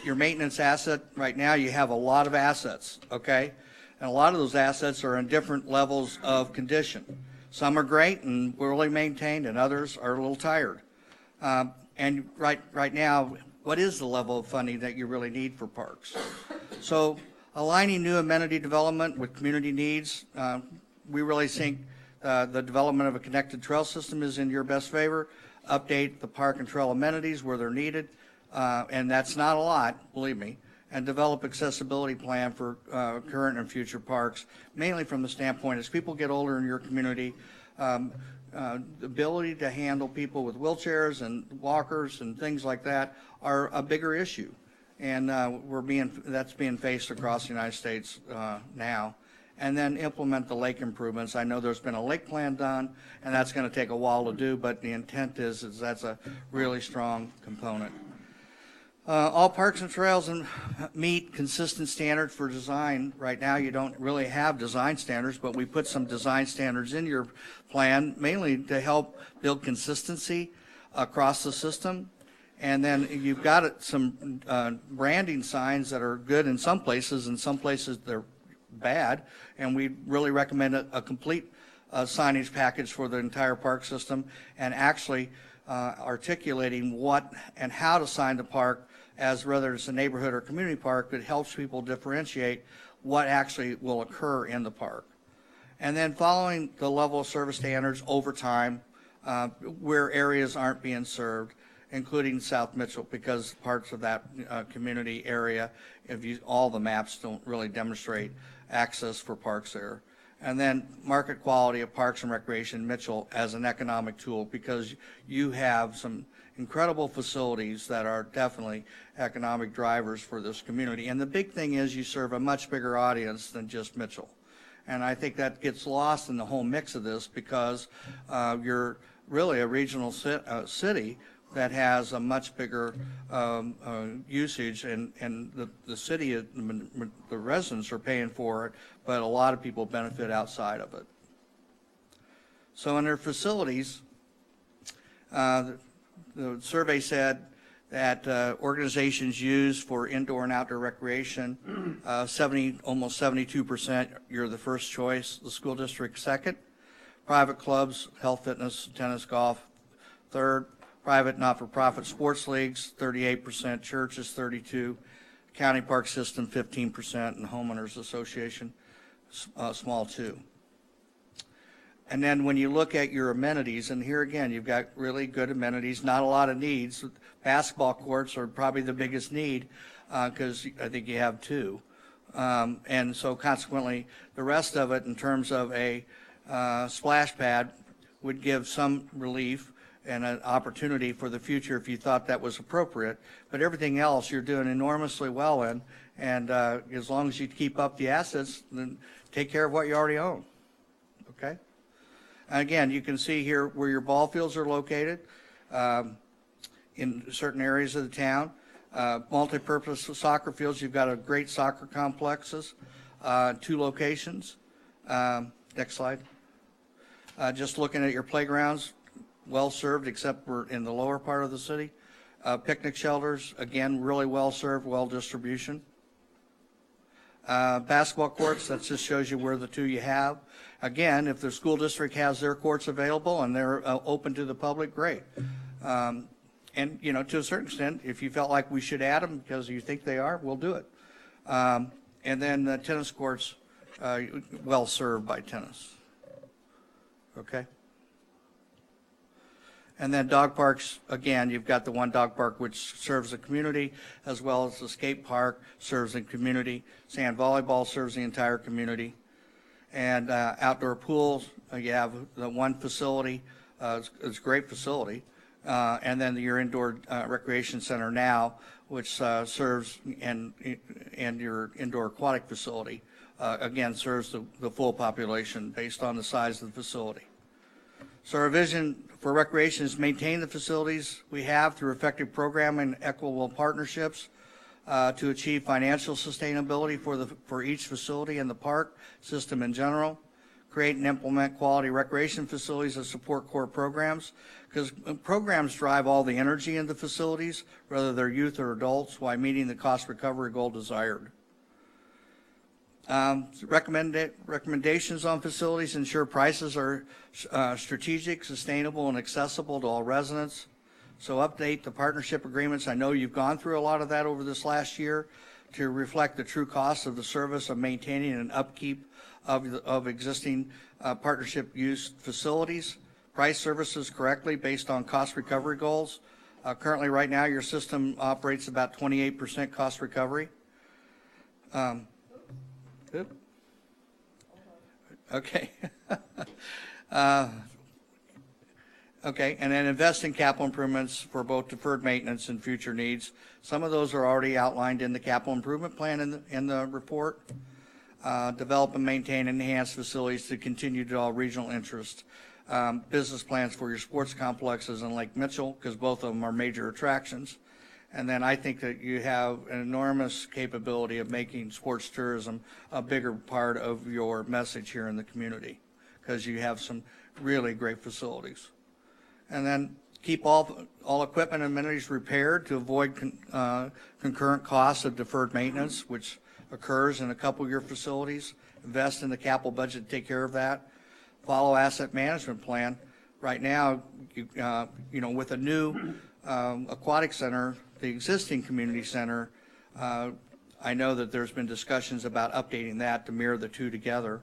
Your maintenance asset, right now you have a lot of assets, okay? And a lot of those assets are in different levels of condition. Some are great and really maintained and others are a little tired. And right now, what is the level of funding that you really need for parks? So aligning new amenity development with community needs, we really think the development of a connected trail system is in your best favor. Update the park and trail amenities where they're needed, and that's not a lot, believe me, and develop accessibility plan for current and future parks, mainly from the standpoint as people get older in your community, the ability to handle people with wheelchairs and walkers and things like that are a bigger issue. And that's being faced across the United States now. And then implement the lake improvements. I know there's been a lake plan done, and that's going to take a while to do, but the intent is that's a really strong component. All parks and trails meet consistent standards for design. Right now, you don't really have design standards, but we put some design standards in your plan, mainly to help build consistency across the system. And then you've got some branding signs that are good in some places, and some places they're bad. And we really recommend a complete signage package for the entire park system, and actually articulating what and how to sign the park as whether it's a neighborhood or community park that helps people differentiate what actually will occur in the park. And then following the level of service standards over time, where areas aren't being served, including South Mitchell, because parts of that community area, all the maps don't really demonstrate access for parks there. And then market quality of Parks and Recreation Mitchell as an economic tool, because you have some incredible facilities that are definitely economic drivers for this community. And the big thing is you serve a much bigger audience than just Mitchell. And I think that gets lost in the whole mix of this, because you're really a regional city that has a much bigger usage, and the city, the residents are paying for it, but a lot of people benefit outside of it. So in their facilities, the survey said that organizations used for indoor and outdoor recreation, almost 72%, you're the first choice, the school district second, private clubs, health, fitness, tennis, golf, third, private not-for-profit sports leagues, 38%, churches, 32%, county park system, 15%, and homeowners association, small too. And then when you look at your amenities, and here again, you've got really good amenities, not a lot of needs. Basketball courts are probably the biggest need, because I think you have two. And so consequently, the rest of it in terms of a splash pad would give some relief and an opportunity for the future if you thought that was appropriate. But everything else you're doing enormously well in, and as long as you keep up the assets, then take care of what you already own, okay? And again, you can see here where your ball fields are located in certain areas of the town. Multi-purpose soccer fields, you've got a great soccer complexes, 2 locations. Next slide. Just looking at your playgrounds, well served except for in the lower part of the city. Picnic shelters, again, really well served, well distribution. Basketball courts, that just shows you where the 2 you have. Again, if the school district has their courts available and they're open to the public, great. And, you know, to a certain extent, if you felt like we should add them because you think they are, we'll do it. And then the tennis courts, well served by tennis. Okay? And then dog parks, again, you've got the one dog park which serves the community, as well as the skate park serves the community. Sand volleyball serves the entire community. And outdoor pools, you have the one facility, it's a great facility. And then your indoor recreation center now, which serves, and your indoor aquatic facility, again, serves the full population based on the size of the facility. So our vision for recreation is maintain the facilities we have through effective programming and equitable partnerships to achieve financial sustainability for each facility and the park system in general. Create and implement quality recreation facilities that support core programs, because programs drive all the energy in the facilities, whether they're youth or adults, while meeting the cost recovery goal desired. Recommendations on facilities ensure prices are strategic, sustainable, and accessible to all residents. So update the partnership agreements. I know you've gone through a lot of that over this last year to reflect the true cost of the service of maintaining and upkeep of existing partnership use facilities. Price services correctly based on cost recovery goals. Currently, right now, your system operates about 28% cost recovery. Okay. Okay, and then invest in capital improvements for both deferred maintenance and future needs. Some of those are already outlined in the capital improvement plan in the report. Develop and maintain enhanced facilities to continue to draw regional interest. Business plans for your sports complexes in Lake Mitchell, because both of them are major attractions. And then I think that you have an enormous capability of making sports tourism a bigger part of your message here in the community, because you have some really great facilities. And then keep all equipment and amenities repaired to avoid concurrent costs of deferred maintenance, which occurs in a couple of your facilities. Invest in the capital budget to take care of that. Follow asset management plan. Right now, you know, with a new aquatic center, the existing community center, I know that there's been discussions about updating that to mirror the 2 together.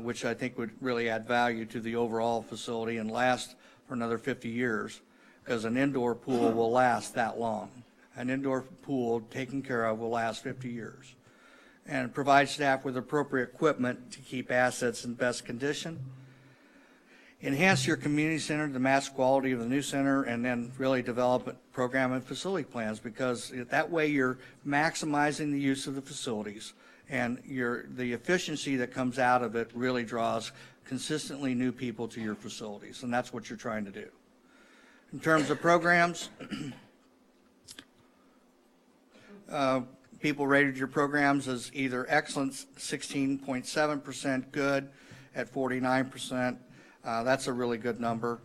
which I think would really add value to the overall facility and last for another 50 years, because an indoor pool will last that long. An indoor pool taken care of will last 50 years. And provide staff with appropriate equipment to keep assets in best condition. Enhance your community center to match quality of the new center, and then really develop program and facility plans, because that way you're maximizing the use of the facilities, and the efficiency that comes out of it really draws consistently new people to your facilities, and that's what you're trying to do. In terms of programs, people rated your programs as either excellent, 16.7%, good at 49%. That's a really good number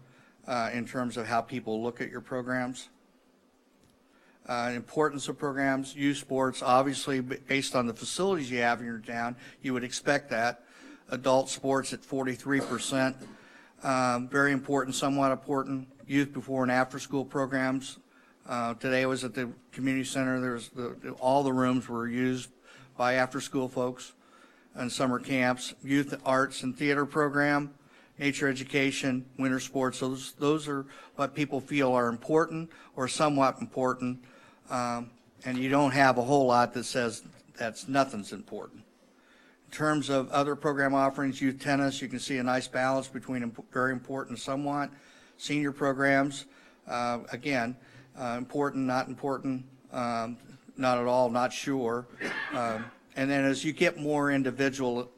in terms of how people look at your programs. Importance of programs, youth sports, obviously based on the facilities you have in your town, you would expect that. Adult sports at 43%. Very important, somewhat important. Youth before and after school programs. Today I was at the community center. All the rooms were used by after school folks and summer camps. Youth arts and theater program, nature education, winter sports. Those are what people feel are important or somewhat important. And you don't have a whole lot that says nothing's important. In terms of other program offerings, youth tennis, you can see a nice balance between very important and somewhat. Senior programs, again, important, not important, not at all, not sure. And then as you get more individual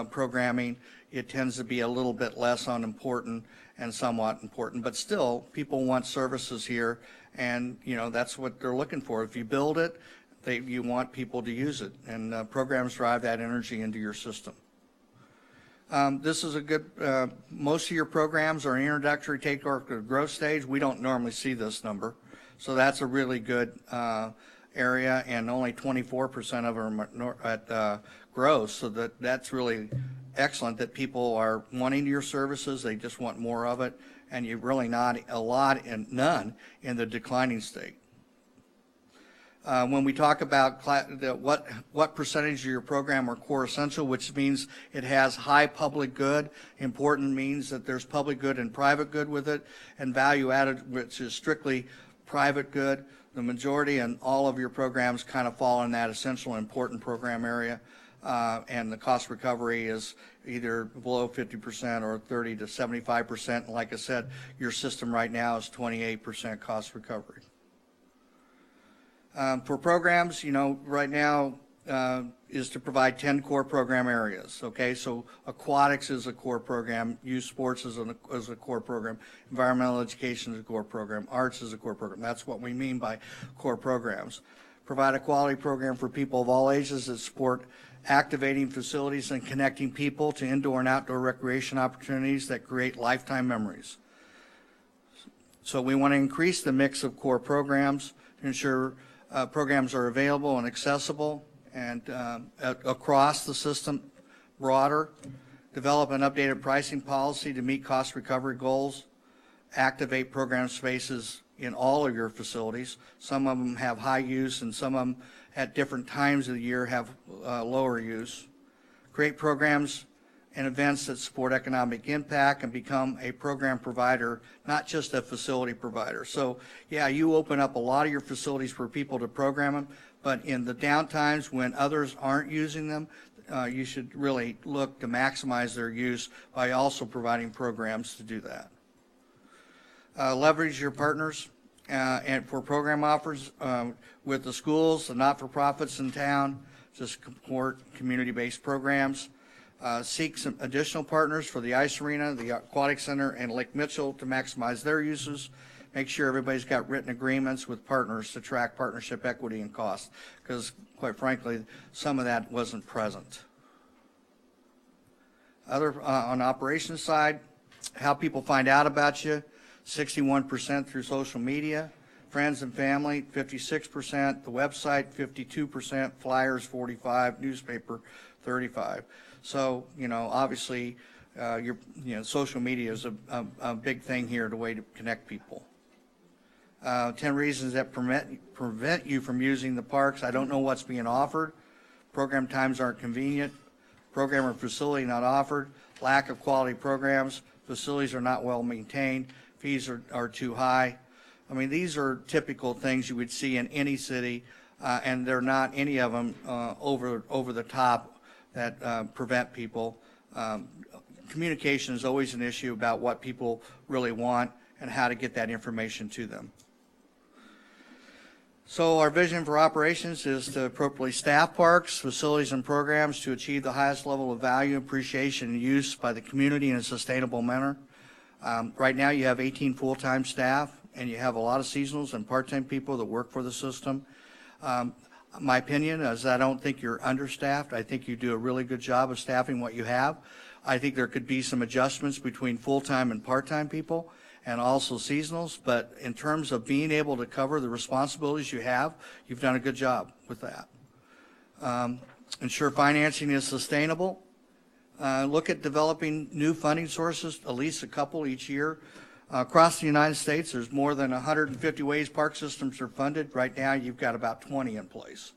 programming, it tends to be a little bit less on important and somewhat important. But still, people want services here, and that's what they're looking for. If you build it, you want people to use it, and programs drive that energy into your system. This is a good, most of your programs are introductory, take or growth stage. We don't normally see this number. So that's a really good area, and only 24% of them are at growth. So that's really excellent that people are wanting your services. They just want more of it, and you're really not a lot and none in the declining state. When we talk about what percentage of your program are core essential, which means it has high public good. Important means that there's public good and private good with it, and value added, which is strictly private good. The majority and all of your programs kind of fall in that essential and important program area, and the cost recovery is either below 50% or 30 to 75%. And like I said, your system right now is 28% cost recovery. For programs, right now is to provide 10 core program areas. Okay, so aquatics is a core program, youth sports is a core program, environmental education is a core program, arts is a core program. That's what we mean by core programs. Provide a quality program for people of all ages that support activating facilities and connecting people to indoor and outdoor recreation opportunities that create lifetime memories. So we want to increase the mix of core programs to ensure programs are available and accessible and across the system, broader. Develop an updated pricing policy to meet cost recovery goals. Activate program spaces in all of your facilities. Some of them have high use, and some of them at different times of the year have lower use. Create programs and events that support economic impact and become a program provider, not just a facility provider. So yeah, you open up a lot of your facilities for people to program them, but in the downtimes when others aren't using them, you should really look to maximize their use by also providing programs to do that. Leverage your partners and for program offers with the schools, the not-for-profits in town to support community-based programs. Seek some additional partners for the ice arena, the aquatic center, and Lake Mitchell to maximize their uses. Make sure everybody's got written agreements with partners to track partnership equity and cost, because quite frankly, some of that wasn't present. On the operations side, how people find out about you, 61% through social media, friends and family, 56%, the website, 52%, flyers, 45%, newspaper, 35%. So, obviously, social media is a big thing here, the way to connect people. 10 reasons that prevent you from using the parks. I don't know what's being offered. Program times aren't convenient. program or facility not offered, lack of quality programs, facilities are not well maintained, fees are too high. I mean, these are typical things you would see in any city, and they're not any of them over the top that prevent people. Communication is always an issue about what people really want and how to get that information to them. So our vision for operations is to appropriately staff parks, facilities, and programs to achieve the highest level of value, appreciation, and use by the community in a sustainable manner. Right now, you have 18 full-time staff, and you have a lot of seasonals and part-time people that work for the system. My opinion is I don't think you're understaffed. I think you do a really good job of staffing what you have. I think there could be some adjustments between full-time and part-time people, and also seasonals, but in terms of being able to cover the responsibilities you have, you've done a good job with that. Ensure financing is sustainable. Look at developing new funding sources, at least a couple each year. Across the United States, there's more than 150 ways park systems are funded. Right now, you've got about 20 in place,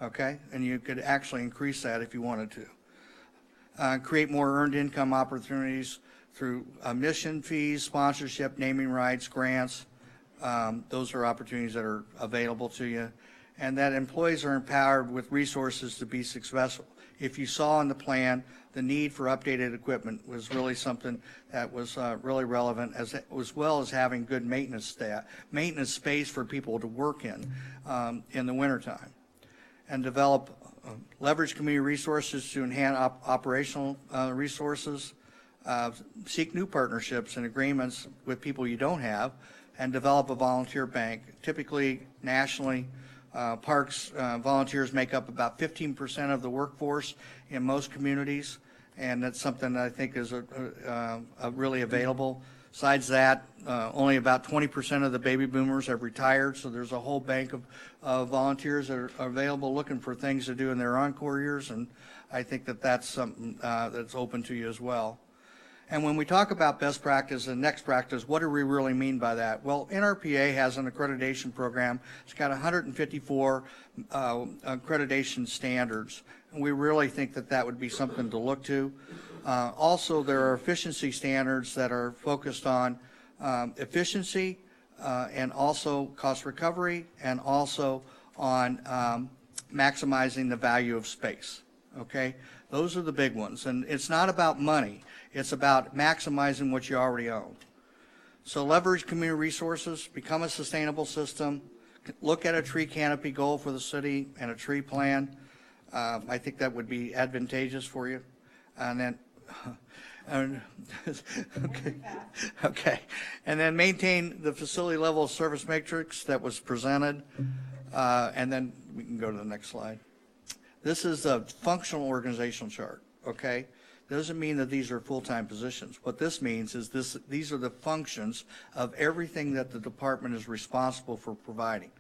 okay? And you could actually increase that if you wanted to. Create more earned income opportunities through admission fees, sponsorship, naming rights, grants. Those are opportunities that are available to you. And that employees are empowered with resources to be successful. If you saw in the plan, the need for updated equipment was really something that was really relevant, as well as having good maintenance space for people to work in the wintertime. And develop, leverage community resources to enhance operational resources. Seek new partnerships and agreements with people you don't have, and develop a volunteer bank. Typically, nationally, parks volunteers make up about 15% of the workforce in most communities, and that's something that I think is really available. Besides that, only about 20% of the baby boomers have retired, so there's a whole bank of volunteers that are available looking for things to do in their encore years, and I think that that's something that's open to you as well. And when we talk about best practice and next practice, what do we really mean by that? Well, NRPA has an accreditation program. It's got 154 accreditation standards. And we really think that that would be something to look to. Also, there are efficiency standards that are focused on efficiency and also cost recovery, and also on maximizing the value of space. Okay? Those are the big ones. And it's not about money. It's about maximizing what you already own. So leverage community resources, become a sustainable system, look at a tree canopy goal for the city and a tree plan. I think that would be advantageous for you. And then, okay. And then maintain the facility level service matrix that was presented. And then we can go to the next slide. This is a functional organizational chart, okay? Doesn't mean that these are full-time positions. What this means is these are the functions of everything that the department is responsible for providing.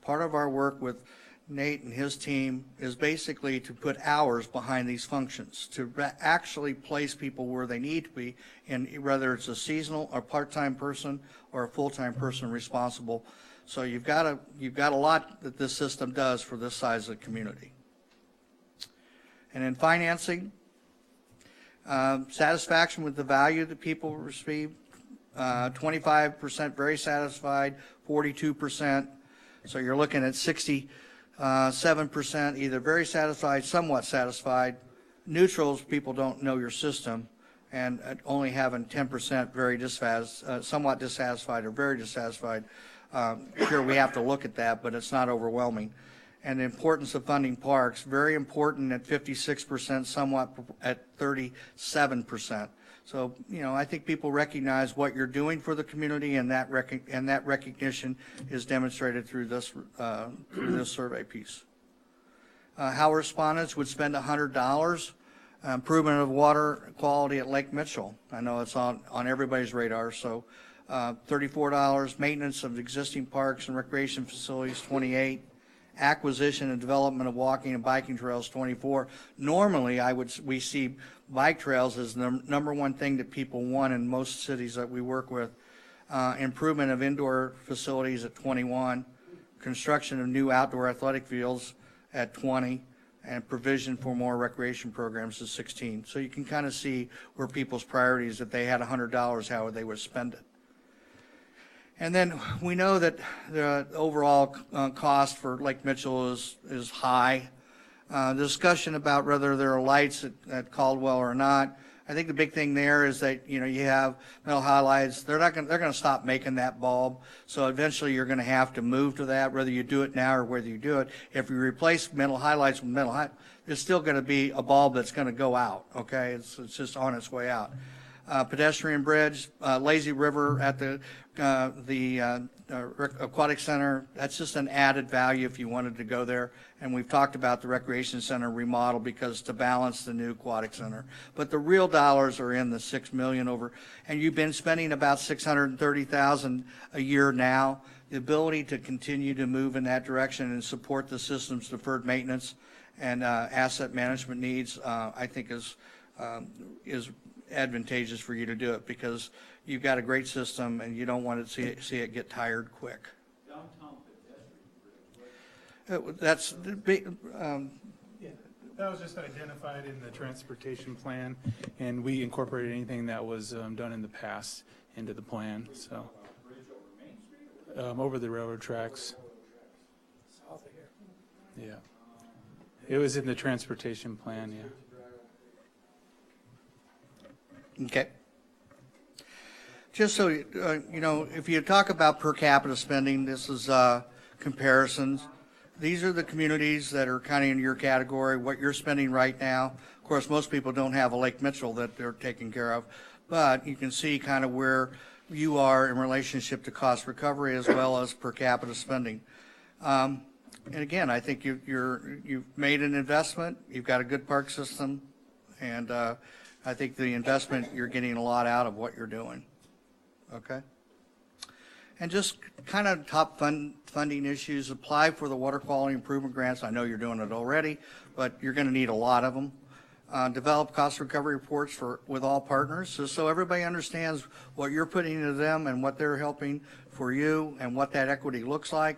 Part of our work with Nate and his team is basically to put hours behind these functions, to actually place people where they need to be, and whether it's a seasonal or part-time person or a full-time person responsible. So you've got a lot that this system does for this size of the community. And in financing, satisfaction with the value that people receive, 25% very satisfied, 42%. So you're looking at 67% either very satisfied, somewhat satisfied. Neutrals, people don't know your system, and only having 10% very somewhat dissatisfied or very dissatisfied. Sure, we have to look at that, but it's not overwhelming. And the importance of funding parks, very important at 56%, somewhat at 37%. So, I think people recognize what you're doing for the community, and that recognition is demonstrated through this survey piece. How respondents would spend $100, improvement of water quality at Lake Mitchell. I know it's on everybody's radar, so $34, maintenance of existing parks and recreation facilities, $28. Acquisition and development of walking and biking trails, 24. Normally, we see bike trails as the number one thing that people want in most cities that we work with. Improvement of indoor facilities at 21. Construction of new outdoor athletic fields at 20. and provision for more recreation programs is 16. So you can kind of see where people's priorities, if they had $100, how they would spend it. And then we know that the overall cost for Lake Mitchell is high. The discussion about whether there are lights at Caldwell or not, I think the big thing there is that, you know, you have metal halides. They're going to stop making that bulb. So eventually you're going to have to move to that, whether you do it now or whether you do it. If you replace metal halides with metal halides, there's still going to be a bulb that's going to go out. Okay, it's just on its way out. Pedestrian bridge, lazy river at the aquatic center. That's just an added value if you wanted to go there. And we've talked about the recreation center remodel because to balance the new aquatic center. But the real dollars are in the $6 million over, and you've been spending about $630,000 a year now. The ability to continue to move in that direction and support the system's deferred maintenance and asset management needs, I think is advantageous for you to do it because you've got a great system and you don't want to see it get tired quick. That's the big. Yeah, that was just identified in the transportation plan, and we incorporated anything that was done in the past into the plan. So over the railroad tracks. South of here. Yeah, it was in the transportation plan. Yeah. Okay. Just so you know, if you talk about per capita spending, this is comparisons. These are the communities that are kind of in your category, what you're spending right now. Of course, most people don't have a Lake Mitchell that they're taking care of, but you can see kind of where you are in relationship to cost recovery as well as per capita spending. And again, I think you've made an investment. You've got a good park system, and I think the investment, you're getting a lot out of what you're doing. Okay? And just kind of top funding issues, apply for the water quality improvement grants. I know you're doing it already, but you're going to need a lot of them. Develop cost recovery reports with all partners so everybody understands what you're putting into them and what they're helping for you and what that equity looks like.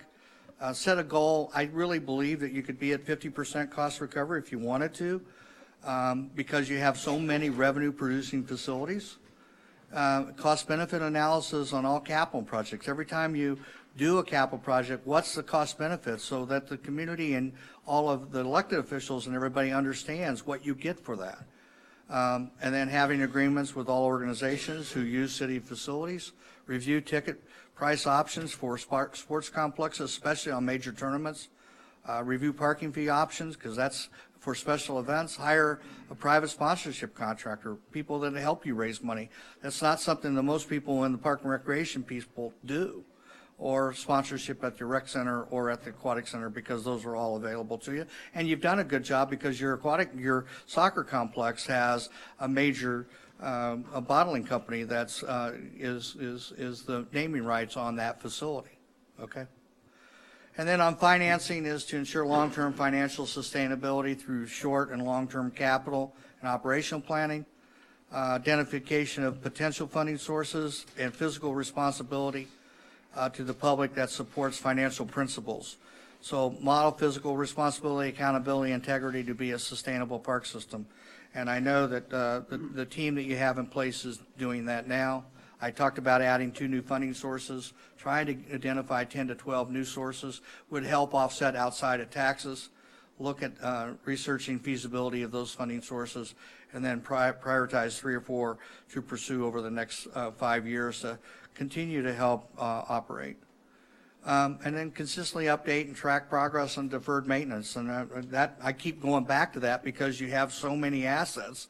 Set a goal. I really believe that you could be at 50% cost recovery if you wanted to. Because you have so many revenue producing facilities. Cost benefit analysis on all capital projects. Every time you do a capital project, what's the cost benefit so that the community and all of the elected officials and everybody understands what you get for that. And then having agreements with all organizations who use city facilities, review ticket price options for sports complexes, especially on major tournaments, review parking fee options because that's for special events, hire a private sponsorship contractor, people that help you raise money. That's not something that most people in the park and recreation people do, or sponsorship at the rec center or at the aquatic center because those are all available to you. And you've done a good job because your soccer complex has a major a bottling company that's is the naming rights on that facility. Okay. And then on financing is to ensure long-term financial sustainability through short and long-term capital and operational planning, identification of potential funding sources, and fiscal responsibility to the public that supports financial principles. So model fiscal responsibility, accountability, integrity to be a sustainable park system. And I know that the team that you have in place is doing that now. I talked about adding 2 new funding sources. Trying to identify 10 to 12 new sources would help offset outside of taxes. Look at researching feasibility of those funding sources, and then prioritize 3 or 4 to pursue over the next 5 years to continue to help operate. And then consistently update and track progress on deferred maintenance. And that I keep going back to that because you have so many assets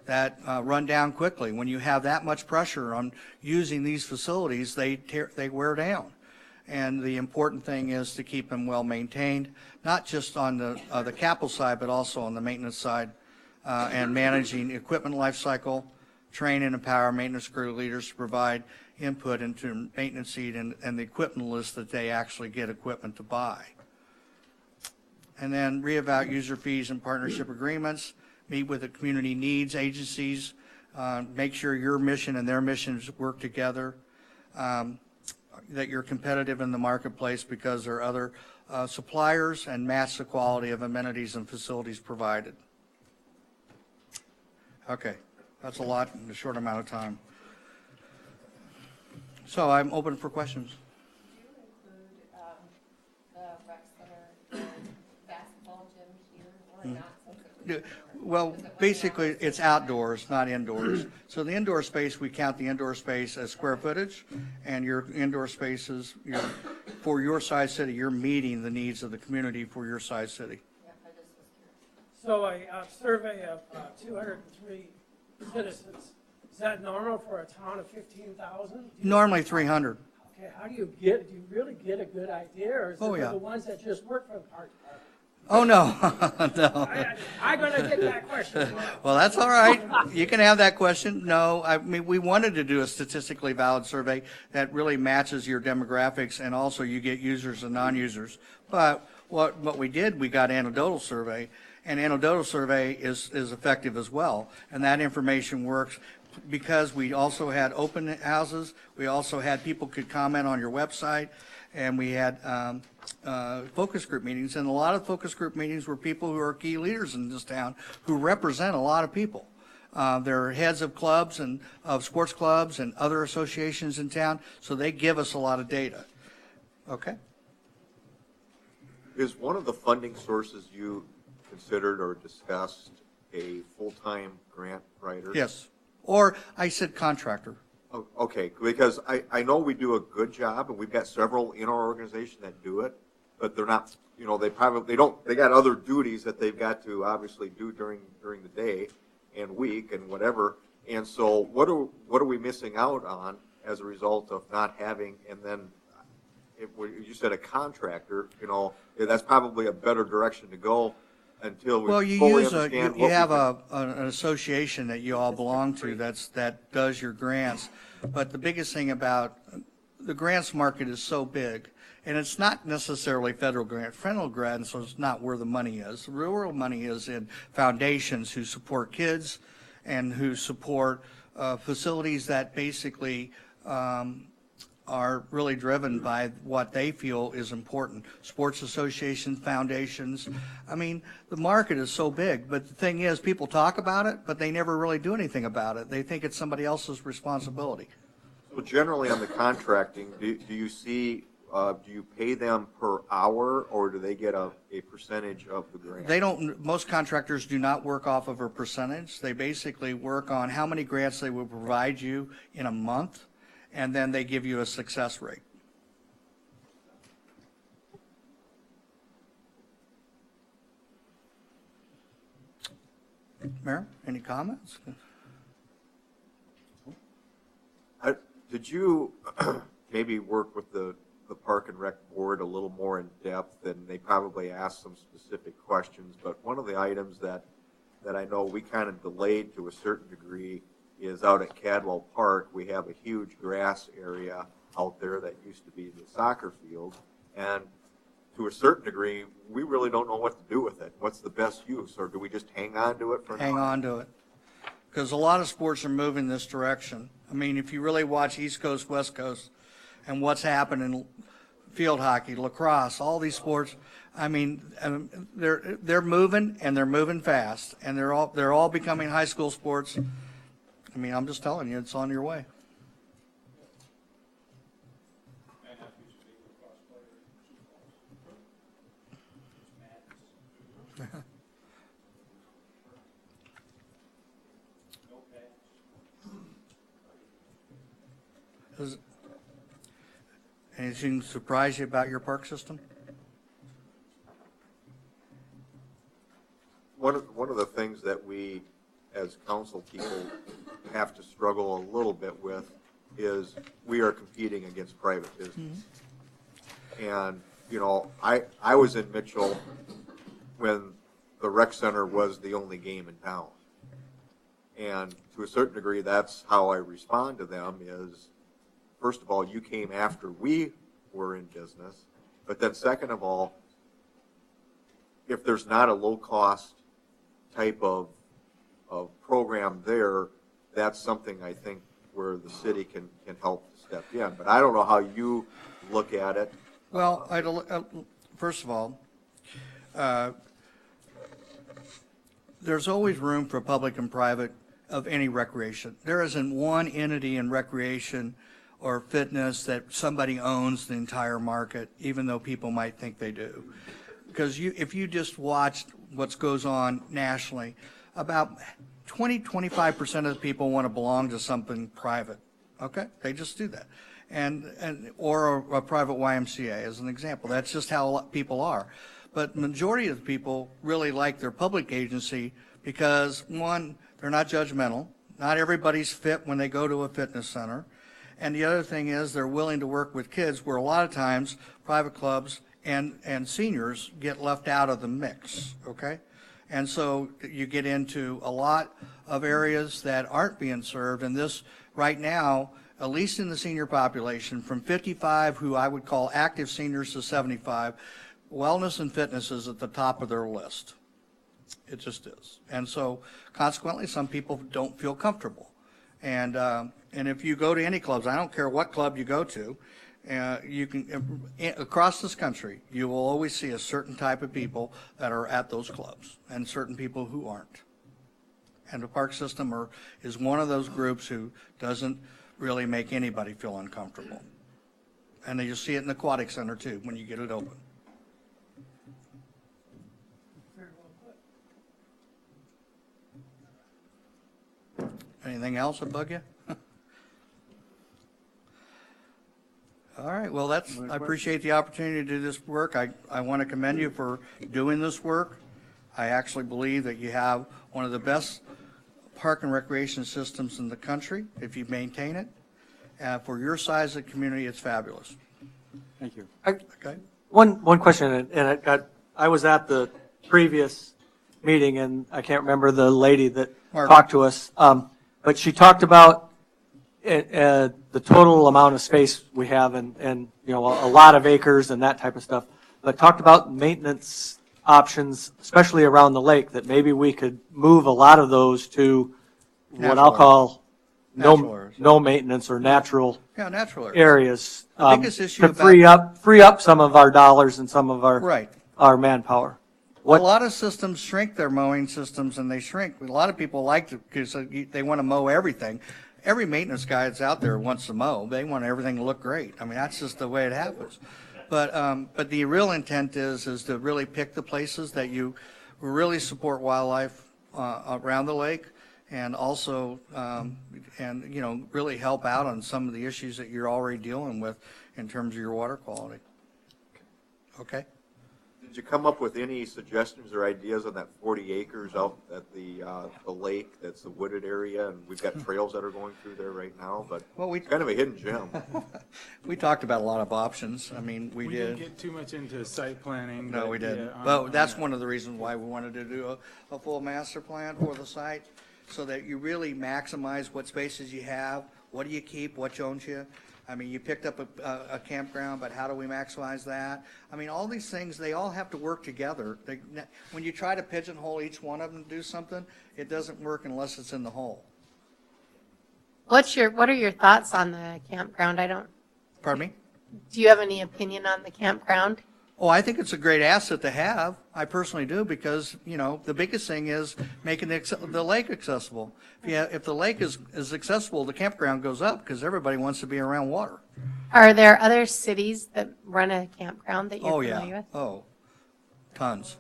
that run down quickly. When you have that much pressure on using these facilities, they wear down. And the important thing is to keep them well maintained, not just on the capital side, but also on the maintenance side, and managing equipment life cycle, train and empower maintenance crew leaders to provide input into maintenance need and the equipment list that they actually get equipment to buy. And then reevaluate user fees and partnership agreements. Meet with the community needs agencies, make sure your mission and their missions work together. that you're competitive in the marketplace because there are other suppliers and match the quality of amenities and facilities provided. Okay, that's a lot in a short amount of time. So I'm open for questions. The rec center, basketball gym here or not? Yeah, well, basically, it's outdoors, not indoors. So the indoor space, we count the indoor space as square footage, and your indoor spaces, for your size city, you're meeting the needs of the community for your size city. So a survey of 203 citizens, is that normal for a town of 15,000? Normally 300. Okay, how do you really get a good idea, or is it Oh, for yeah. the ones that just work for the park department? Oh, no, no. I'm gonna get that question. Well, that's all right. You can have that question. No, I mean, we wanted to do a statistically valid survey that really matches your demographics, and also you get users and non-users. But what we did, we got anecdotal survey, and anecdotal survey is effective as well. And that information works because we also had open houses. We also had people could comment on your website, and we had focus group meetings, and a lot of focus group meetings were people who are key leaders in this town who represent a lot of people. They're heads of clubs and of sports clubs and other associations in town, so they give us a lot of data. Okay? Is one of the funding sources you considered or discussed a full-time grant writer? Yes. Or I said contractor. Oh, okay, because I know we do a good job, and we've got several in our organization that do it, but they're not, they got other duties that they've got to obviously do during the day and week and whatever. And so what are we missing out on as a result of not having, and then you said a contractor, that's probably a better direction to go until we Well, you fully use understand you what have we can. an association that you all belong to that does your grants. But the biggest thing about the grants market is so big, and it's not necessarily federal grant. Federal grants is not where the money is. The real money is in foundations who support kids and who support facilities that basically are really driven by what they feel is important. Sports associations, foundations. I mean, the market is so big, but the thing is, people talk about it, but they never really do anything about it. They think it's somebody else's responsibility. So generally on the contracting, do you see, do you pay them per hour, or do they get a percentage of the grant? They don't, most contractors do not work off of a percentage. They basically work on how many grants they will provide you in a month, and then they give you a success rate. Mayor, any comments? Did you maybe work with the Park and Rec Board a little more in depth, and they probably asked some specific questions, but one of the items that I know we kind of delayed to a certain degree is out at Cadwell Park. We have a huge grass area out there that used to be the soccer field, and to a certain degree, we really don't know what to do with it. What's the best use, or do we just hang on to it for now? Hang on to it. Because a lot of sports are moving this direction. I mean, if you really watch East Coast, West Coast, and what's happened in field hockey, lacrosse, all these sports, I mean, they're moving, and they're moving fast, and they're all becoming high school sports. I mean, I'm just telling you, it's on your way. Does anything surprise you about your park system? One of the things that we, as council people, have to struggle a little bit with is we are competing against private business. And, I was in Mitchell when the rec center was the only game in town. And to a certain degree, that's how I respond to them is, first of all, you came after we were in business. But then second of all, if there's not a low-cost type of program there, that's something I think where the city can help step in. But I don't know how you look at it. Well, first of all, there's always room for public and private of any recreation. There isn't one entity in recreation or fitness that somebody owns the entire market, even though people might think they do. Because if you just watched what goes on nationally, about 25% of the people want to belong to something private. Okay, they just do that, or a private YMCA as an example. That's just how people are. But majority of the people really like their public agency because, one, they're not judgmental. Not everybody's fit when they go to a fitness center. And the other thing is they're willing to work with kids, where a lot of times private clubs and seniors get left out of the mix, okay? And so you get into a lot of areas that aren't being served. And this, right now, at least in the senior population, from 55, who I would call active seniors, to 75, wellness and fitness is at the top of their list. It just is. And so consequently, some people don't feel comfortable. And if you go to any clubs, I don't care what club you go to, you can, across this country, you will always see a certain type of people that are at those clubs and certain people who aren't. And the park system is one of those groups who doesn't really make anybody feel uncomfortable. And you see it in the aquatic center too, when you get it open. Anything else that bug you? All right, well, I appreciate the opportunity to do this work. I want to commend you for doing this work. I actually believe that you have one of the best park and recreation systems in the country, if you maintain it. For your size of community, it's fabulous. Thank you. Okay. One question, and I was at the previous meeting, and I can't remember the lady that talked to us, but she talked about the total amount of space we have, and a lot of acres and that type of stuff, but talked about maintenance options, especially around the lake, that maybe we could move a lot of those to what I'll call no maintenance or natural areas, The biggest issue to free up some of our dollars and some of our manpower. A lot of systems shrink their mowing systems, and they shrink. A lot of people like to, because they want to mow everything. Every maintenance guy that's out there wants to mow. They want everything to look great. I mean, that's just the way it happens. But the real intent is to really pick the places that you really support wildlife around the lake, and also really help out on some of the issues that you're already dealing with in terms of your water quality. Okay. Did you come up with any suggestions or ideas on that 40 acres out at the lake that's the wooded area? And we've got trails that are going through there right now, but it's kind of a hidden gem. We talked about a lot of options. I mean, we did. didn't get too much into site planning. No, we didn't. But that's one of the reasons why we wanted to do a full master plan for the site, so that you really maximize what spaces you have, what do you keep, what owns you. I mean, you picked up a campground, but how do we maximize that? I mean, all these things, they all have to work together. When you try to pigeonhole each one of them to do something, it doesn't work unless it's in the whole. What are your thoughts on the campground? Pardon me? Do you have any opinion on the campground? Oh, I think it's a great asset to have. I personally do, because, the biggest thing is making the lake accessible. If the lake is accessible, the campground goes up, because everybody wants to be around water. Are there other cities that run a campground that you're familiar with? Oh, tons.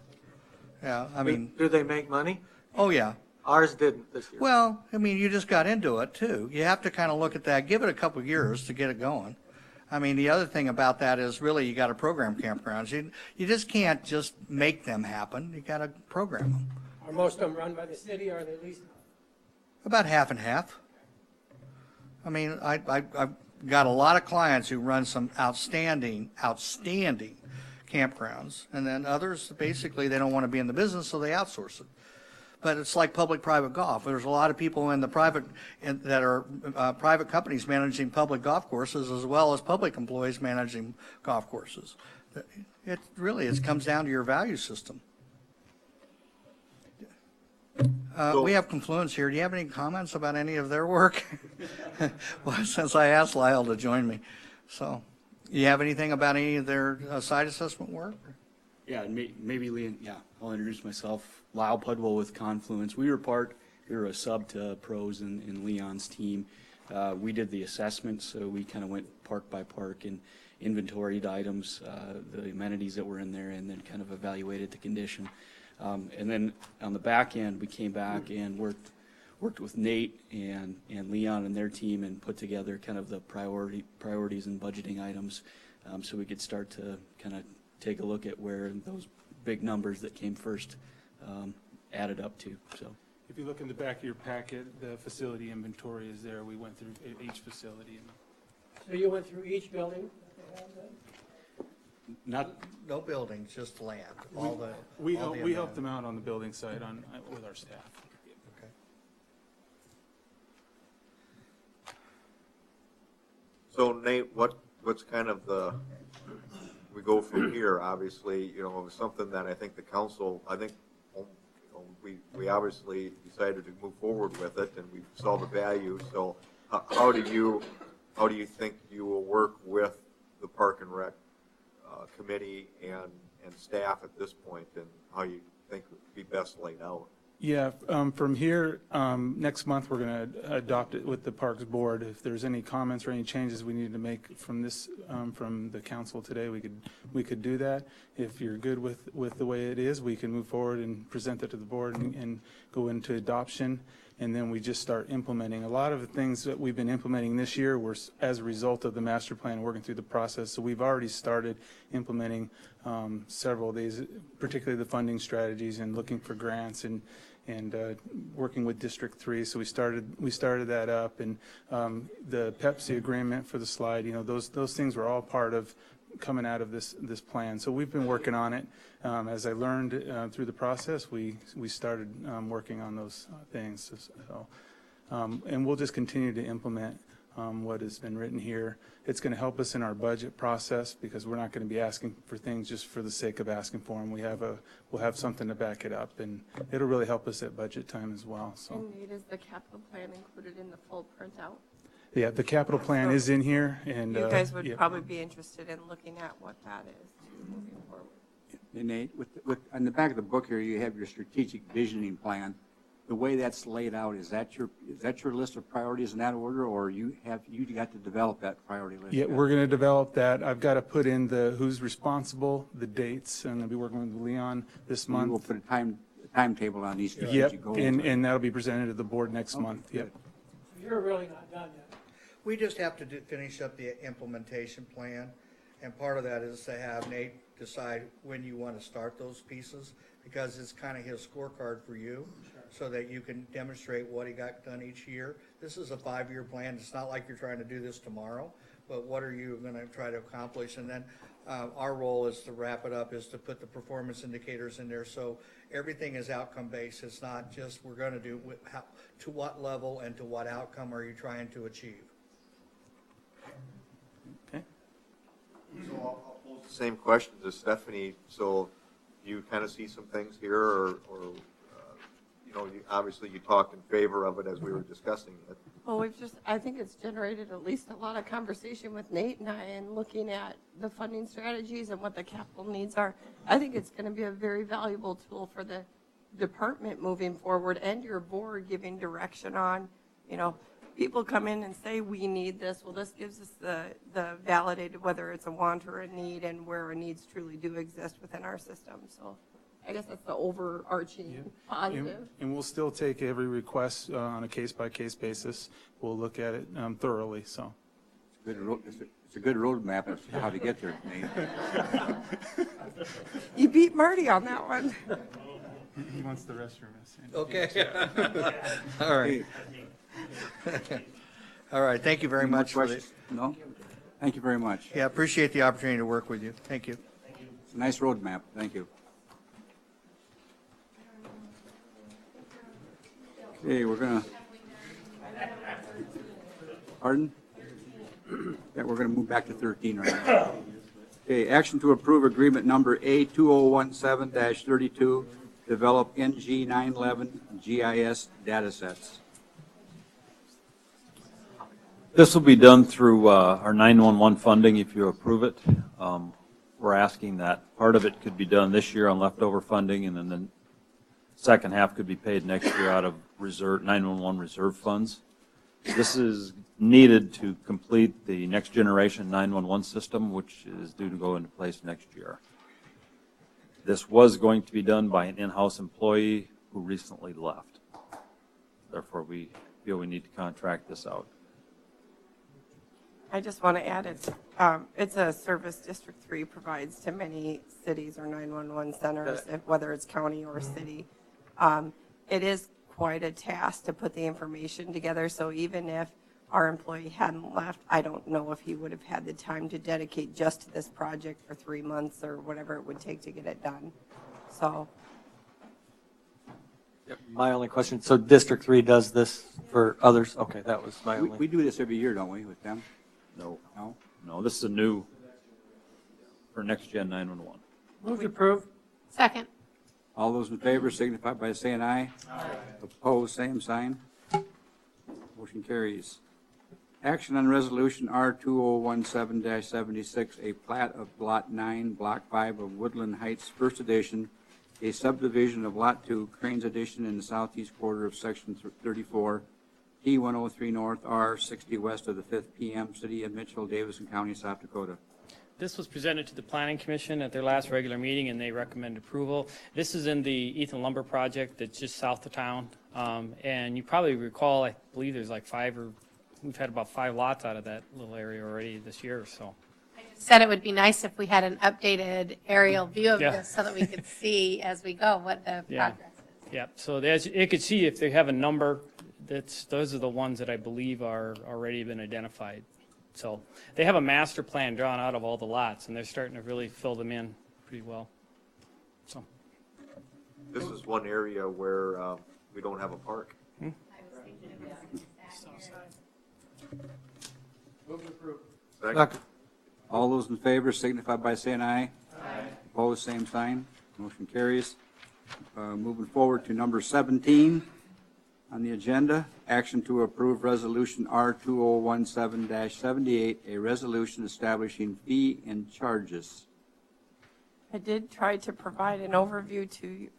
Yeah, I mean. Do they make money? Oh, yeah. Ours didn't this year. Well, I mean, you just got into it too. You have to kind of look at that, give it a couple of years to get it going. I mean, the other thing about that is really you got to program campgrounds. You just can't just make them happen. You got to program them. Are most of them run by the city, or are they leased? About half and half. I mean, I've got a lot of clients who run some outstanding campgrounds, and then others, basically, they don't want to be in the business, so they outsource it. But it's like public-private golf. There's a lot of people in the that are private companies managing public golf courses, as well as public employees managing golf courses. It comes down to your value system. We have Confluence here. Do you have any comments about any of their work? Well, since I asked Lyle to join me. So, you have anything about any of their site assessment work? Yeah, maybe Leon, yeah, I'll introduce myself. Lyle Pudwell with Confluence. We were a sub to Pros in Leon's team. We did the assessment, so we kind of went park by park and inventoried items, the amenities that were in there, and then kind of evaluated the condition. And then on the back end, we came back and worked with Nate and Leon and their team and put together kind of the priorities and budgeting items, so we could start to kind of take a look at where those big numbers that came first added up to. So If you look in the back of your packet, the facility inventory is there. We went through each facility. So you went through each building that they have then? Not No buildings, just land. We helped them out on the building side with our staff. Okay. So Nate, what's kind of we go from here, obviously, it was something that I think the council, we obviously decided to move forward with it, and we saw the value. So how do you think you will work with the Park and Rec committee and staff at this point, and how you think it would be best laid out? Yeah, from here, next month, we're going to adopt it with the Parks Board. If there's any comments or any changes we need to make from this, from the council today, we could do that. If you're good with the way it is, we can move forward and present that to the board and go into adoption. And then we just start implementing. A lot of the things that we've been implementing this year were as a result of the master plan, working through the process. So we've already started implementing several of these, particularly the funding strategies and looking for grants and working with District 3. So we started that up, and the Pepsi agreement for the slide. Those things were all part of coming out of this plan. So we've been working on it. As I learned through the process, we started working on those things. So, and we'll just continue to implement what has been written here. It's going to help us in our budget process because we're not going to be asking for things just for the sake of asking for them. We'll have something to back it up, and it'll really help us at budget time as well. So. And Nate, is the capital plan included in the full printout? Yeah, the capital plan is in here, and You guys would yeah. probably be interested in looking at what that is too, moving forward. And Nate, on the back of the book here, you have your strategic visioning plan. The way that's laid out, is that your list of priorities in that order, or you got to develop that priority list? Yeah, we're going to develop that. I've got to put in the who's responsible, the dates, and I'll be working with Leon this month. We'll put a timetable on these Yep, strategic goals. and that'll be presented to the board next month. Yep. So you're really not done yet. We just have to finish up the implementation plan, and part of that is to have Nate decide when you want to start those pieces, because it's kind of his scorecard for you, so that you can demonstrate what he got done each year. This is a 5-year plan. It's not like you're trying to do this tomorrow, but what are you going to try to accomplish? And then our role is to wrap it up, is to put the performance indicators in there, so everything is outcome-based. It's not just we're going to do to what level and to what outcome are you trying to achieve. Okay. So I'll pose the same question to Stephanie. So you kind of see some things here, or obviously you talked in favor of it as we were discussing it. Well, I think it's generated at least a lot of conversation with Nate and I, and looking at the funding strategies and what the capital needs are. I think it's going to be a very valuable tool for the department moving forward, and your board giving direction on, people come in and say, we need this. Well, this gives us the validated whether it's a want or a need, and where our needs truly do exist within our system. So I guess that's the overarching positive. And we'll still take every request on a case-by-case basis. We'll look at it thoroughly, so. It's a good roadmap as to how to get there, Nate. You beat Marty on that one. He wants the restroom. Okay. All right. All right, thank you very Any more much for questions? this. No? Thank you very much. Yeah, appreciate the opportunity to work with you. Thank you. It's a nice roadmap. Thank you. Okay, we're going to, pardon? Yeah, we're going to move back to 13 right now. Okay, action to approve agreement number A2017-32 develop NG 911 GIS datasets. This will be done through our 911 funding if you approve it. We're asking that part of it could be done this year on leftover funding, and then the second half could be paid next year out of reserve 911 reserve funds. This is needed to complete the next generation 911 system, which is due to go into place next year. This was going to be done by an in-house employee who recently left. Therefore, we feel we need to contract this out. I just want to add, it's a service District 3 provides to many cities or 911 centers, whether it's county or city. It is quite a task to put the information together, so even if our employee hadn't left, I don't know if he would have had the time to dedicate just to this project for 3 months or whatever it would take to get it done. So. My only question, so District 3 does this for others? Okay, that was my only. We do this every year, don't we, with them? No. No? No, this is a new for next gen 911. Move to approve. Second. All those in favor signify by saying aye. Aye. Opposed, same sign. Motion carries. Action on resolution R2017-76, a plat of Lot 9, Block 5 of Woodland Heights, First Edition, a subdivision of Lot 2, Cranes Edition in the southeast quarter of Section 34, T103 North, R60 west of the 5th PM, City of Mitchell, Davidson County, South Dakota. This was presented to the Planning Commission at their last regular meeting, and they recommend approval. This is in the Ethan Lumber project that's just south of town. And you probably recall, I believe there's like we've had about 5 lots out of that little area already this year, so. Said it would be nice if we had an updated aerial view of Yeah. this so that we could see as we go what the Yeah. progress is. Yeah, so you could see if they have a number, those are the ones that I believe are already been identified. So they have a master plan drawn out of all the lots, and they're starting to really fill them in pretty well. So. This is one area where we don't have a park. Move to approve. Second. All those in favor signify by saying aye. Aye. Opposed, same sign. Motion carries. Moving forward to number 17 on the agenda, action to approve resolution R2017-78, a resolution establishing fee and charges. I did try to provide an overview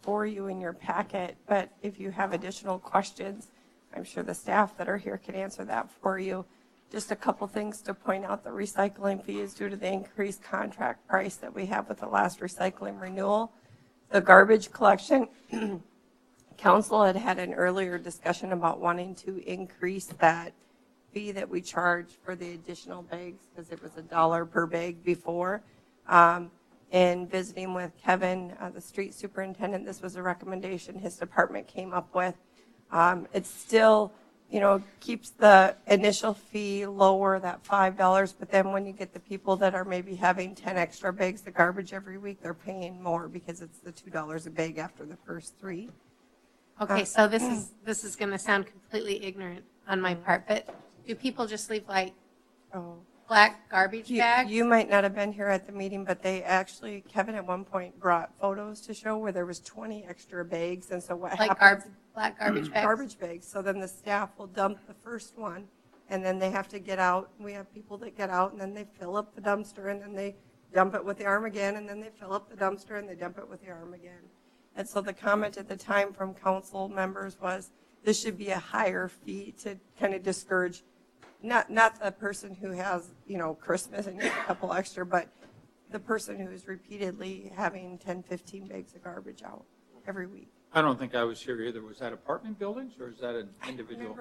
for you in your packet, but if you have additional questions, I'm sure the staff that are here can answer that for you. Just a couple things to point out. The recycling fee is due to the increased contract price that we have with the last recycling renewal. The garbage collection, council had an earlier discussion about wanting to increase that fee that we charge for the additional bags because it was $1 per bag before. And visiting with Kevin, the street superintendent, this was a recommendation his department came up with. It's still, keeps the initial fee lower, that $5, but then when you get the people that are maybe having 10 extra bags of garbage every week, they're paying more because it's the $2 a bag after the first 3. Okay, so this is going to sound completely ignorant on my part, but do people just leave like black garbage bags? You might not have been here at the meeting, but they actually, Kevin at one point brought photos to show where there was 20 extra bags, and so what happens? Black garbage bags? Garbage bags, so then the staff will dump the first one, and then they have to get out. We have people that get out, and then they fill up the dumpster, and then they dump it with the arm again, and then they fill up the dumpster, and they dump it with the arm again. And so the comment at the time from council members was, this should be a higher fee to kind of discourage not the person who has, Christmas and a couple extra, but the person who is repeatedly having 10, 15 bags of garbage out every week. I don't think I was here either. Was that apartment buildings or is that an individual?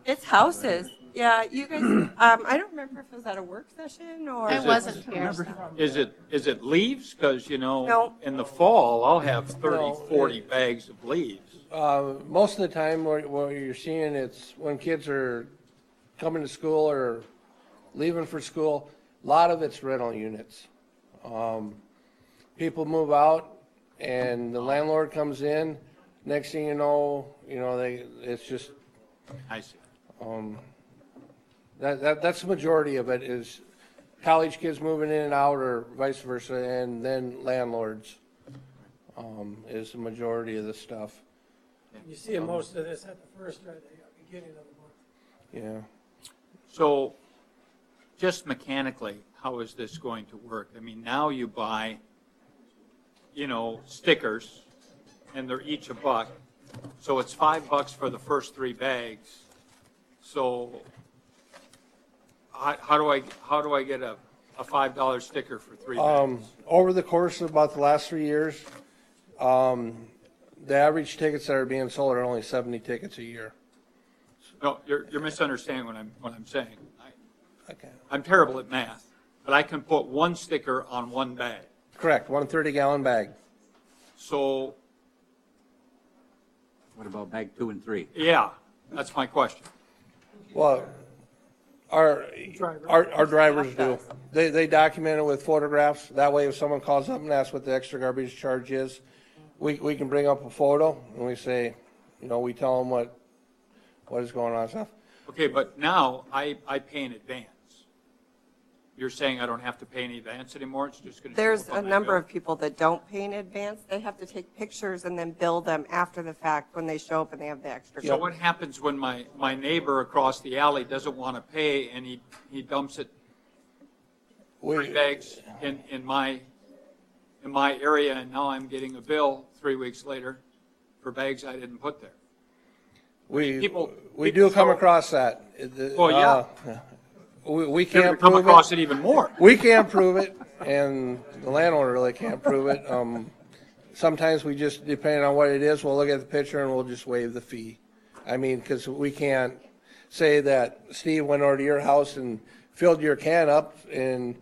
It's houses. Yeah, you guys, I don't remember if it was at a work session or. I wasn't here. Is it leaves? Because, No. in the fall, I'll have 30, 40 bags of leaves. Most of the time, what you're seeing, it's when kids are coming to school or leaving for school, a lot of it's rental units. People move out, and the landlord comes in. Next thing you know, it's just. I see. That's the majority of it is college kids moving in and out, or vice versa, and then landlords. is the majority of the stuff. You see most of this at the first or the beginning of the month. Yeah. So just mechanically, how is this going to work? I mean, now you buy, stickers, and they're each $1. So it's $5 for the first 3 bags. So how do I get a $5 sticker for 3 bags? Over the course of about the last 3 years, the average tickets that are being sold are only 70 tickets a year. No, you're misunderstanding what I'm saying. Okay. I'm terrible at math, but I can put 1 sticker on 1 bag. Correct, 1 30-gallon bag. So, What about bag 2 and 3? yeah, that's my question. Well, our drivers do. They document it with photographs. That way, if someone calls up and asks what the extra garbage charge is, we can bring up a photo and we say, we tell them what is going on and stuff. Okay, but now I pay in advance. You're saying I don't have to pay in advance anymore? It's just going to. There's a number of people that don't pay in advance. They have to take pictures and then bill them after the fact when they show up and they have the extra. So what happens when my neighbor across the alley doesn't want to pay and he dumps it 3 bags in my area, and now I'm getting a bill 3 weeks later for bags I didn't put there? We People do come across that. Well, yeah. We You're gonna can't come prove across it even more. We can't prove it, and the landowner really can't prove it. Sometimes we just, depending on what it is, we'll look at the picture and we'll just waive the fee. I mean, because we can't say that Steve went over to your house and filled your can up, and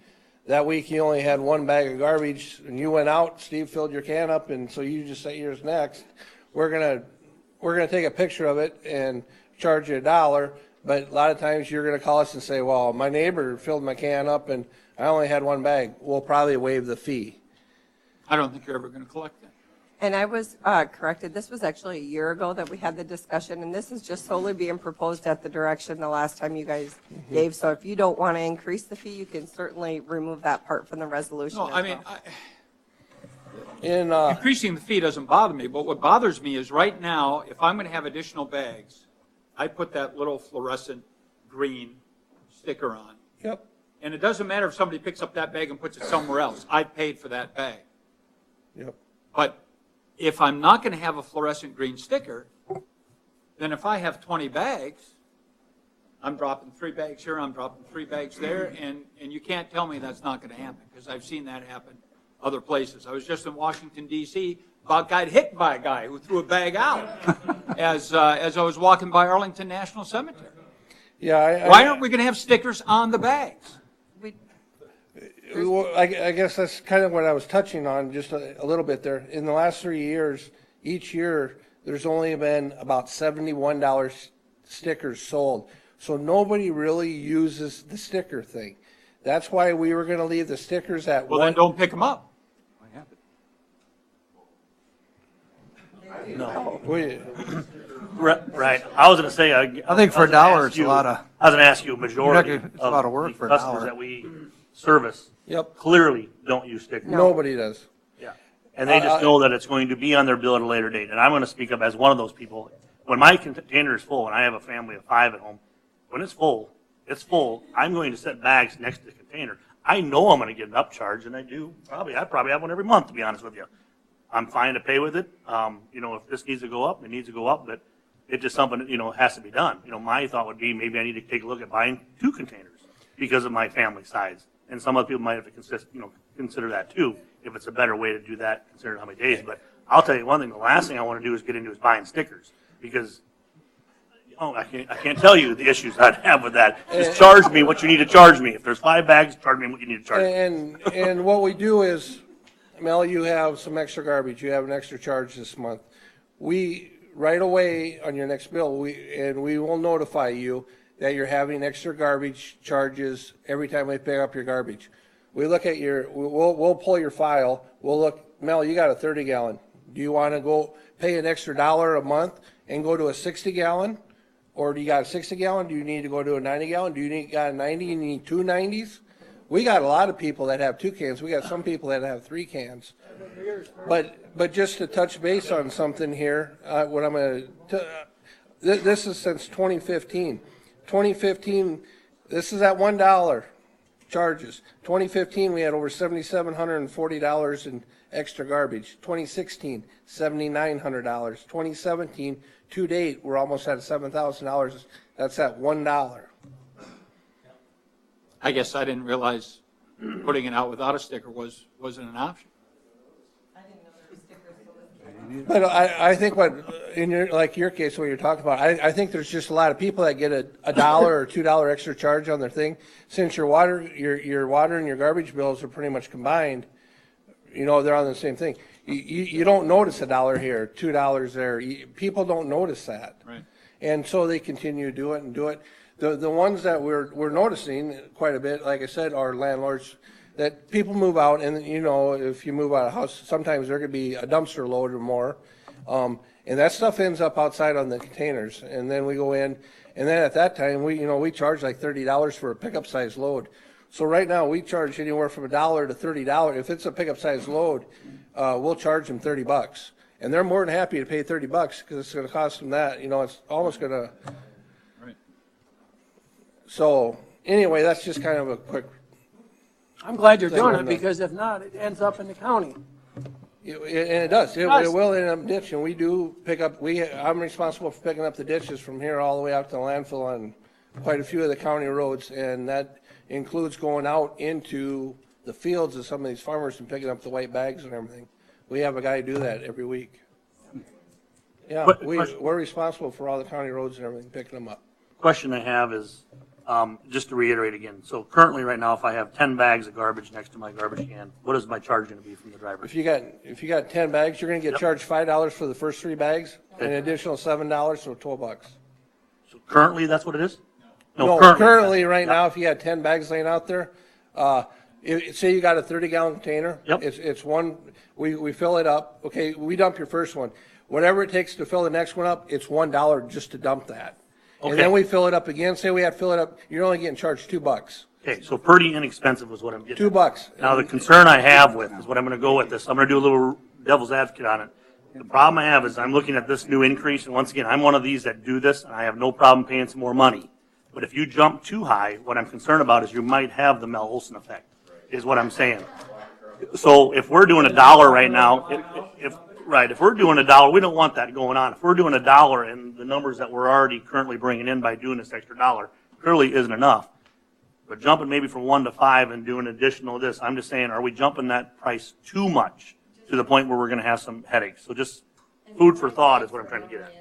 that week you only had 1 bag of garbage, and you went out, Steve filled your can up, and so you just say yours next. We're gonna take a picture of it and charge you $1. But a lot of times you're going to call us and say, well, my neighbor filled my can up and I only had 1 bag. We'll probably waive the fee. I don't think you're ever going to collect that. And I was corrected. This was actually a year ago that we had the discussion, and this is just solely being proposed at the direction the last time you guys gave. So if you don't want to increase the fee, you can certainly remove that part from the resolution. No, as I mean, well. increasing the fee doesn't bother me, but what bothers me is right now, if I'm going to have additional bags, I put that little fluorescent green sticker on. Yep. And it doesn't matter if somebody picks up that bag and puts it somewhere else. I paid for that bag. Yep. But if I'm not going to have a fluorescent green sticker, then if I have 20 bags, I'm dropping 3 bags here, I'm dropping 3 bags there, and you can't tell me that's not going to happen, because I've seen that happen other places. I was just in Washington, D.C., about got hit by a guy who threw a bag out as I was walking by Arlington National Cemetery. Yeah. Why aren't we going to have stickers on the bags? I guess that's kind of what I was touching on just a little bit there. In the last 3 years, each year, there's only been about $71 stickers sold. So nobody really uses the sticker thing. That's why we were going to leave the stickers at Well, then don't pick them up. No. We, Right. I was going to say, I think for $1, it's a lot of. I was going to ask you, a majority It's a lot of work the for customers $1. that we service clearly don't use stickers. Nobody does. Yeah. And they just know that it's going to be on their bill at a later date. And I'm going to speak up as one of those people. When my container is full, and I have a family of 5 at home, when it's full, I'm going to set bags next to the container. I know I'm going to get an upcharge, and I probably have one every month, to be honest with you. I'm fine to pay with it. If this needs to go up, it needs to go up, but it's just something that, has to be done. My thought would be maybe I need to take a look at buying 2 containers because of my family size. And some other people might have to consider that too, if it's a better way to do that, considering how many days. But I'll tell you one thing, the last thing I want to do is get into is buying stickers because I can't tell you the issues I'd have with that. Just charge me what you need to charge me. If there's 5 bags, charge me what you need to charge me. And what we do is, Mel, you have some extra garbage. You have an extra charge this month. We, right away on your next bill, we will notify you that you're having extra garbage charges every time we pick up your garbage. We look at we'll pull your file. We'll look, Mel, you got a 30-gallon. Do you want to go pay an extra $1 a month and go to a 60-gallon? Or do you got a 60-gallon? Do you need to go to a 90-gallon? Do you got a 90 and you need 2 90s? We got a lot of people that have 2 cans. We got some people that have 3 cans. But just to touch base on something here, what I'm going to, this is since 2015. 2015, this is at $1 charges. 2015, we had over $7,740 in extra garbage. 2016, $7,900. 2017, to date, we're almost at $7,000. That's at $1. I guess I didn't realize putting it out without a sticker wasn't an option. But I think what, in your case, what you're talking about, I think there's just a lot of people that get a $1 or $2 extra charge on their thing. Since your water and your garbage bills are pretty much combined, they're on the same thing. You don't notice $1 here, $2 there. People don't notice that. Right. And so they continue to do it. The ones that we're noticing quite a bit, like I said, are landlords that people move out, and if you move out of a house, sometimes there could be a dumpster load or more, and that stuff ends up outside on the containers, and then we go in, and then at that time we charge like $30 for a pickup size load. So right now we charge anywhere from $1 to $30. If it's a pickup size load, we'll charge them $30, and they're more than happy to pay $30 because it's going to cost them that. It's almost going to. Right. So anyway, that's just kind of a quick. I'm glad you're doing it, because if not, it ends up in the county. And it does. It will end up ditching. We do pick up, I'm responsible for picking up the ditches from here all the way out to the landfill on quite a few of the county roads, and that includes going out into the fields of some of these farmers and picking up the white bags and everything. We have a guy do that every week. Yeah, we're responsible for all the county roads and everything, picking them up. Question I have is, just to reiterate again, so currently right now, if I have 10 bags of garbage next to my garbage can, what is my charge going to be from the driver? If you got 10 bags, you're going to get charged $5 for the first 3 bags, and an additional $7, so $12. So currently, that's what it is? No, currently right now, if you had 10 bags laying out there, say you got a 30-gallon container. Yep. It's one. We fill it up. Okay, we dump your first one. Whatever it takes to fill the next one up, it's $1 just to dump that. Okay. And then we fill it up again. Say we have to fill it up, you're only getting charged $2. Okay, so pretty inexpensive is what I'm getting. $2. Now, the concern I have with is what I'm going to go with this. I'm going to do a little devil's advocate on it. The problem I have is I'm looking at this new increase, and once again, I'm one of these that do this, and I have no problem paying some more money. But if you jump too high, what I'm concerned about is you might have the Mel Olson effect, is what I'm saying. So if we're doing $1 right now, if we're doing $1, we don't want that going on. If we're doing $1 and the numbers that we're already currently bringing in by doing this extra $1 clearly isn't enough. But jumping maybe from 1 to 5 and doing additional this, I'm just saying, are we jumping that price too much to the point where we're going to have some headaches? So just food for thought is what I'm trying to get at.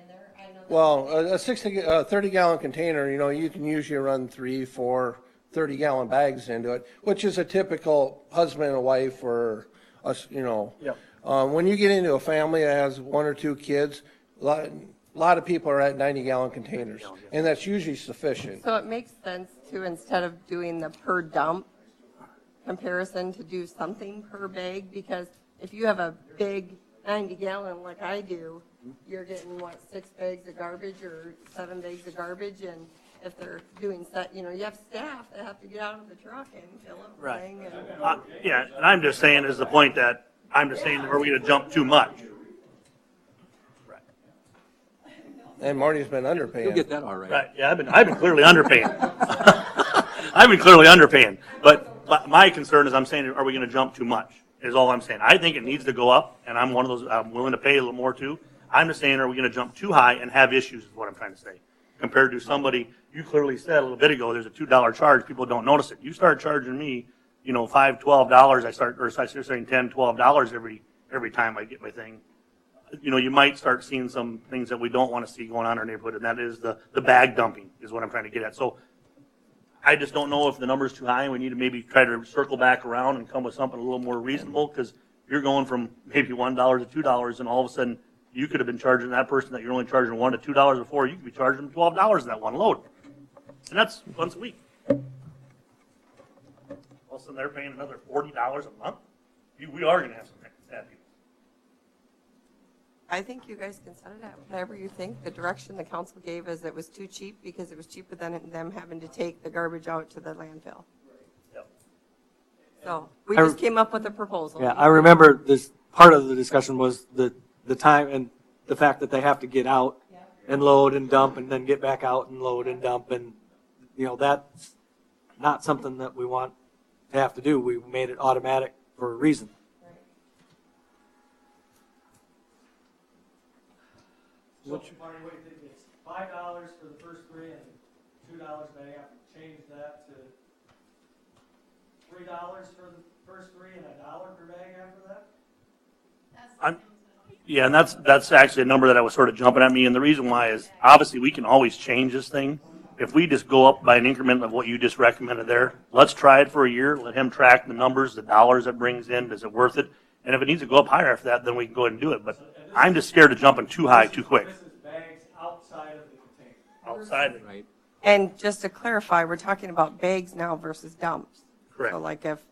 Well, a 30-gallon container, you can usually run 3, 4 30-gallon bags into it, which is a typical husband and wife or us, Yep. When you get into a family that has 1 or 2 kids, a lot of people are at 90-gallon containers, and that's usually sufficient. So it makes sense to, instead of doing the per dump comparison, to do something per bag, because if you have a big 90-gallon like I do, you're getting, 6 bags of garbage or 7 bags of garbage, and if they're doing you have staff that have to get out of the truck and fill up the thing. And Yeah, and I'm just saying is the point that I'm just saying, are we going to jump too much? And Marty's been underpaying. You'll get that all right. Right, yeah, I've been clearly underpaying. I've been clearly underpaying. But my concern is I'm saying, are we going to jump too much, is all I'm saying. I think it needs to go up, and I'm one of those, I'm willing to pay a little more too. I'm just saying, are we going to jump too high and have issues is what I'm trying to say. Compared to somebody, you clearly said a little bit ago, there's a $2 charge, people don't notice it. You start charging me, $5, $12, I start saying $10, $12 every time I get my thing. You might start seeing some things that we don't want to see going on in our neighborhood, and that is the bag dumping is what I'm trying to get at. So I just don't know if the number's too high, and we need to maybe try to circle back around and come with something a little more reasonable, because you're going from maybe $1 to $2, and all of a sudden you could have been charging that person that you're only charging $1 to $2 before, you could be charging them $12 in that one load. And that's once a week. All of a sudden they're paying another $40 a month. We are going to have some sad people. I think you guys can set it at whatever you think. The direction the council gave is it was too cheap because it was cheaper than them having to take the garbage out to the landfill. Yep. So we I- just came up with a proposal. Yeah, I remember this, part of the discussion was the time and the fact that they have to get out and load and dump and then get back out and load and dump, and, that's not something that we want to have to do. We made it automatic for a reason. So, Marty, what do you think? It's $5 for the first 3 and $2 they have to change that to $3 for the first 3 and $1 per bag after that? Yeah, and that's actually a number that I was sort of jumping at me, and the reason why is, obviously, we can always change this thing. If we just go up by an increment of what you just recommended there, let's try it for a year, let him track the numbers, the dollars it brings in, is it worth it? And if it needs to go up higher after that, then we can go ahead and do it, but I'm just scared of jumping too high too quick. This is bags outside of the container. Outside. Right. And just to clarify, we're talking about bags now versus dumps. Correct. So like if.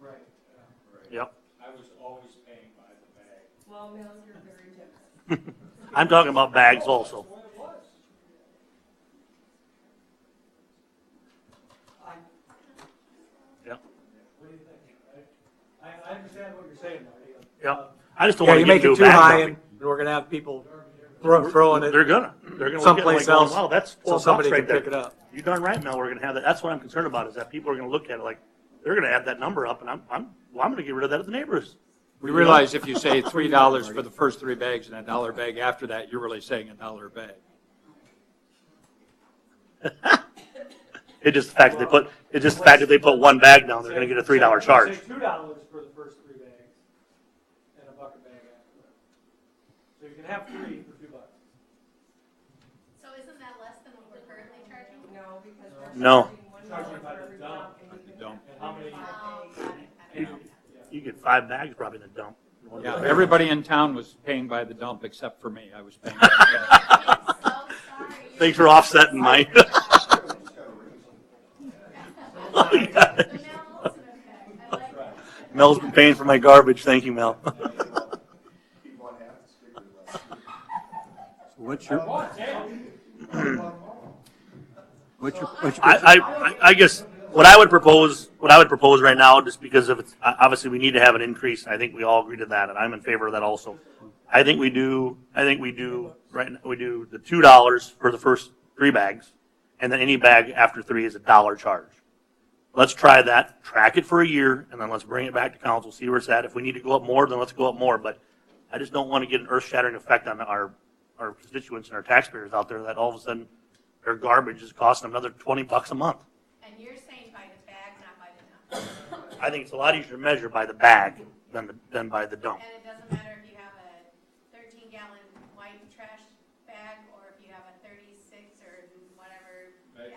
Yep. I was always paying by the bag. Well, Mills, you're very different. I'm talking about bags also. Yep. What do you think? I understand what you're saying, Marty. Yep. I just don't Yeah, want you to get make into it a too bag high, dumping. and we're gonna have people throwing it. They're gonna look at it someplace like, else, wow, that's so 12 somebody bucks can right there. pick it up. You're darn right, Mel. We're gonna have that. That's what I'm concerned about, is that people are gonna look at it like they're gonna add that number up, and I'm gonna get rid of that at the neighbors. You realize if you say $3 for the first 3 bags and $1 bag after that, you're really saying $1 a bag. It's just the fact that they put one bag down, they're gonna get a $3 charge. Say $2 for the first 3 bags and $1 a bag after that. So you can have 3 for $2. So isn't that less than what we're currently charging? No, because No. Charging by the dump. Dump. And how many? You get 5 bags probably in the dump. Yeah, everybody in town was paying by the dump except for me. I was paying by the bag. Thanks for offsetting mine. Mel's been paying for my garbage. Thank you, Mel. What's your, I guess what I would propose right now, just because of it's, obviously we need to have an increase. I think we all agree to that, and I'm in favor of that also. I think we do right now, we do the $2 for the first 3 bags, and then any bag after 3 is $1 charge. Let's try that, track it for a year, and then let's bring it back to council, see where it's at. If we need to go up more, then let's go up more, but I just don't want to get an earth-shattering effect on our constituents and our taxpayers out there, that all of a sudden their garbage is costing them another $20 a month. And you're saying by the bag, not by the dump? I think it's a lot easier to measure by the bag than by the dump. And it doesn't matter if you have a 13-gallon white trash bag or if you have a 36 or whatever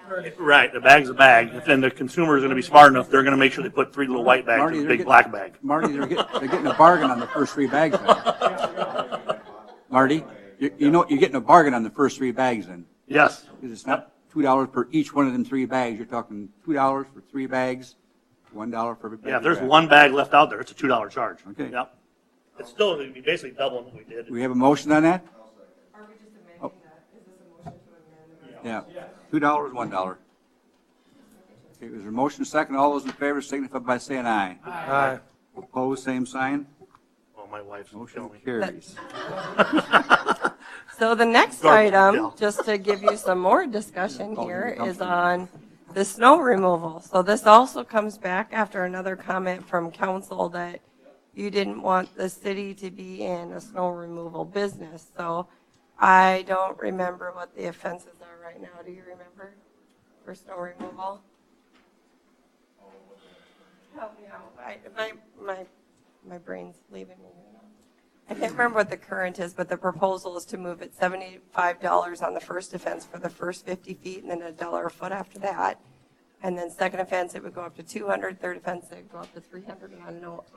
gallon. Right, the bag's a bag. If then the consumer is going to be smart enough, they're going to make sure they put 3 little white bags in a big black bag. Marty, they're getting a bargain on the first 3 bags then. Marty, you're getting a bargain on the first 3 bags then. Yes. Because it's not $2 per each one of them 3 bags. You're talking $2 for 3 bags, $1 for every bag. Yeah, if there's one bag left out there, it's a $2 charge. Okay. Yep. It's still going to be basically doubling what we did. We have a motion on that? Are we just amending that? Is this a motion to amend? Yeah. $2, $1. Okay, there's a motion second. All those in favor signify by saying aye. Aye. Opposed, same sign. Oh, my wife's Motion carries. So the next Garbage item, bill. just to give you some more discussion here, is on the snow removal. So this also comes back after another comment from council that you didn't want the city to be in a snow removal business. So I don't remember what the offenses are right now. Do you remember for snow removal? Help me out. My brain's leaving me. I can't remember what the current is, but the proposal is to move it $75 on the first offense for the first 50 feet and then $1 a foot after that. And then second offense, it would go up to 200, third offense, it would go up to 300. And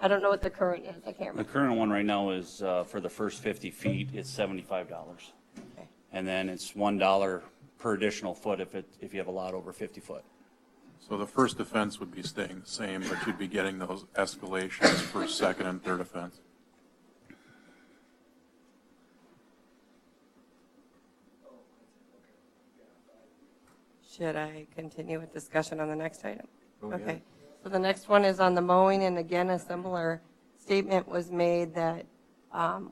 I don't know what the current is. I can't The remember. current one right now is, for the first 50 feet, it's $75. Okay. And then it's $1 per additional foot if you have a lot over 50 foot. So the first offense would be staying the same, but you'd be getting those escalations for second and third offense. Should I continue with discussion on the next item? Go ahead. Okay. So the next one is on the mowing, and again, a similar statement was made that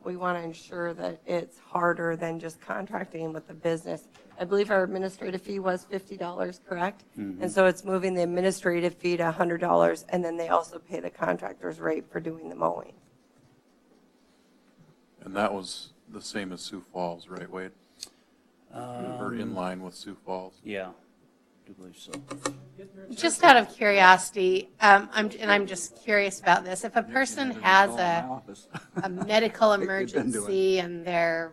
we want to ensure that it's harder than just contracting with the business. I believe our administrative fee was $50, correct? Mhm. And so it's moving the administrative fee to $100, and then they also pay the contractor's rate for doing the mowing. And that was the same as Sioux Falls, right, Wade? Or in line with Sioux Falls? Yeah, I do believe so. Just out of curiosity, I'm just curious about this. If a person has a medical emergency and they're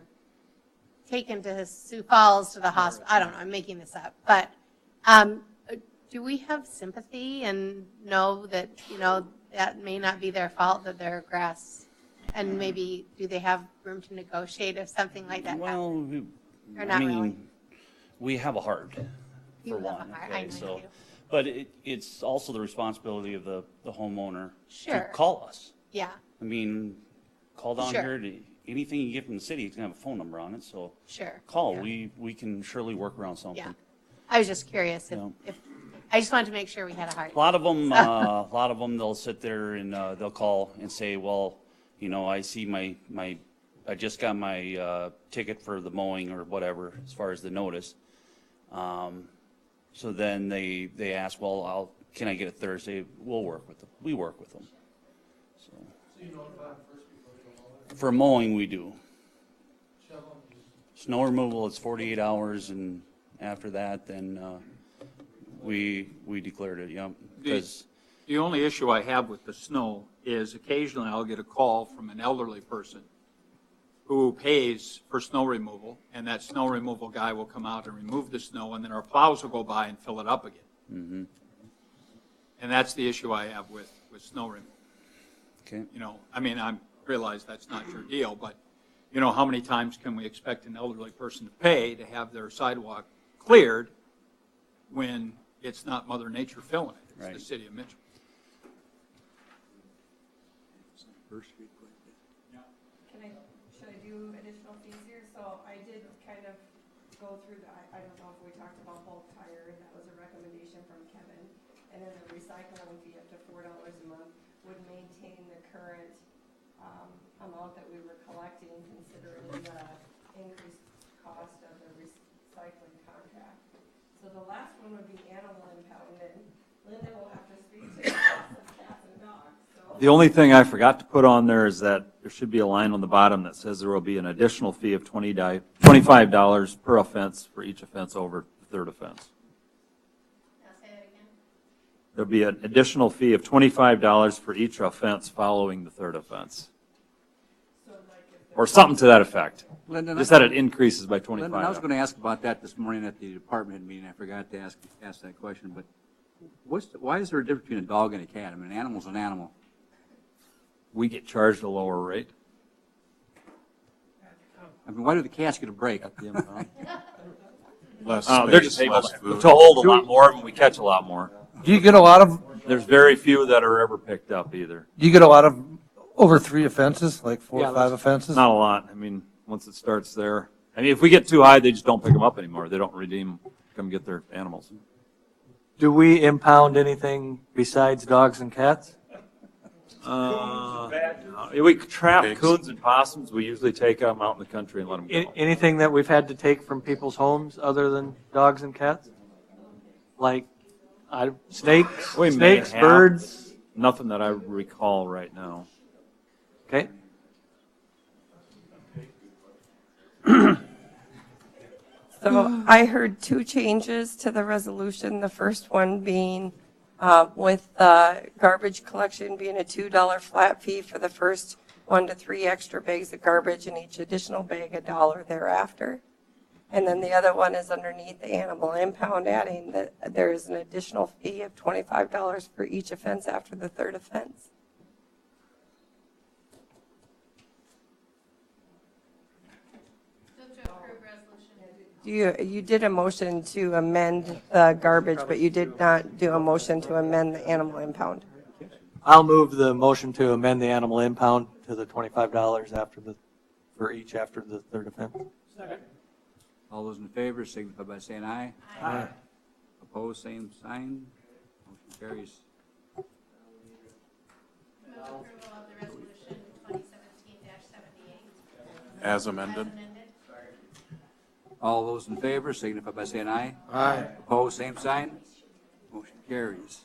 taken to Sioux Falls to the hospital, I don't know, I'm making this up, but do we have sympathy and know that, that may not be their fault that their grass, and maybe do they have room to negotiate if something like that happens? Or not really? We have a heart, You for have a one. heart, okay, I know so- you do. But it's also the responsibility of the homeowner Sure. to call us. Yeah, I mean, call down Sure. here to, anything you get from the city, it's gonna have a phone number on it, so. Sure. Call, Yeah. we can surely work around something. yeah. I was just curious Yeah. if, I just wanted to make sure we had a heart. A lot of them, they'll sit there and, they'll call and say, well, I see I just got my, ticket for the mowing or whatever, as far as the notice. So then they ask, well, can I get it Thursday? We'll work with them. We work with them. So for mowing, we do. Snow removal, it's 48 hours, and after that, then, we declared it, yep. Because The only issue I have with the snow is occasionally I'll get a call from an elderly person who pays for snow removal, and that snow removal guy will come out and remove the snow, and then our plows will go by and fill it up again. Mm-hmm. And that's the issue I have with snow removal. Okay. I realize that's not your deal, but, how many times can we expect an elderly person to pay to have their sidewalk cleared when it's not Mother Nature filling it? It's the city of Mitchell. Should I do additional fees here? So I did kind of go through I don't know if we talked about bulk tire, and that was a recommendation from Kevin. And then the recycling fee up to $4 a month would maintain the current amount that we were collecting, considering the increased cost of the recycling contract. So the last one would be animal impound, and Linda will have to speak to the cost of cats and dogs. The only thing I forgot to put on there is that there should be a line on the bottom that says there will be an additional fee of $25 per offense for each offense over the third offense. There'll be an additional fee of $25 for each offense following the third offense. Or something to that effect. Lyndon, Just that it increases by 25. Lyndon, I was going to ask about that this morning at the department head meeting. I forgot to ask that question, but why is there a difference between a dog and a cat? An animal's an animal. We get charged a lower rate. Why do the cats get a break? Less They're just space, able less to food. hold a lot more of them. We catch a lot more. Do you get a lot of, There's very few that are ever picked up either. do you get a lot of over 3 offenses, like 4 Yeah, or 5 offenses? Not a lot. Once it starts there. If we get too high, they just don't pick them up anymore. They don't redeem, come get their animals. Do we impound anything besides dogs and cats? We trap coons and possums. We usually take them out in the country and let them go. Anything that we've had to take from people's homes other than dogs and cats? Like snakes, We may have. birds? Nothing that I recall right now. Okay. So I heard 2 changes to the resolution. The first one being with garbage collection being a $2 flat fee for the first 1 to 3 extra bags of garbage, and each additional bag $1 thereafter. And then the other one is underneath the animal impound, adding that there is an additional fee of $25 for each offense after the third offense. You did a motion to amend the garbage, but you did not do a motion to amend the animal impound. I'll move the motion to amend the animal impound to the $25 for each after the third offense. Second. All those in favor signify by saying aye. Aye. Opposed, same sign. Motion carries. As amended. All those in favor signify by saying aye. Aye. Opposed, same sign. Motion carries.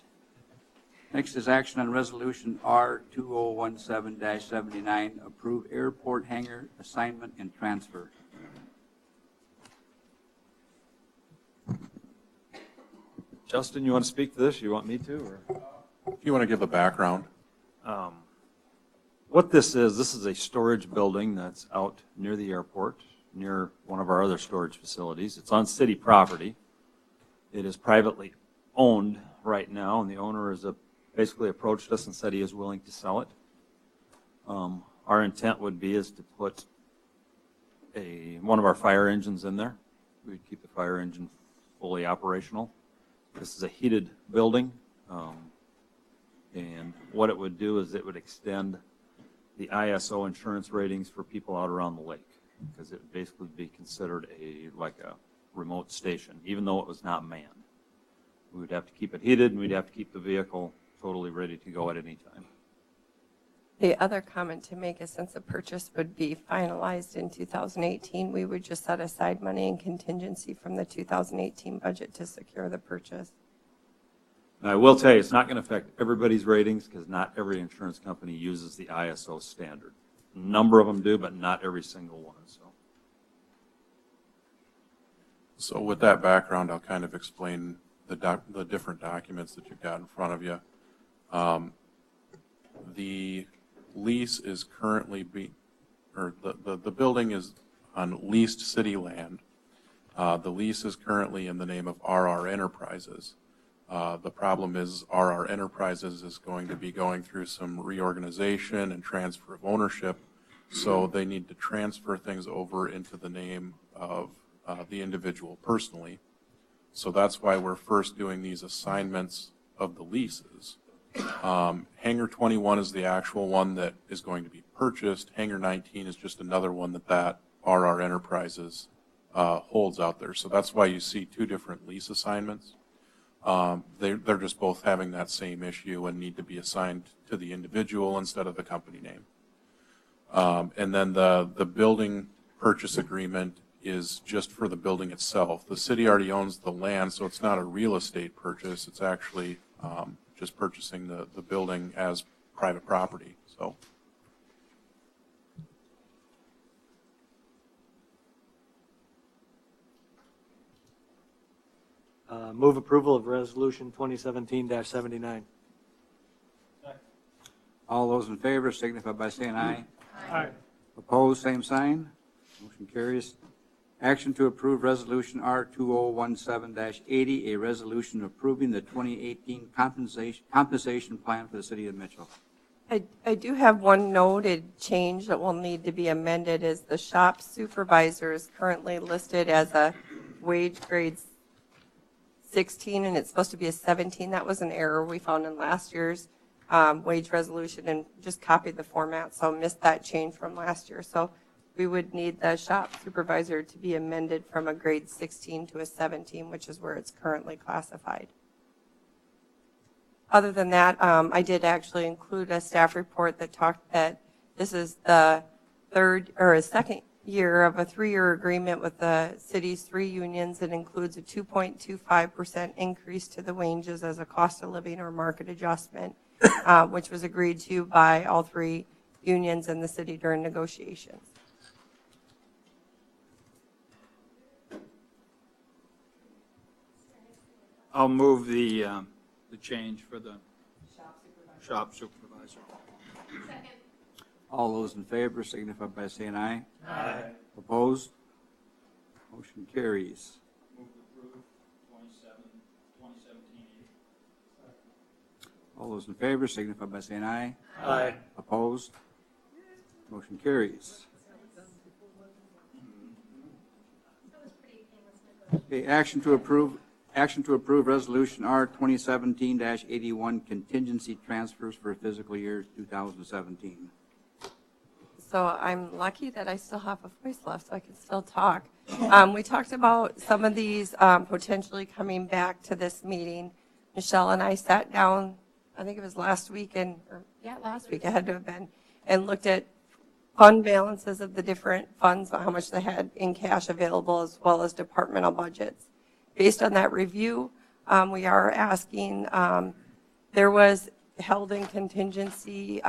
Next is action on resolution R 2017-79, approve airport hangar assignment and transfer. Justin, you want to speak to this? You want me to, or? If you want to give a background. What this is a storage building that's out near the airport, near one of our other storage facilities. It's on city property. It is privately owned right now, and the owner has basically approached us and said he is willing to sell it. Our intent would be is to put one of our fire engines in there. We'd keep the fire engine fully operational. This is a heated building, and what it would do is it would extend the ISO insurance ratings for people out around the lake, because it would basically be considered like a remote station, even though it was not manned. We would have to keep it heated, and we'd have to keep the vehicle totally ready to go at any time. The other comment to make is since the purchase would be finalized in 2018, we would just set aside money in contingency from the 2018 budget to secure the purchase. And I will tell you, it's not going to affect everybody's ratings because not every insurance company uses the ISO standard. A number of them do, but not every single one. So with that background, I'll kind of explain the different documents that you've got in front of you. The lease is currently the building is on leased city land. The lease is currently in the name of RR Enterprises. The problem is RR Enterprises is going to be going through some reorganization and transfer of ownership, so they need to transfer things over into the name of the individual personally. So that's why we're first doing these assignments of the leases. Hangar 21 is the actual one that is going to be purchased. Hangar 19 is just another one that RR Enterprises holds out there. So that's why you see two different lease assignments. They're just both having that same issue and need to be assigned to the individual instead of the company name. And then the building purchase agreement is just for the building itself. The city already owns the land, so it's not a real estate purchase. It's actually just purchasing the building as private property. So. Move approval of resolution 2017-79. All those in favor signify by saying aye. Aye. Opposed, same sign. Motion carries. Action to approve resolution R 2017-80, a resolution approving the 2018 compensation plan for the city of Mitchell. I do have one noted change that will need to be amended is the shop supervisor is currently listed as a wage grade 16 and it's supposed to be a 17. That was an error we found in last year's wage resolution and just copied the format, so missed that change from last year. So we would need the shop supervisor to be amended from a grade 16 to a 17, which is where it's currently classified. Other than that, I did actually include a staff report that talked that this is the second year of a 3-year agreement with the city's 3 unions. It includes a 2.25% increase to the wages as a cost of living or market adjustment, which was agreed to by all 3 unions in the city during negotiations. I'll move the change for the shop supervisor. Second. All those in favor signify by saying aye. Aye. Opposed? Motion carries. Move to approve 2017. All those in favor signify by saying aye. Aye. Opposed? Motion carries. Okay, action to approve resolution R 2017-81 contingency transfers for fiscal year 2017. So I'm lucky that I still have a voice left, so I can still talk. We talked about some of these potentially coming back to this meeting. Michelle and I sat down I think it was last week, last week it had to have been, and looked at fund balances of the different funds, how much they had in cash available, as well as departmental budgets. Based on that review, we are asking, there was held in contingency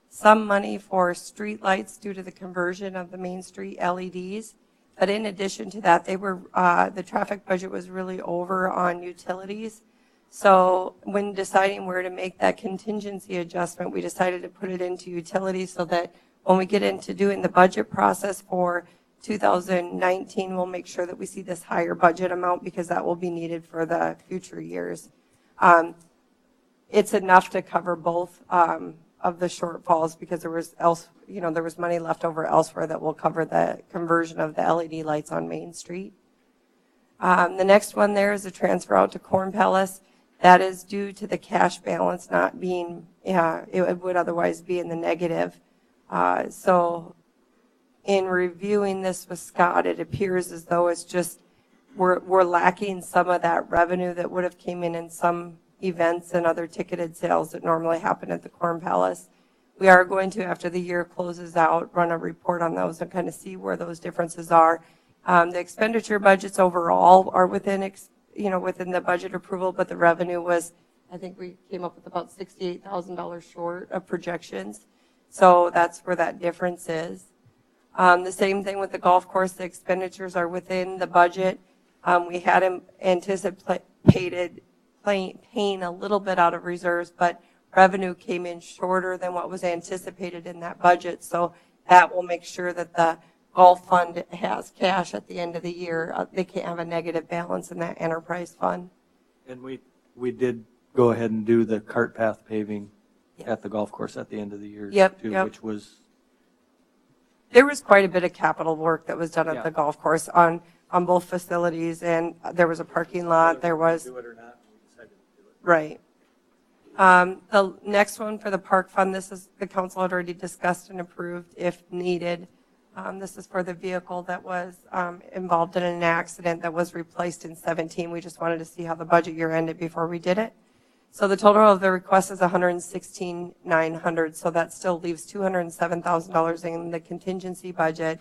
some money for street lights due to the conversion of the Main Street LEDs. But in addition to that, the traffic budget was really over on utilities. So when deciding where to make that contingency adjustment, we decided to put it into utilities so that when we get into doing the budget process for 2019, we'll make sure that we see this higher budget amount because that will be needed for the future years. It's enough to cover both of the shortfalls because there was money left over elsewhere that will cover the conversion of the LED lights on Main Street. The next one there is a transfer out to Corn Palace. That is due to the cash balance not being, it would otherwise be in the negative. So in reviewing this with Scott, it appears as though it's just we're lacking some of that revenue that would have came in some events and other ticketed sales that normally happen at the Corn Palace. We are going to, after the year closes out, run a report on those and kind of see where those differences are. The expenditure budgets overall are within the budget approval, but the revenue was, I think we came up with about $68,000 short of projections. So that's where that difference is. The same thing with the golf course. The expenditures are within the budget. We had anticipated paying a little bit out of reserves, but revenue came in shorter than what was anticipated in that budget. So that will make sure that the golf fund has cash at the end of the year. They can't have a negative balance in that enterprise fund. And we did go ahead and do the cart path paving at the golf course at the end of the year too, which was. There was quite a bit of capital work that was done at the golf course on both facilities, and there was a parking lot. There was. Do it or not, we decided to do it. Right. The next one for the park fund, this is the council had already discussed and approved if needed. This is for the vehicle that was involved in an accident that was replaced in 17. We just wanted to see how the budget year ended before we did it. So the total of the request is $116,900. So that still leaves $207,000 in the contingency budget,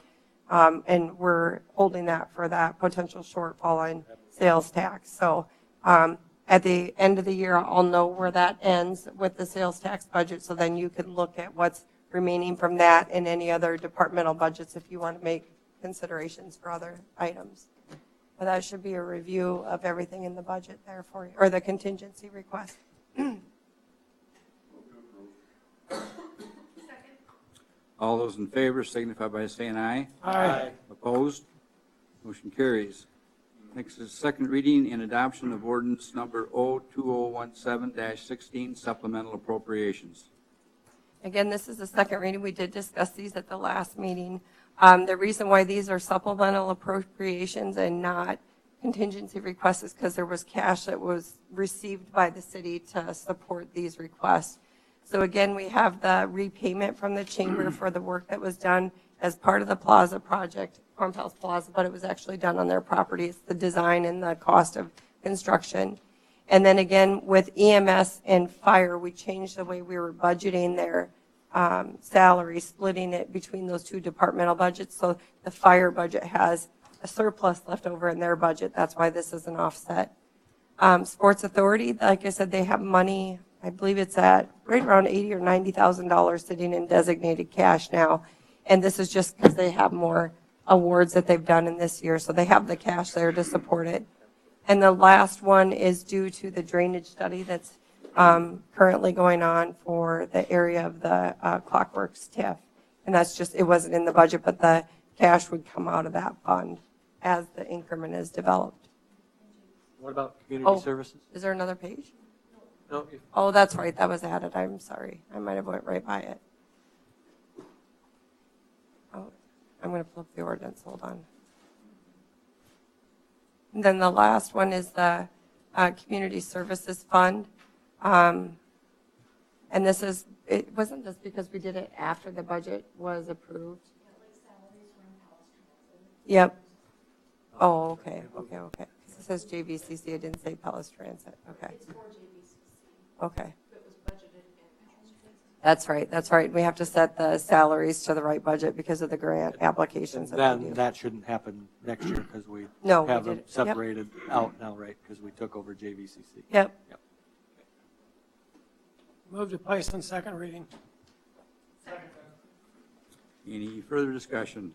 and we're holding that for that potential shortfall in sales tax. So at the end of the year, I'll know where that ends with the sales tax budget. So then you can look at what's remaining from that and any other departmental budgets if you want to make considerations for other items. But that should be a review of everything in the budget there for you, or the contingency request. All those in favor signify by saying aye. Aye. Opposed? Motion carries. Next is second reading and adoption of ordinance number 02017-16, supplemental appropriations. Again, this is the second reading. We did discuss these at the last meeting. The reason why these are supplemental appropriations and not contingency requests is because there was cash that was received by the city to support these requests. So again, we have the repayment from the chamber for the work that was done as part of the plaza project, Corn Palace Plaza, but it was actually done on their property. It's the design and the cost of construction. And then again, with EMS and fire, we changed the way we were budgeting their salary, splitting it between those two departmental budgets. So the fire budget has a surplus left over in their budget. That's why this is an offset. Sports Authority, like I said, they have money. I believe it's at right around $80,000 or $90,000 sitting in designated cash now. And this is just because they have more awards that they've done in this year. So they have the cash there to support it. And the last one is due to the drainage study that's currently going on for the area of the Clockworks TIF. And that's just, it wasn't in the budget, but the cash would come out of that fund as the increment is developed. What about community services? Is there another page? No. Oh, that's right. That was added. I'm sorry. I might have went right by it. Oh, I'm going to pull up the ordinance. Hold on. And then the last one is the Community Services Fund. And this is, it wasn't just because we did it after the budget was approved. Yep. Oh, okay. It says JVCC. It didn't say Palace Transit. Okay. Okay. That's right, that's right. We have to set the salaries to the right budget because of the grant applications that we do. That shouldn't happen next year because we No, we have did them it. Yep. separated out now, right? Because we took over JVCC. Yep. Move to place on second reading. Any further discussion?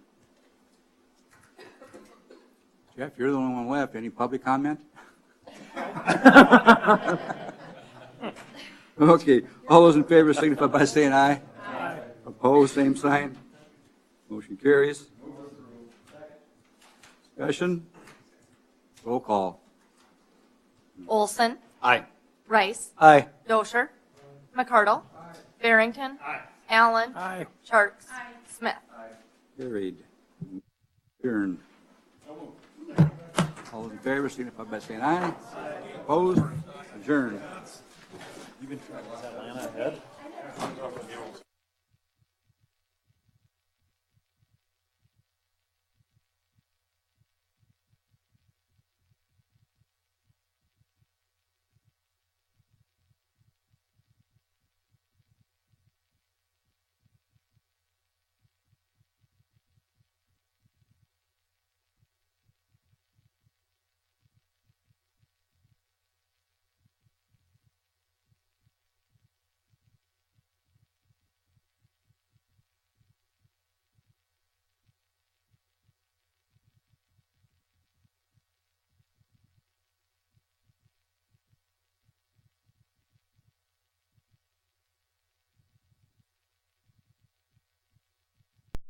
Jeff, you're the only one left. Any public comment? Okay, all those in favor signify by saying aye. Aye. Opposed, same sign. Motion carries. Discussion? Roll call. Olson. Aye. Rice. Aye. Dosher. McCardle. Barrington. Allen. Sharks. Smith. Carried. Adjourned. All those in favor signify by saying aye. Opposed? Adjourned. You've been trying, is Atlanta ahead?